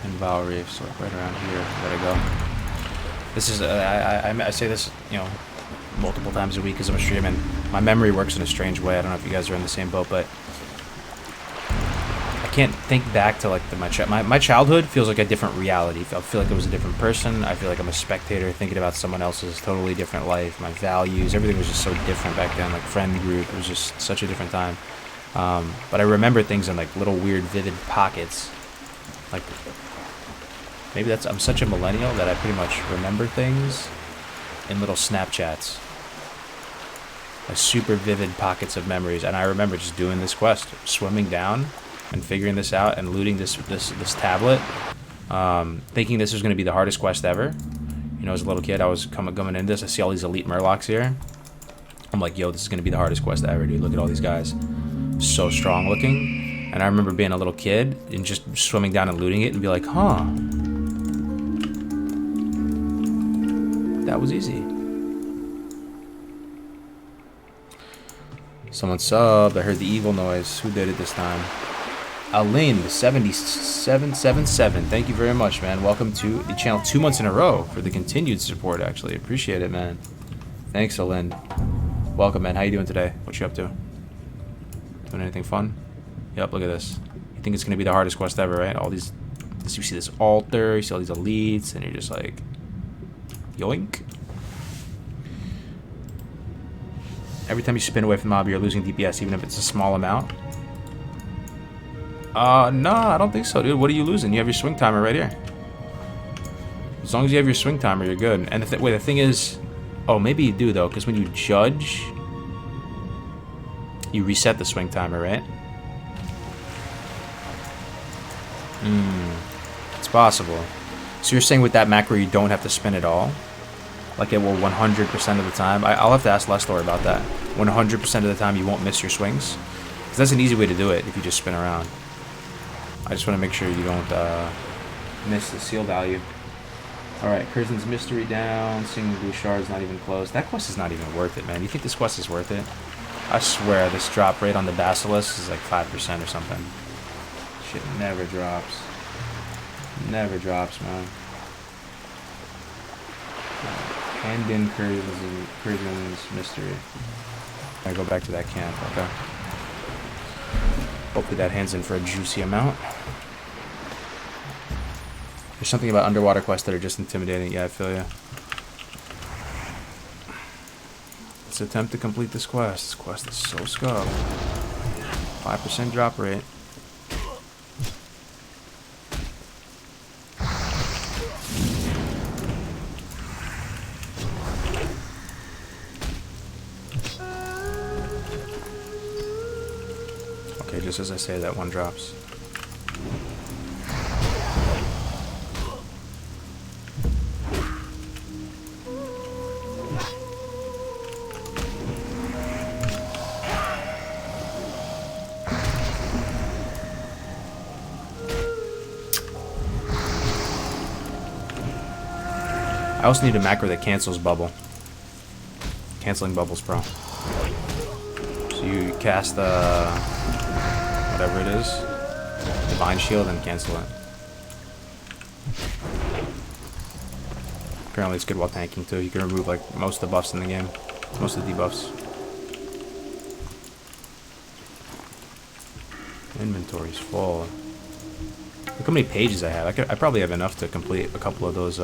in Vile Reef, so like right around here. Gotta go. This is I say this, you know, multiple times a week as I'm streaming. My memory works in a strange way. I don't know if you guys are in the same boat, but I can't think back to like my childhood feels like a different reality. I feel like it was a different person. I feel like I'm a spectator thinking about someone else's totally different life. My values, everything was just so different back then. Like friend group, it was just such a different time. But I remember things in like little weird, vivid pockets. Like maybe I'm such a millennial that I pretty much remember things in little Snapchats. Like super vivid pockets of memories, and I remember just doing this quest, swimming down and figuring this out and looting this tablet, thinking this was going to be the hardest quest ever. You know, as a little kid, I was coming into this, I see all these elite Murlocs here. I'm like, yo, this is going to be the hardest quest ever, dude. Look at all these guys. So strong looking. And I remember being a little kid and just swimming down and looting it and be like, huh. That was easy. Someone subbed. I heard the evil noise. Who did it this time? Alin7777. Thank you very much, man. Welcome to the channel 2 months in a row for the continued support, actually. Appreciate it, man. Thanks, Alin. Welcome, man. How you doing today? What you up to? Doing anything fun? Yep, look at this. You think it's gonna be the hardest quest ever, right? All these, you see this altar, you see all these elites, and you're just like, yoink. Every time you spin away from the mob, you're losing DPS, even if it's a small amount. No, I don't think so, dude. What are you losing? You have your swing timer right here. As long as you have your swing timer, you're good. And wait, the thing is, oh, maybe you do though, because when you judge, you reset the swing timer, right? It's possible. So you're saying with that macro, you don't have to spin at all? Like it will 100% of the time? I'll have to ask Lestor about that. 100% of the time you won't miss your swings? Because that's an easy way to do it if you just spin around. I just want to make sure you don't miss the seal value. Alright, Kurzen's Mystery down. Singing Blue Shard's not even close. That quest is not even worth it, man. You think this quest is worth it? I swear, this drop rate on the Basilisk is like 5% or something. Shit never drops. Never drops, man. Hand in Kurzen's Mystery. I go back to that camp, okay. Hopefully that hands in for a juicy amount. There's something about underwater quests that are just intimidating. Yeah, I feel ya. Let's attempt to complete this quest. This quest is so scum. 5% drop rate. Okay, just as I say that, one drops. I also need a macro that cancels bubble. Canceling bubbles, bro. So you cast whatever it is, Divine Shield, and cancel it. Apparently it's good while tanking too. You can remove like most of the buffs in the game. Most of the debuffs. Inventory's full. Look how many pages I have. I probably have enough to complete a couple of those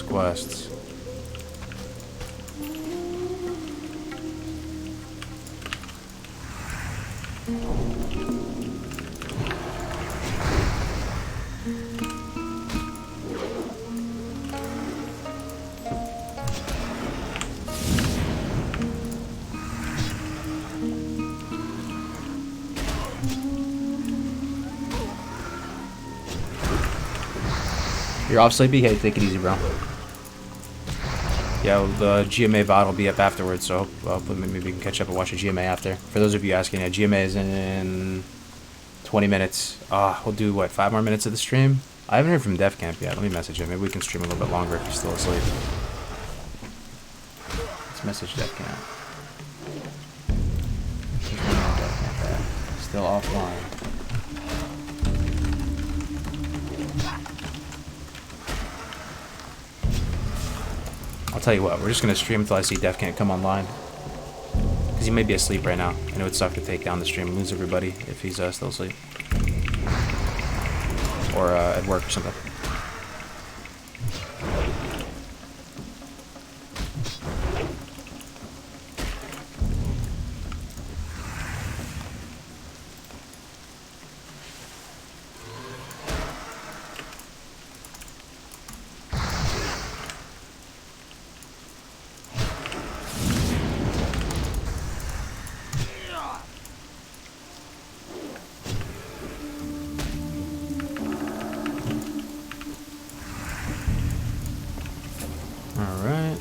quests. You're off, Sleepy? Hey, take it easy, bro. Yeah, well, the GMA VOD will be up afterwards, so hopefully maybe we can catch up and watch a GMA after. For those of you asking, yeah, GMA is in 20 minutes. We'll do, what, 5 more minutes of the stream? I haven't heard from Def Camp yet. Let me message him. Maybe we can stream a little bit longer if he's still asleep. Let's message Def Camp. Still offline. I'll tell you what, we're just going to stream until I see Def Can't come online. Because he may be asleep right now. I know it's tough to take down the stream and lose everybody if he's still asleep. Or at work or something. Alright.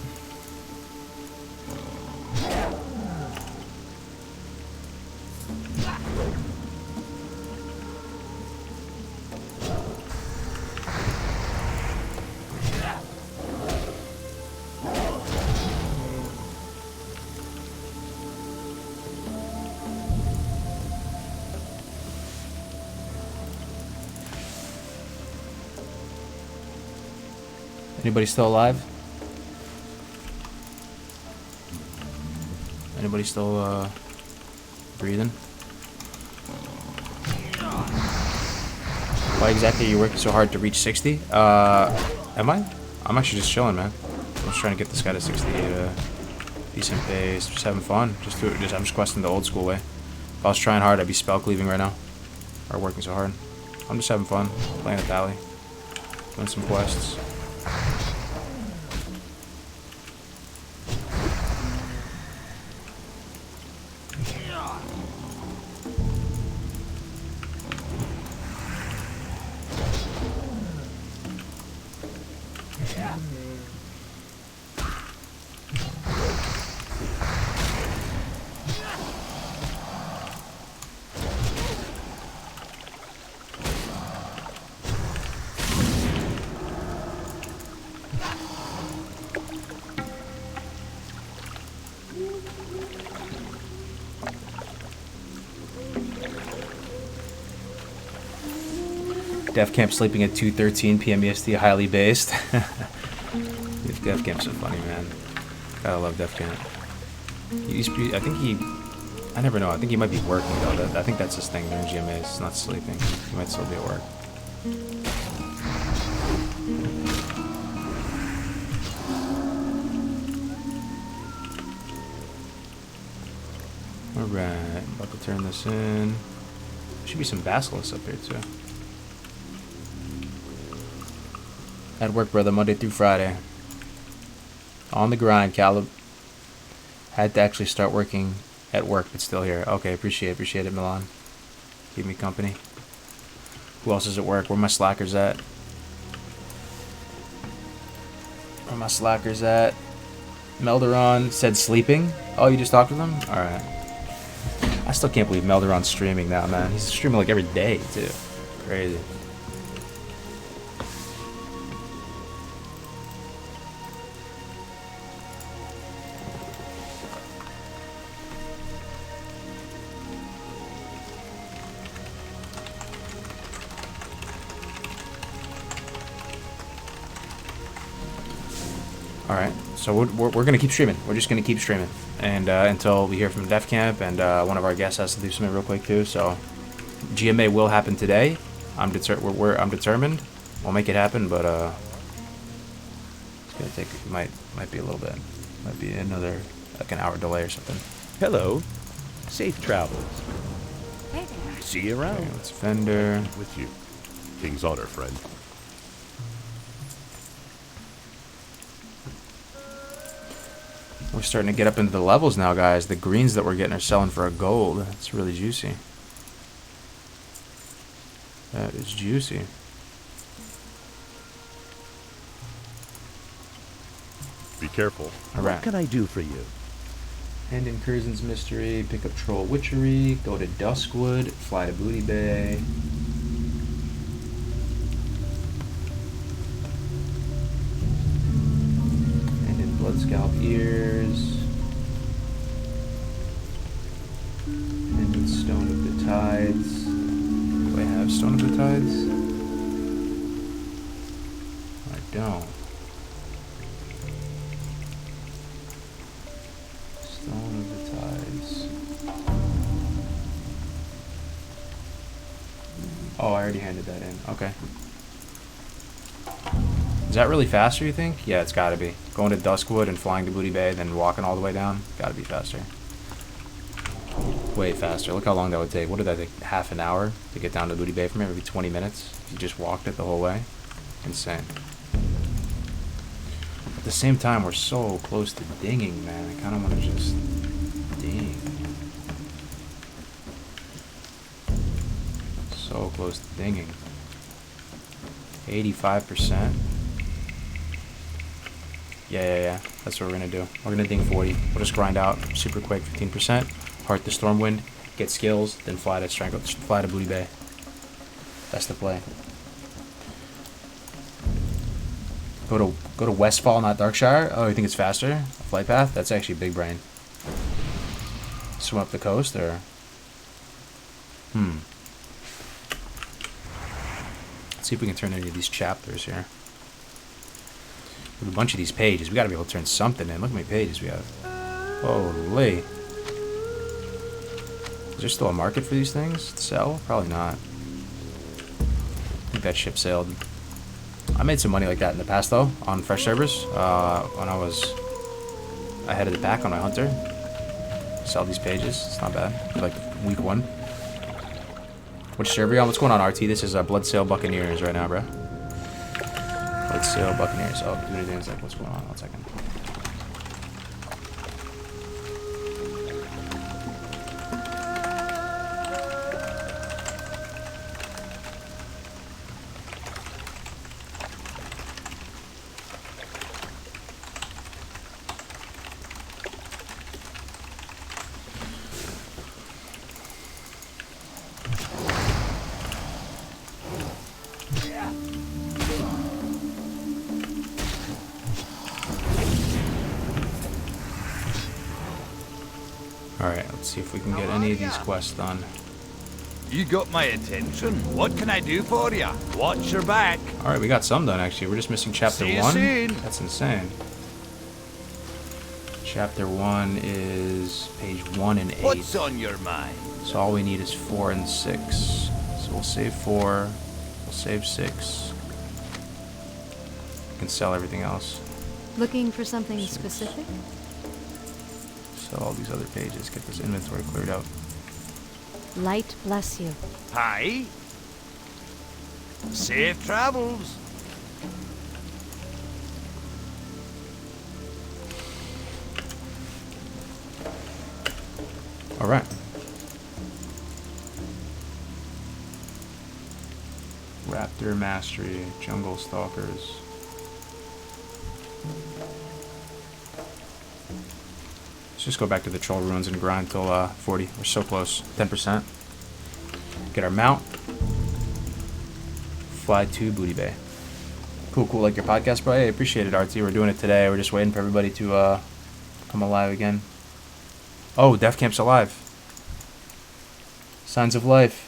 Anybody still alive? Anybody still breathing? Why exactly are you working so hard to reach 60? Am I? I'm actually just chilling, man. I'm just trying to get this guy to 60 at a decent pace. Just having fun. I'm just questing the old school way. If I was trying hard, I'd be spell cleaving right now. Or working so hard. I'm just having fun. Playing with Pally. Doing some quests. Def Camp sleeping at 2:13 p.m. EST, highly based. Def Camp's so funny, man. Gotta love Def Camp. He used to be, I never know. I think he might be working though. I think that's his thing during GMA. He's not sleeping. He might still be at work. Alright, about to turn this in. Should be some basilisks up here too. At work, brother, Monday through Friday. On the grind, Caleb. Had to actually start working at work, but still here. Okay, appreciate it, Milan. Keep me company. Who else is at work? Where my slackers at? Where my slackers at? Melderon said sleeping. Oh, you just talked to them? Alright. I still can't believe Melderon's streaming now, man. He's streaming like every day, too. Crazy. Alright, so we're going to keep streaming. We're just going to keep streaming. And until we hear from Def Camp, and one of our guests has to do something real quick too. So GMA will happen today. I'm determined. We'll make it happen, but it's going to take, might be a little bit. Might be another, like an hour delay or something. Hello. Safe travels. Hey there. See you around. Okay, let's Fender. With you. King's honor, friend. We're starting to get up into the levels now, guys. The greens that we're getting are selling for a gold. That's really juicy. That is juicy. Be careful. All What right. can I do for you? End Incursions Mystery, pick up Troll Witchery, go to Duskwood, fly to Booty Bay. And in Blood Scalp Ears. And in Stone of the Tides. Do I have Stone of the Tides? I don't. Stone of the Tides. Oh, I already handed that in. Okay. Is that really faster, you think? Yeah, it's gotta be. Going to Duskwood and flying to Booty Bay, then walking all the way down? Gotta be faster. Way faster. Look how long that would take. What did that take? Half an hour to get down to Booty Bay from here? Maybe 20 minutes? If you just walked it the whole way? Insane. At the same time, we're so close to dinging, man. I kind of want to just ding. So close to dinging. 85%. Yeah. That's what we're going to do. We're going to ding 40. We'll just grind out super quick, 15%. Heart the Stormwind. Get skills, then fly to Booty Bay. That's the play. Go to Westfall, not Darkshire. Oh, you think it's faster? A flight path? That's actually big brain. Swim up the coast, or Let's see if we can turn any of these chapters here. With a bunch of these pages, we gotta be able to turn something in. Look how many pages we have. Holy. Is there still a market for these things to sell? Probably not. I think that ship sailed. I made some money like that in the past though, on fresh servers, when I was ahead of the pack on my hunter. Sell these pages, it's not bad. Like week 1. Which server you on? What's going on, RT? This is Bloodsail Buccaneers right now, bro. Bloodsail Buccaneers. Oh, Duty like, what's going on? 1 second. Alright, let's see if we can get any of these quests done. You got my attention. What can I do for you? Watch your back. Alright, we got some done actually. We're just missing chapter See you 1. soon. That's insane. Chapter 1 is page 1 and 8. What's on your mind? So all we need is 4 and 6. So we'll save 4. We'll save 6. We can sell everything else. Looking for something specific? Sell all these other pages. Get this inventory cleared out. Light bless you. Hi. Safe travels. Alright. Raptor Mastery. Jungle Stalkers. Let's just go back to the Troll Ruins and grind till 40. We're so close. 10%. Get our mount. Fly to Booty Bay. Cool, cool. Like your podcast, bro? Hey, appreciate it, RT. We're doing it today. We're just waiting for everybody to come alive again. Oh, Death Camp's alive. Signs of life.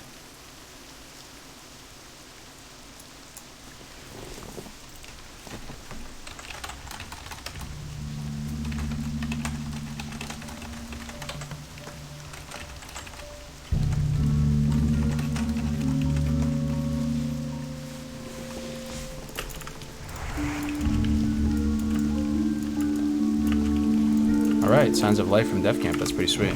Alright, Signs of Life from Death Camp. That's pretty sweet.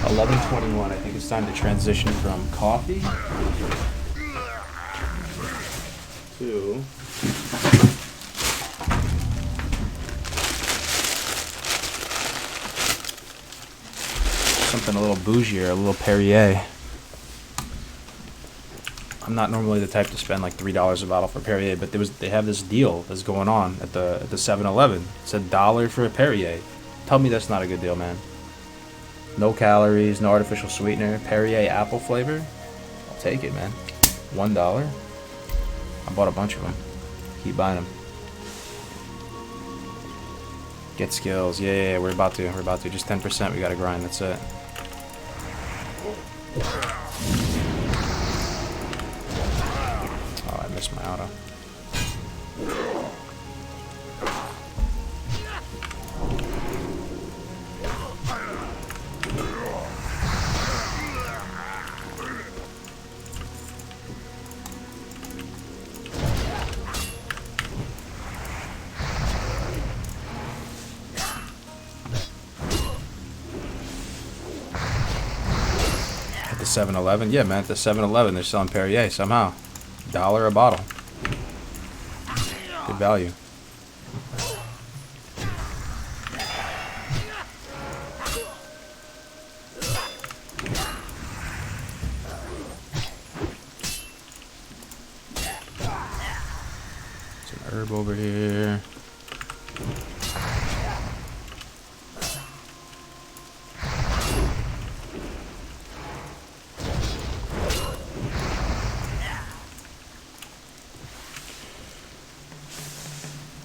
$11:21. I think it's time to transition from coffee to something a little bougier, a little Perrier. I'm not normally the type to spend like $3 a bottle for Perrier, but they have this deal that's going on at the 7-Eleven. It's $1 for a Perrier. Tell me that's not a good deal, man. No calories, no artificial sweetener, Perrier apple flavor. I'll take it, man. $1. I bought a bunch of them. Keep buying them. Get skills. Yeah, we're about to. Just 10%. We gotta grind. That's it. Oh, I missed my auto. At the 7-Eleven? Yeah, man, at the 7-Eleven they're selling Perrier somehow. $1 a bottle. Good value. There's an herb over here.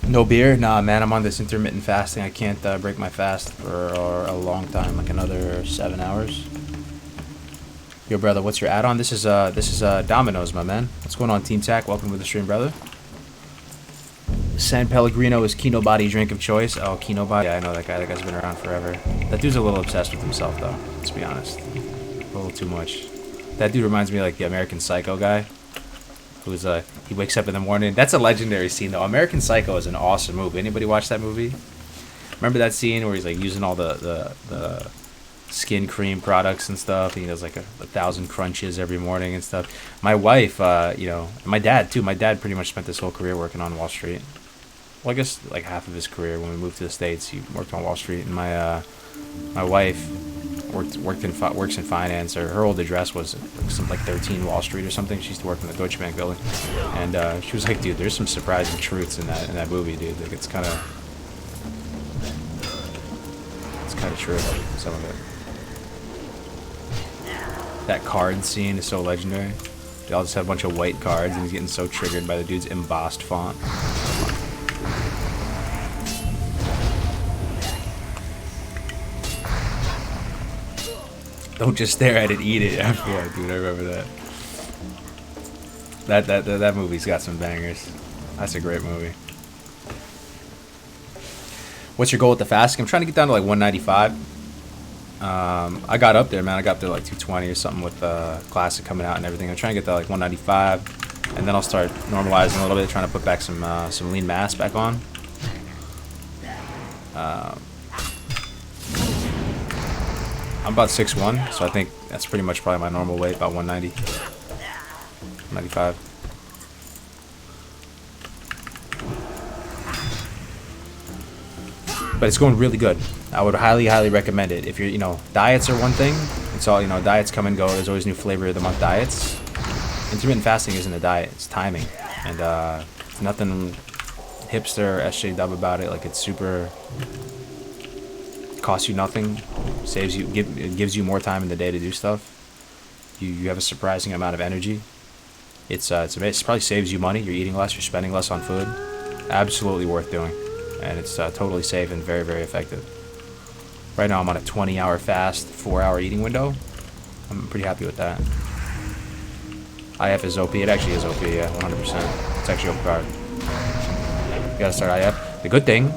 No beer? Nah, man, I'm on this intermittent fasting. I can't break my fast for a long time, like another 7 hours. Yo, brother, what's your add-on? This is Domino's, my man. What's going on, Team Tac? Welcome to the stream, brother. San Pellegrino is Kino Body drink of choice. Oh, Kino Body. Yeah, I know that guy. That guy's been around forever. That dude's a little obsessed with himself, though. Let's be honest. A little too much. That dude reminds me of, like, the American Psycho guy. Who's, he wakes up in the morning. That's a legendary scene, though. American Psycho is an awesome movie. Anybody watch that movie? Remember that scene where he's, like, using all the skin cream products and stuff? And he does, like, 1,000 crunches every morning and stuff. My wife, you know, my dad, too. My dad pretty much spent his whole career working on Wall Street. Well, I guess like half of his career when we moved to the States, he worked on Wall Street, and my wife works in finance. Or her old address was like 13 Wall Street or something. She used to work in the Deutsche Bank building, and she was like, "Dude, there's some surprising truths in that movie, dude. Like it's kind of true, some of it." That card scene is so legendary. They all just have a bunch of white cards, and he's getting so triggered by the dude's embossed font. Don't just stare at it, eat it. Yeah, dude, I remember that. That movie's got some bangers. That's a great movie. What's your goal with the fasting? I'm trying to get down to like 195. I got up there, man. I got up there like 220 or something with Classic coming out and everything. I'm trying to get to like 195, and then I'll start normalizing a little bit, trying to put back some lean mass back on. I'm about 6'1", so I think that's pretty much probably my normal weight, about 190, 195. But it's going really good. I would highly, highly recommend it. If you're, you know, diets are one thing. It's all, you know, diets come and go. There's always new flavor of the month diets. Intermittent fasting isn't a diet. It's timing. And nothing hipster or SJW about it. Like, it's super... costs you nothing, saves you, it gives you more time in the day to do stuff. You have a surprising amount of energy. It probably saves you money. You're eating less, you're spending less on food. Absolutely worth doing, and it's totally safe and very, very effective. Right now I'm on a 20-hour fast, 4-hour eating window. I'm pretty happy with that. IF is OP. It actually is OP, yeah, 100%. It's actually OP card. You gotta start IF. The good thing,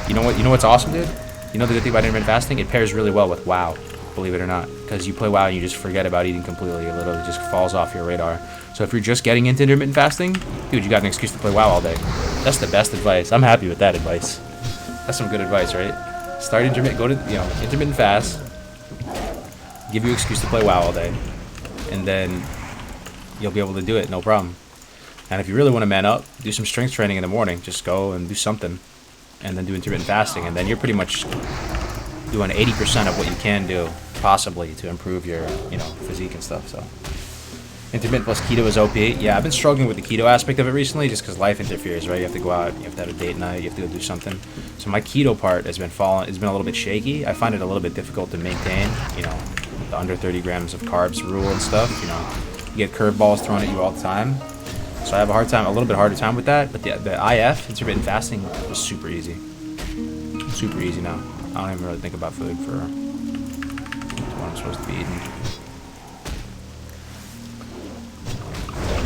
you know what's awesome, dude? You know the good thing about intermittent fasting? It pairs really well with WoW, believe it or not. Because you play WoW and you just forget about eating completely. It literally just falls off your radar. So if you're just getting into intermittent fasting, dude, you got an excuse to play WoW all day. That's the best advice. I'm happy with that advice. That's some good advice, right? Start intermittent, go to, you know, intermittent fast. Give you an excuse to play WoW all day. And then you'll be able to do it, no problem. And if you really want to man up, do some strength training in the morning. Just go and do something. And then do intermittent fasting, and then you're pretty much doing 80% of what you can do, possibly, to improve your, you know, physique and stuff. So, intermittent plus keto is OP. Yeah, I've been struggling with the keto aspect of it recently, just because life interferes, right? You have to go out, you have to have a date night, you have to go do something. So my keto part has been falling. It's been a little bit shaky. I find it a little bit difficult to maintain, you know, the under 30 grams of carbs rule and stuff. You know, you get curveballs thrown at you all the time. So I have a little bit harder time with that, but the IF, intermittent fasting, was super easy. Super easy now. I don't even really think about food for what I'm supposed to be eating.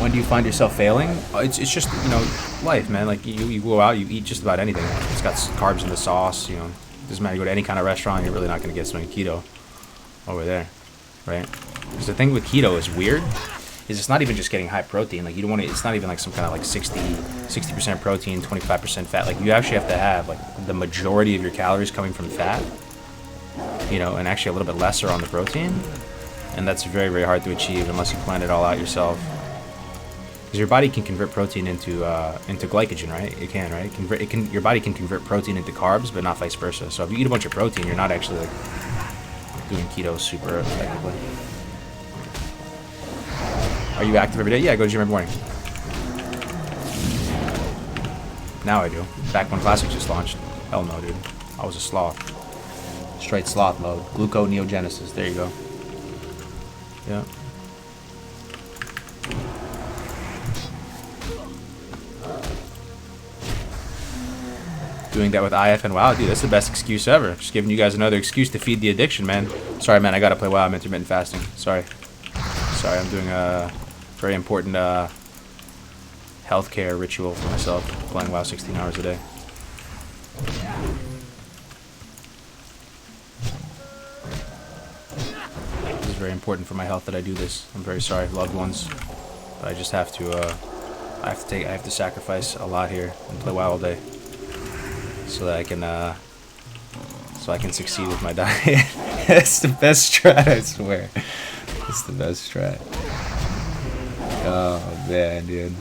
When do you find yourself failing? It's just, you know, life, man. Like, you go out, you eat just about anything. It's got carbs in the sauce, you know. It doesn't matter, you go to any kind of restaurant, you're really not going to get something keto over there, right? Because the thing with keto is weird. Is it's not even just getting high protein. Like, you don't want to, it's not even like some kind of like 60% protein, 25% fat. Like, you actually have to have like the majority of your calories coming from fat, you know, and actually a little bit lesser on the protein. And that's very, very hard to achieve unless you plan it all out yourself. Because your body can convert protein into glycogen, right? It can, right? Your body can convert protein into carbs, but not vice versa. So if you eat a bunch of protein, you're not actually like doing keto super effectively. Are you active every day? Yeah, I go to gym every morning. Now I do. Back when Classic just launched. Hell no, dude. I was a sloth. Straight sloth mode. Gluconeogenesis. There you go. Yeah. Doing that with IF and WoW, dude, that's the best excuse ever. Just giving you guys another excuse to feed the addiction, man. Sorry, man, I gotta play WoW. I'm intermittent fasting. Sorry, I'm doing a very important health healthcare ritual for myself, playing WoW 16 hours a day. This is very important for my health that I do this. I'm very sorry, loved ones, but I just have to. I have to sacrifice a lot here and play WoW all day, so that I can succeed with my diet. It's the best strat, I swear. It's the best strat. Oh man, dude.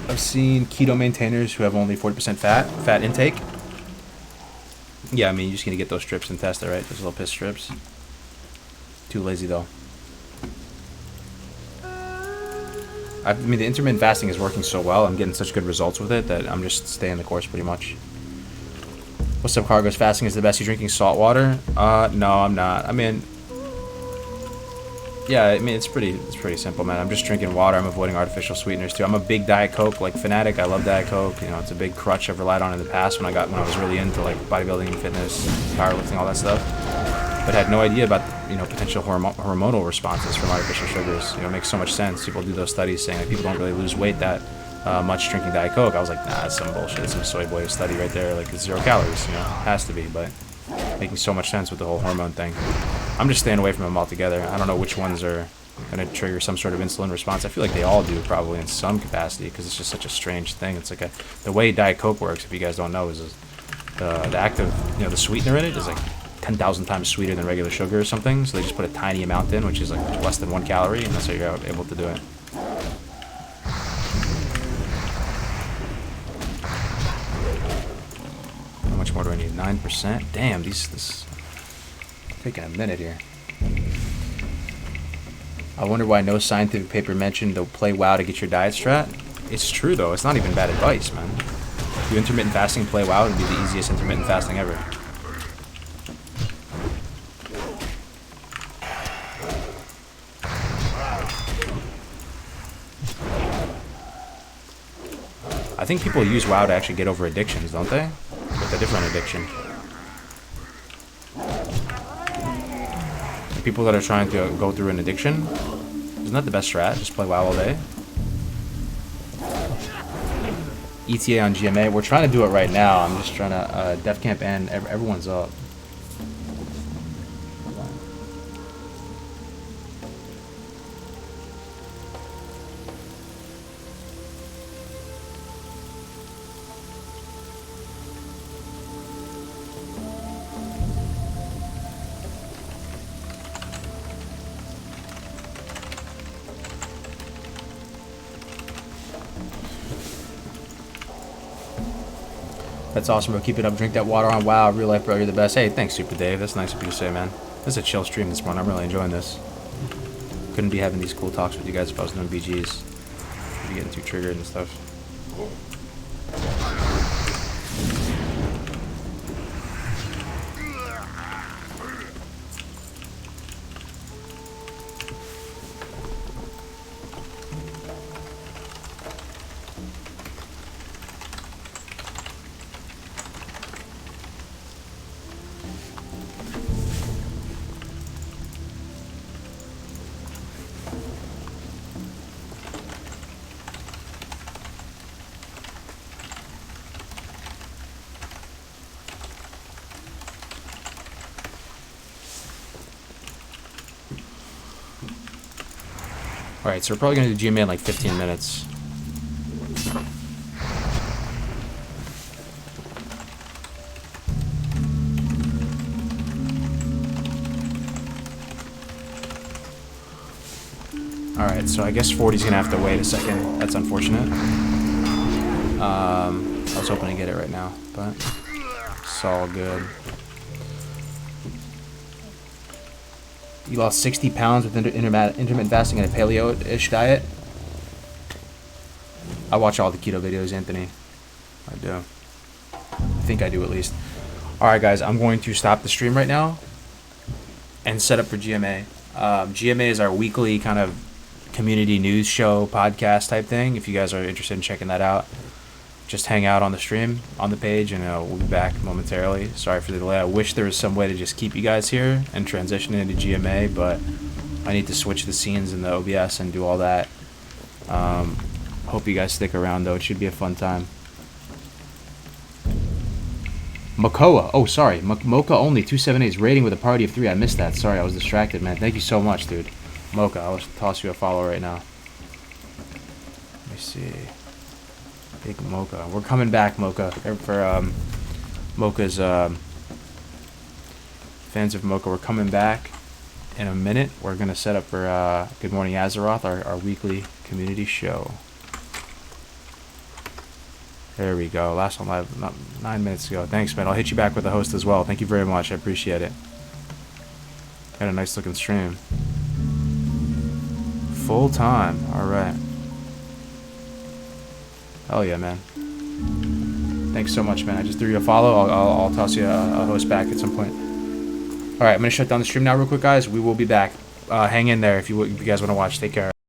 I've seen keto maintainers who have only 40% fat intake. Yeah, I mean, you're just gonna get those strips and test it, right? Those little piss strips. Too lazy though. I mean, the intermittent fasting is working so well. I'm getting such good results with it that I'm just staying the course pretty much. What's up, Cargos? Fasting is the best. You drinking salt water? No, I'm not. I mean, yeah, I mean, it's pretty simple, man. I'm just drinking water. I'm avoiding artificial sweeteners too. I'm a big Diet Coke like fanatic. I love Diet Coke. You know, it's a big crutch I've relied on in the past when I was really into like bodybuilding and fitness, powerlifting, all that stuff. But had no idea about, you know, potential hormonal responses from artificial sugars. You know, it makes so much sense. People do those studies saying that people don't really lose weight that much drinking Diet Coke. I was like, nah, that's some bullshit. It's some soy boy study right there. Like, it's 0 calories. You know, it has to be. But making so much sense with the whole hormone thing. I'm just staying away from them altogether. I don't know which ones are going to trigger some sort of insulin response. I feel like they all do, probably in some capacity, because it's just such a strange thing. It's like the way Diet Coke works, if you guys don't know, is the active, you know, the sweetener in it is like 10,000 times sweeter than regular sugar or something. So they just put a tiny amount in, which is like less than 1 calorie, and that's how you're able to do it. How much more do I need? 9%? Damn, this taking a minute here. I wonder why no scientific paper mentioned to play WoW to get your diet strat. It's true though. It's not even bad advice, man. Do intermittent fasting, play WoW, it'd be the easiest intermittent fasting ever. I think people use WoW to actually get over addictions, don't they? With a different addiction. People that are trying to go through an addiction, isn't that the best strat? Just play WoW all day. ETA on GMA, we're trying to do it right now. I'm just trying to, Def Camp and everyone's up. That's awesome, bro. Keep it up. Drink that water on WoW. Real life, bro. You're the best. Hey, thanks, Super Dave. That's nice of you to say, man. This is a chill stream this morning. I'm really enjoying this. Couldn't be having these cool talks with you guys if I was doing BGs. I'd be getting too triggered and stuff. Alright, so we're probably going to do GMA in like 15 minutes. Alright, so I guess 40's gonna have to wait a second. That's unfortunate. I was hoping to get it right now, but it's all good. You lost 60 pounds with intermittent fasting and a paleo-ish diet? I watch all the keto videos, Anthony. I do. I think I do at least. Alright guys, I'm going to stop the stream right now and set up for GMA. GMA is our weekly kind of community news show podcast type thing. If you guys are interested in checking that out, just hang out on the stream, on the page, and we'll be back momentarily. Sorry for the delay. I wish there was some way to just keep you guys here and transition into GMA, but I need to switch the scenes in the OBS and do all that. Hope you guys stick around, though. It should be a fun time. Makoa. Oh, sorry. Mocha only. 278's rating with a party of 3. I missed that. Sorry, I was distracted, man. Thank you so much, dude. Mocha, I'll toss you a follow right now. Let me see. Big Mocha. We're coming back, Mocha. For Mocha's fans of Mocha, we're coming back in a minute. We're going to set up for Good Morning Azeroth, our weekly community show. There we go. Last one live 9 minutes ago. Thanks, man. I'll hit you back with the host as well. Thank you very much. I appreciate it. Got a nice looking stream. Full time. All right. Hell yeah, man. Thanks so much, man. I just threw you a follow. I'll toss you a host back at some point. All right, I'm going to shut down the stream now real quick, guys. We will be back. Hang in there if you guys want to watch. Take care.